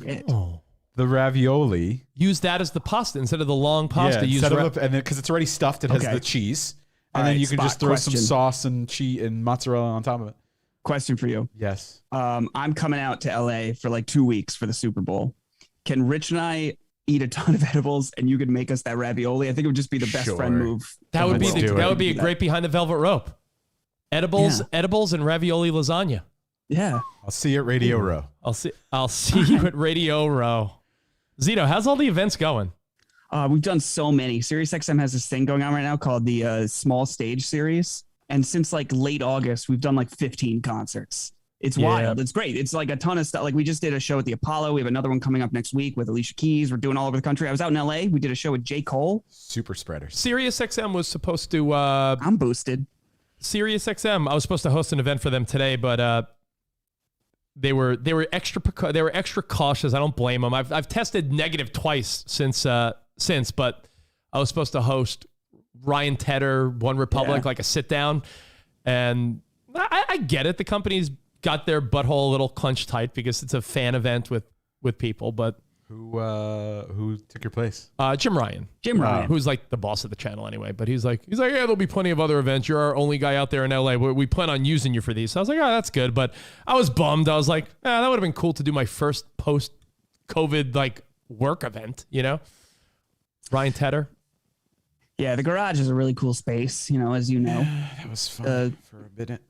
the ravioli. Use that as the pasta instead of the long pasta. Yeah, and then because it's already stuffed, it has the cheese, and then you can just throw some sauce and cheese and mozzarella on top of it. Question for you. Yes. I'm coming out to LA for 2 weeks for the Super Bowl. Can Rich and I eat a ton of edibles and you could make us that ravioli? I think it would just be the best friend move. That would be a great behind the velvet rope. Edibles and ravioli lasagna. Yeah. I'll see you at Radio Row. I'll see you at Radio Row. Zito, how's all the events going? We've done so many. SiriusXM has this thing going on right now called the Small Stage Series. And since late August, we've done 15 concerts. It's wild. It's great. It's a ton of stuff. We just did a show at the Apollo. We have another one coming up next week with Alicia Keys. We're doing all over the country. I was out in LA. We did a show with J. Cole. Super spreaders. SiriusXM was supposed to... I'm boosted. SiriusXM, I was supposed to host an event for them today, but they were extra cautious. I don't blame them. I've tested negative twice since, but I was supposed to host Ryan Tedder, One Republic, a sit down, and I get it. The company's got their butthole a little clenched tight because it's a fan event with people. But who took your place? Jim Ryan, who's the boss of the channel anyway. But he's like, yeah, there'll be plenty of other events. You're our only guy out there in LA. We plan on using you for these. So I was like, oh, that's good. But I was bummed. I was like, that would have been cool to do my first post-COVID work event. Ryan Tedder. Yeah, the garage is a really cool space, as you know. That was fun for a minute.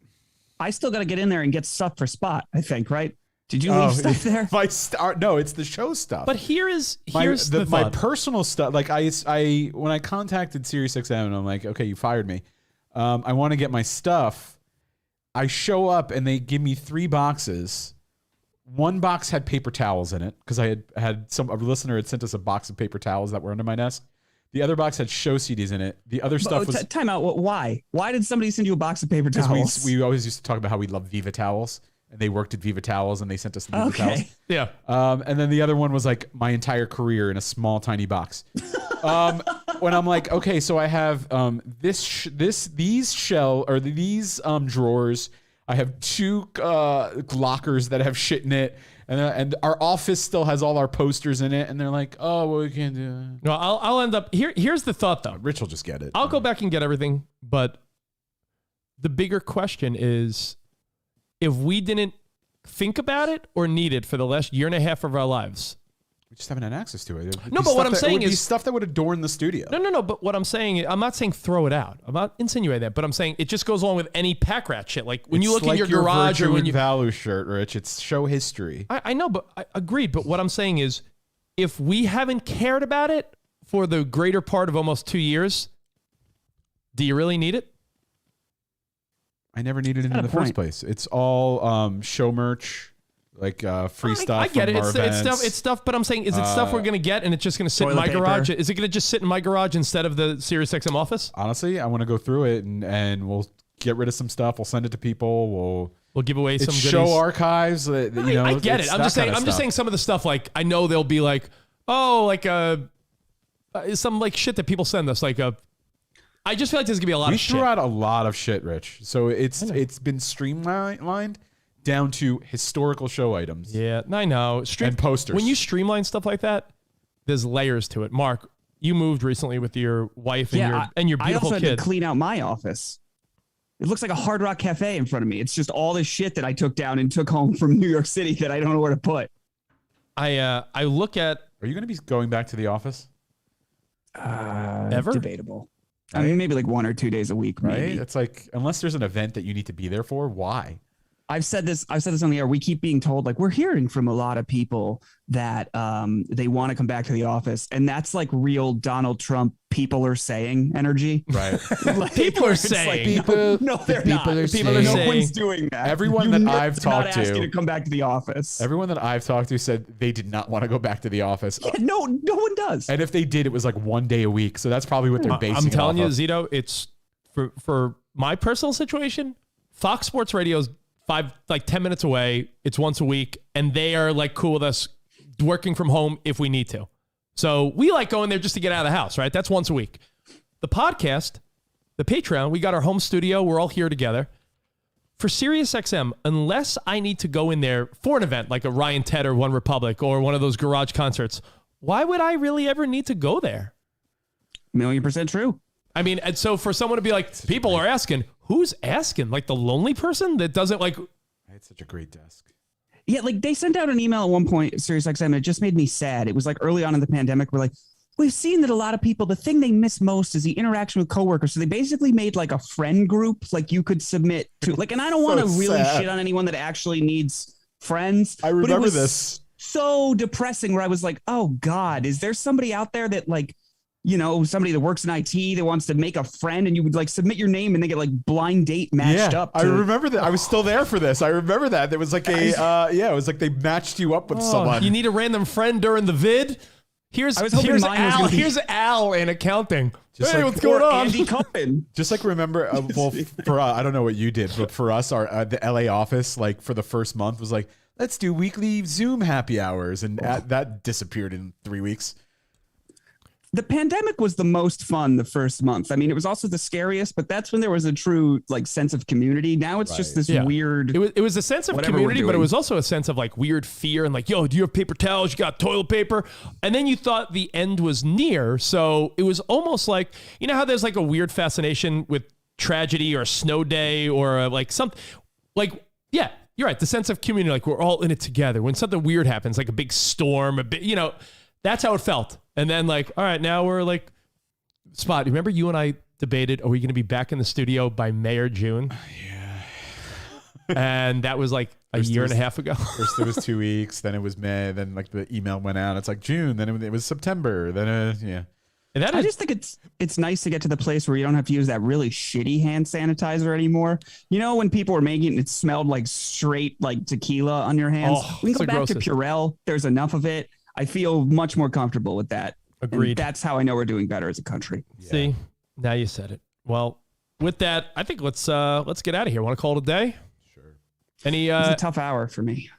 I still got to get in there and get stuff for Spot, I think, right? Did you leave stuff there? No, it's the show stuff. But here's my personal stuff. I when I contacted SiriusXM and I'm like, okay, you fired me. I want to get my stuff. I show up and they give me 3 boxes. One box had paper towels in it because I had a listener had sent us a box of paper towels that were under my desk. The other box had show CDs in it. The other stuff was... Time out. Why? Why did somebody send you a box of paper towels? We always used to talk about how we love Viva Towels. And they worked at Viva Towels and they sent us the Viva Towels. Yeah. And then the other one was my entire career in a small, tiny box. When I'm like, okay, so I have these drawers. I have 2 lockers that have shit in it. And our office still has all our posters in it, and they're like, "Oh, well, we can't do that." No, I'll end up here. Here's the thought, though. Rich will just get it. I'll go back and get everything, but the bigger question is, if we didn't think about it or need it for the last year and a half of our lives, we just haven't had access to it. No, but what I'm saying is stuff that would adorn the studio. No. But what I'm saying, I'm not saying throw it out. I'm not insinuating that, but I'm saying it just goes along with any pack rat shit. Like when you look at your garage or when you value shirt, Rich, it's show history. I know, but I agreed. But what I'm saying is, if we haven't cared about it for the greater part of almost 2 years, do you really need it? I never needed it in the first place. It's all show merch, like free stuff. I get it. From our It's stuff, but I'm saying, is it stuff we're going to get and it's just going to sit in my garage? Is it going to just sit in my garage instead of the SiriusXM office? Honestly, I want to go through it and we'll get rid of some stuff. We'll send it to people. We'll give away some goodies. Show archives. I get it. I'm just saying some of the stuff, like, I know they'll be like, oh, like some like shit that people send us, like I just feel like there's gonna be a lot of shit. We threw out a lot of shit, Rich. So it's been streamlined down to historical show items. Yeah, I know. And posters. When you streamline stuff like that, there's layers to it. Mark, you moved recently with your wife and your beautiful I also kid. had to clean out my office. It looks like a Hard Rock Cafe in front of me. It's just all this shit that I took down and took home from New York City that I don't know where to put. I look at. Are you going to be going back to the office? Ever? Debatable. I mean, maybe like 1 or 2 days a week. Right? Maybe. It's like, unless there's an event that you need to be there for, why? I've said this on the air. We keep being told, like, we're hearing from a lot of people that they want to come back to the office. And that's like real Donald Trump people are saying energy. Right. Like, People are it's saying. like, no, they're not. No one's doing that. Everyone that I've talked not asking to to come back to the office. Everyone that I've talked to said they did not want to go back to the office. Yeah, no one does. And if they did, it was like 1 day a week. So that's probably what they're basing I'm it telling you, off of. Zito, it's for my personal situation, Fox Sports Radio's 10 minutes away. It's once a week, and they are like cool with us working from home if we need to. So we like going there just to get out of the house, right? That's once a week. The podcast, the Patreon, we got our home studio. We're all here together. For SiriusXM, unless I need to go in there for an event like a Ryan Tedder, One Republic, or one of those garage concerts, why would I really ever need to go there? 1,000,000% true. I mean, and so for someone to be like, people are asking, who's asking? Like the lonely person that doesn't like. I had such a great desk. Yeah, like they sent out an email at one point, SiriusXM, and it just made me sad. It was like early on in the pandemic, we're like, we've seen that a lot of people, the thing they miss most is the interaction with coworkers. So they basically made like a friend group, like you could submit to, like, and I don't want to really shit on anyone that actually needs friends. I remember but it was this. So depressing where I was like, oh God, is there somebody out there that like, you know, somebody that works in IT that wants to make a friend, and you would like submit your name and they get like blind date matched up. I remember that. I was still there for this. I remember that. There was like it was like they matched you up with someone. You need a random friend during the vid? Here's Al. Here's Al in accounting. Just hey, like, what's going on? Andy Cohen. Just like remember, for I don't know what you did, but for us, our the LA office, like for the first month, was like, let's do weekly Zoom happy hours, and that disappeared in 3 weeks. The pandemic was the most fun the first month. I mean, it was also the scariest, but that's when there was a true like sense of community. Now it's just this weird. It was a sense of community, but it was also a sense of like weird fear and like, yo, do you have paper towels? You got toilet paper? And then you thought the end was near. So it was almost like, you know how there's like a weird fascination with tragedy or a snow day or like something like, yeah, you're right. The sense of community, like we're all in it together. When something weird happens, like a big storm, a bit, you know, that's how it felt. And then like, all right, now we're like, Spot, remember you and I debated, are we going to be back in the studio by May or June? Yeah. And that was like a year and a half ago. First it was 2 weeks, then it was May, then like the email went out. It's like June, then it was September, then yeah. And I just think it's nice to get to the place where you don't have to use that really shitty hand sanitizer anymore. You know, when people were making it, it smelled like straight like tequila on your hands. We can go back to Purell. There's enough of it. I feel much more comfortable with that. Agreed. And that's how I know we're doing better as a country. Yeah. See, now you said it. Well, with that, I think let's get out of here. Want to call it a day? Sure. Any? It was a tough hour for me.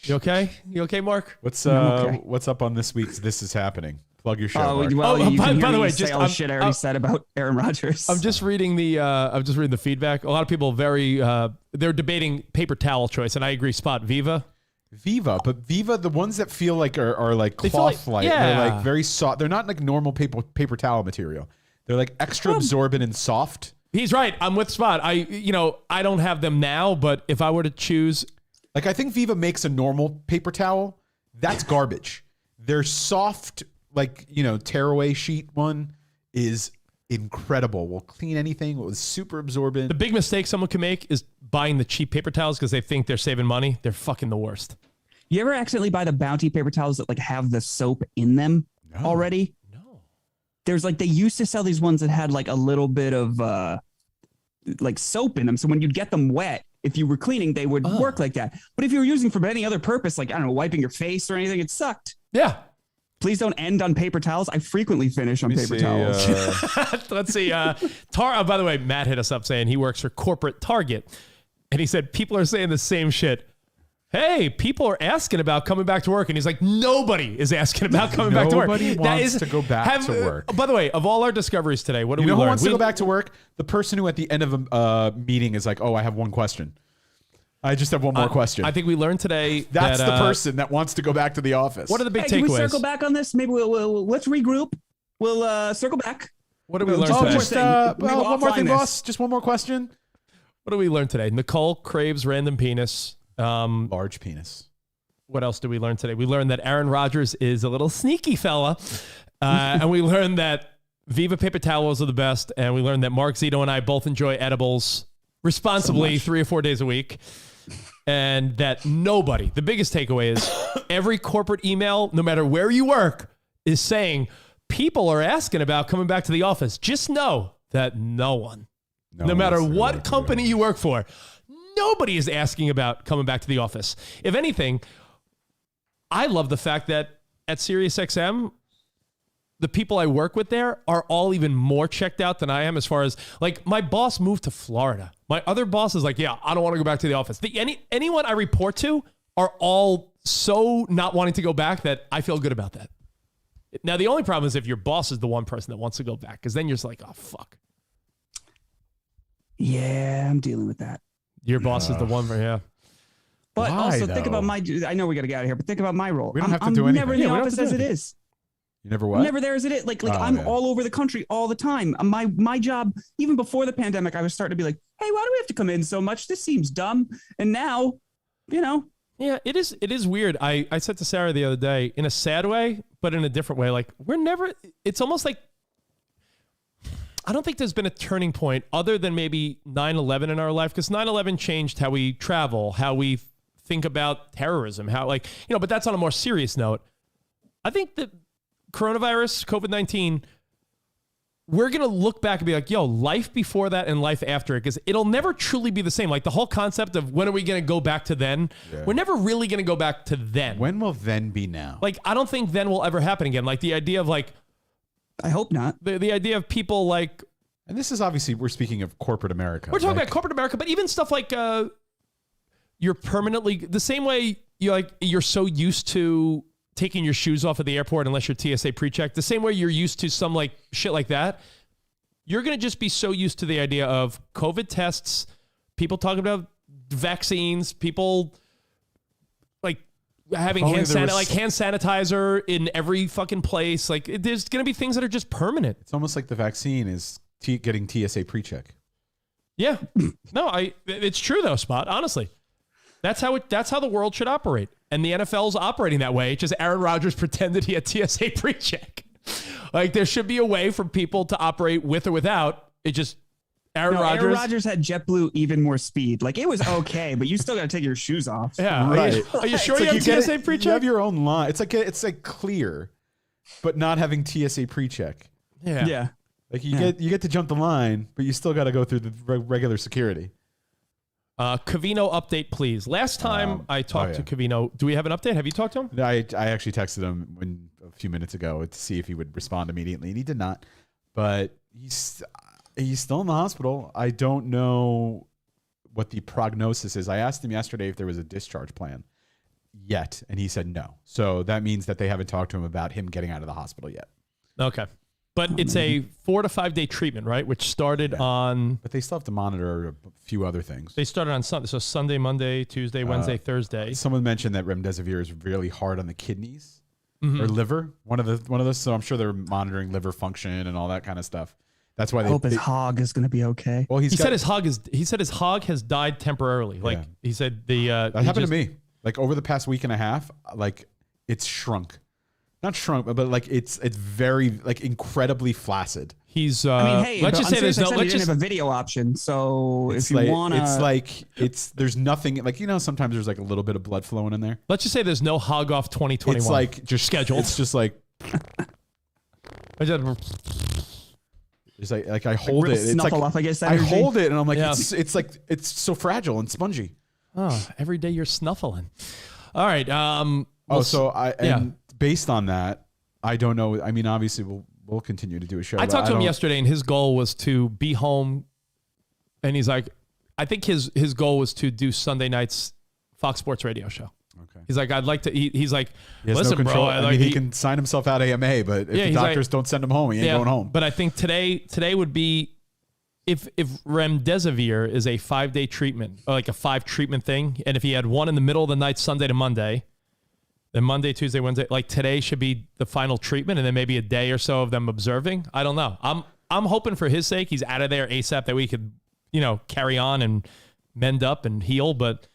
You okay? You okay, Mark? What's okay. What's up on this week's This Is Happening? Plug your show. By the way, just all shit I already said about Aaron Rodgers. I'm just reading the feedback. A lot of people they're debating paper towel choice, and I agree. Spot Viva, but Viva, the ones that feel like are like cloth like they're like very soft. They're not like normal paper towel material. They're like extra absorbent and soft. He's right. I'm with Spot. I don't have them now, but if I were to choose, like I think Viva makes a normal paper towel. That's garbage. Their soft, like, tearaway sheet one is incredible. Will clean anything. It was super absorbent. The big mistake someone can make is buying the cheap paper towels because they think they're saving money. They're fucking the worst. You ever accidentally buy the Bounty paper towels that like have the soap in them already? No. there's like, they used to sell these ones that had like a little bit of like soap in them. So when you'd get them wet, if you were cleaning, they would work like that. But if you were using for any other purpose, like, I don't know, wiping your face or anything, it sucked. Yeah. Please don't end on paper towels. I frequently finish on paper towels. Let's see. By the way, Matt hit us up saying he works for corporate Target. And he said, people are saying the same shit. Hey, people are asking about coming back to work. And he's like, nobody is asking about coming back to work. Nobody wants to go back to work. By the way, of all our discoveries today, what do we learn? learn? Who wants to go back to work? The person who at the end of a meeting is like, oh, I have one question. I just have one more question. I think we learned today that's the person that wants to go back to the office. What are the big takeaways? Can we circle back on this? Maybe let's regroup. We'll circle back. What did we learn today? One more thing, boss. Just one more question. What did we learn today? Nicole craves random penis. Large penis. What else did we learn today? We learned that Aaron Rodgers is a little sneaky fella. And we learned that Viva paper towels are the best. And we learned that Mark Zito and I both enjoy edibles responsibly 3 or 4 days a week. And that nobody, the biggest takeaway is every corporate email, no matter where you work, is saying people are asking about coming back to the office. Just know that no matter what company you work for, nobody is asking about coming back to the office. If anything, I love the fact that at SiriusXM, the people I work with there are all even more checked out than I am, as far as, like, my boss moved to Florida. My other boss is like, yeah, I don't want to go back to the office. Anyone I report to are all so not wanting to go back that I feel good about that. Now, the only problem is if your boss is the one person that wants to go back, because then you're just like, oh, fuck. Yeah, I'm dealing with that. Your boss is the one, yeah. But Why, also though? think about I know we got to get out of here, but think about my role. We don't have to I'm do anything. never in the Yeah, we don't have office to do as it anything. is. You never what? I'm never there as it is. Like I'm all over the country all the time. My job, even before the pandemic, I was starting to be like, hey, why do we have to come in so much? This seems dumb. And now, Yeah, it is weird. I said to Sarah the other day, in a sad way, but in a different way, like, it's almost like, I don't think there's been a turning point other than maybe 9/11 in our life, because 9/11 changed how we travel, how we think about terrorism, but that's on a more serious note. I think that coronavirus, COVID-19, we're going to look back and be like, yo, life before that and life after it, because it'll never truly be the same. Like, the whole concept of when are we going to go back to then? Yeah. We're never really going to go back to then. When will then be now? Like, I don't think then will ever happen again. Like, the idea of, like, I hope not. The idea of people like, and this is obviously, we're speaking of corporate America. We're talking about corporate America, but even stuff like you're permanently, the same way you're so used to taking your shoes off at the airport unless you're TSA pre-check, the same way you're used to some like shit like that, you're going to just be so used to the idea of COVID tests, people talking about vaccines, people like having hand sanitizer in every fucking place. Like, there's going to be things that are just permanent. It's almost like the vaccine is getting TSA pre-check. Yeah. No, it's true though, Spot. Honestly, that's how the world should operate. And the NFL's operating that way. It's just Aaron Rodgers pretended he had TSA pre-check. Like, there should be a way for people to operate with or without. It just Aaron Rodgers had JetBlue even more speed. Like, it was okay, but you still got to take your shoes off. Yeah, right. Are you sure you have TSA pre-check? You have your own line. It's like clear, but not having TSA pre-check. Yeah. Like you get to jump the line, but you still got to go through the regular security. Covino update, please. Last time I talked to Covino, do we have an update? Have you talked to him? I actually texted him a few minutes ago to see if he would respond immediately, and he did not. But he's still in the hospital. I don't know what the prognosis is. I asked him yesterday if there was a discharge plan yet, and he said no. So that means that they haven't talked to him about him getting out of the hospital yet. Okay. But it's a 4 to 5 day treatment, right? Which started on... But they still have to monitor a few other things. They started on Sunday. So Sunday, Monday, Tuesday, Wednesday, Thursday. Someone mentioned that remdesivir is really hard on the kidneys or liver. One of those. So I'm sure they're monitoring liver function and all that kind of stuff. That's why I hope his hog is going to be okay. Well, he said his hog has died temporarily. Like he said, that happened to me. Like over the past week and a half, like it's shrunk. Not shrunk, but like it's very like incredibly flaccid. He's hey, let's just say there's no. Let's just have a video option. So if you want to, there's nothing like sometimes there's like a little bit of blood flowing in there. Let's just say there's no hog off 2021. It's like just scheduled. It's just like I just, It's like I hold real it. It's like Snuffleupagus I energy. hold it, and I'm like, Yeah. it's like it's so fragile and spongy. oh, every day you're snuffling. All right. Based on that, I don't know. I mean, obviously, we'll continue to do a show. I but talked to him don't- yesterday, and his goal was to be home. And he's like, I think his goal was to do Sunday night's Fox Sports radio show. Okay. He's like, I'd like to. He's like, He has listen, no control. bro. I like, mean, he can sign himself out AMA, but if Yeah, the he's like- doctors don't send him home, he ain't going home. But I think today would be if remdesivir is a 5-day treatment, or like a 5 treatment thing, and if he had one in the middle of the night, Sunday to Monday, then Monday, Tuesday, Wednesday, like today should be the final treatment, and then maybe a day or so of them observing. I don't know. I'm hoping for his sake he's out of there ASAP, that we could, carry on and mend up and heal. But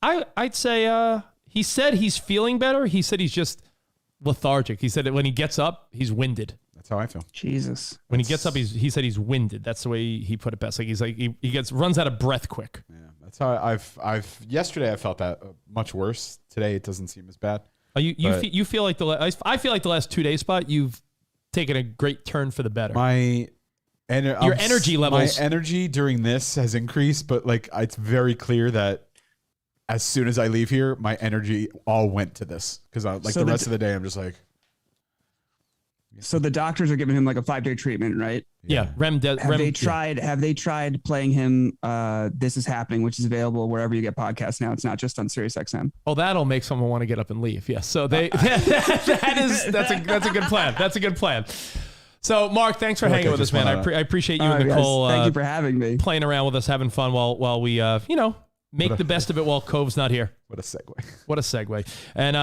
I'd say he said he's feeling better. He said he's just lethargic. He said that when he gets up, he's winded. That's how I feel. Jesus. When he gets up, he said he's winded. That's the way he put it best. Like he runs out of breath quick. Yeah, that's how I've. Yesterday I felt that much worse. Today it doesn't seem as bad. You feel like I feel like the last 2 days, Spot, you've taken a great turn for the better. Your energy levels. My energy during this has increased, but like it's very clear that as soon as I leave here, my energy all went to this because the rest of the day I'm just like. So the doctors are giving him like a 5-day treatment, right? Yeah. Have they tried playing him This Is Happening, which is available wherever you get podcasts now? It's not just on SiriusXM. Oh, that'll make someone want to get up and leave. Yes. So that's a good plan. That's a good plan. So Mark, thanks for hanging with us, man. I appreciate you and Nicole. Thank you for having me. Playing around with us, having fun while we make the best of it while Cove's not here. What a segue. What a segue. And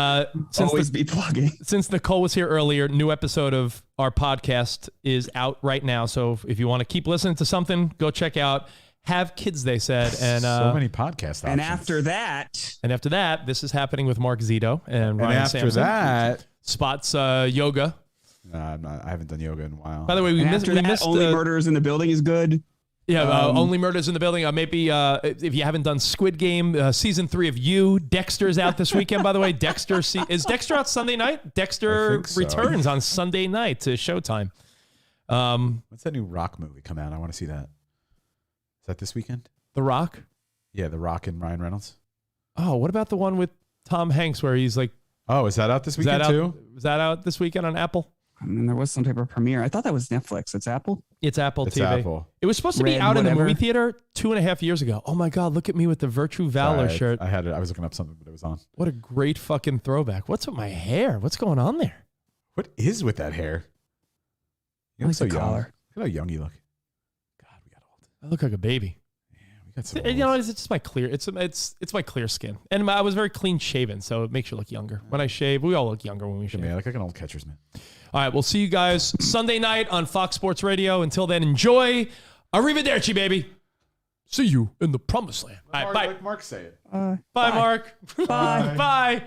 since Nicole was here earlier, new episode of our podcast is out right now. So if you want to keep listening to something, go check out Have Kids, They Said. And so many podcast options. And after that, This Is Happening with Mark Zito and Ryan after Sampson. that, Spot's yoga. I haven't done yoga in a while. By the way, we missed Only Murders in the Building is good. Yeah, Only Murders in the Building. Maybe if you haven't done Squid Game, season 3 of You. Dexter's out this weekend, by the way. Is Dexter out Sunday night? Dexter returns on Sunday night to Showtime. What's that new Rock movie come out? I want to see that. Is that this weekend? The Rock? Yeah, The Rock and Ryan Reynolds. Oh, what about the one with Tom Hanks where he's like... Oh, is that out this weekend too? Is that out this weekend on Apple? I mean, there was some type of premiere. I thought that was Netflix. It's Apple? It's Apple It's TV. Apple. It was supposed to be out in the movie theater 2.5 years ago. Oh my God, look at me with the Virtue Valor shirt. I had it. I was looking up something, but it was on. What a great fucking throwback. What's with my hair? What's going on there? What is with that hair? You look so young. Look at how young you look. God, we got old. I look like a baby. Yeah, we got some it's just my clear. It's my clear skin, and I was very clean shaven, so it makes you look younger. When I shave, we all look younger when we shave. Yeah, I look like an old catcher's mitt. All right, we'll see you guys Sunday night on Fox Sports Radio. Until then, enjoy. Arrivederci, baby. See you in the promised land. All right, bye. Like Mark say it. Bye, Mark. Bye. Bye.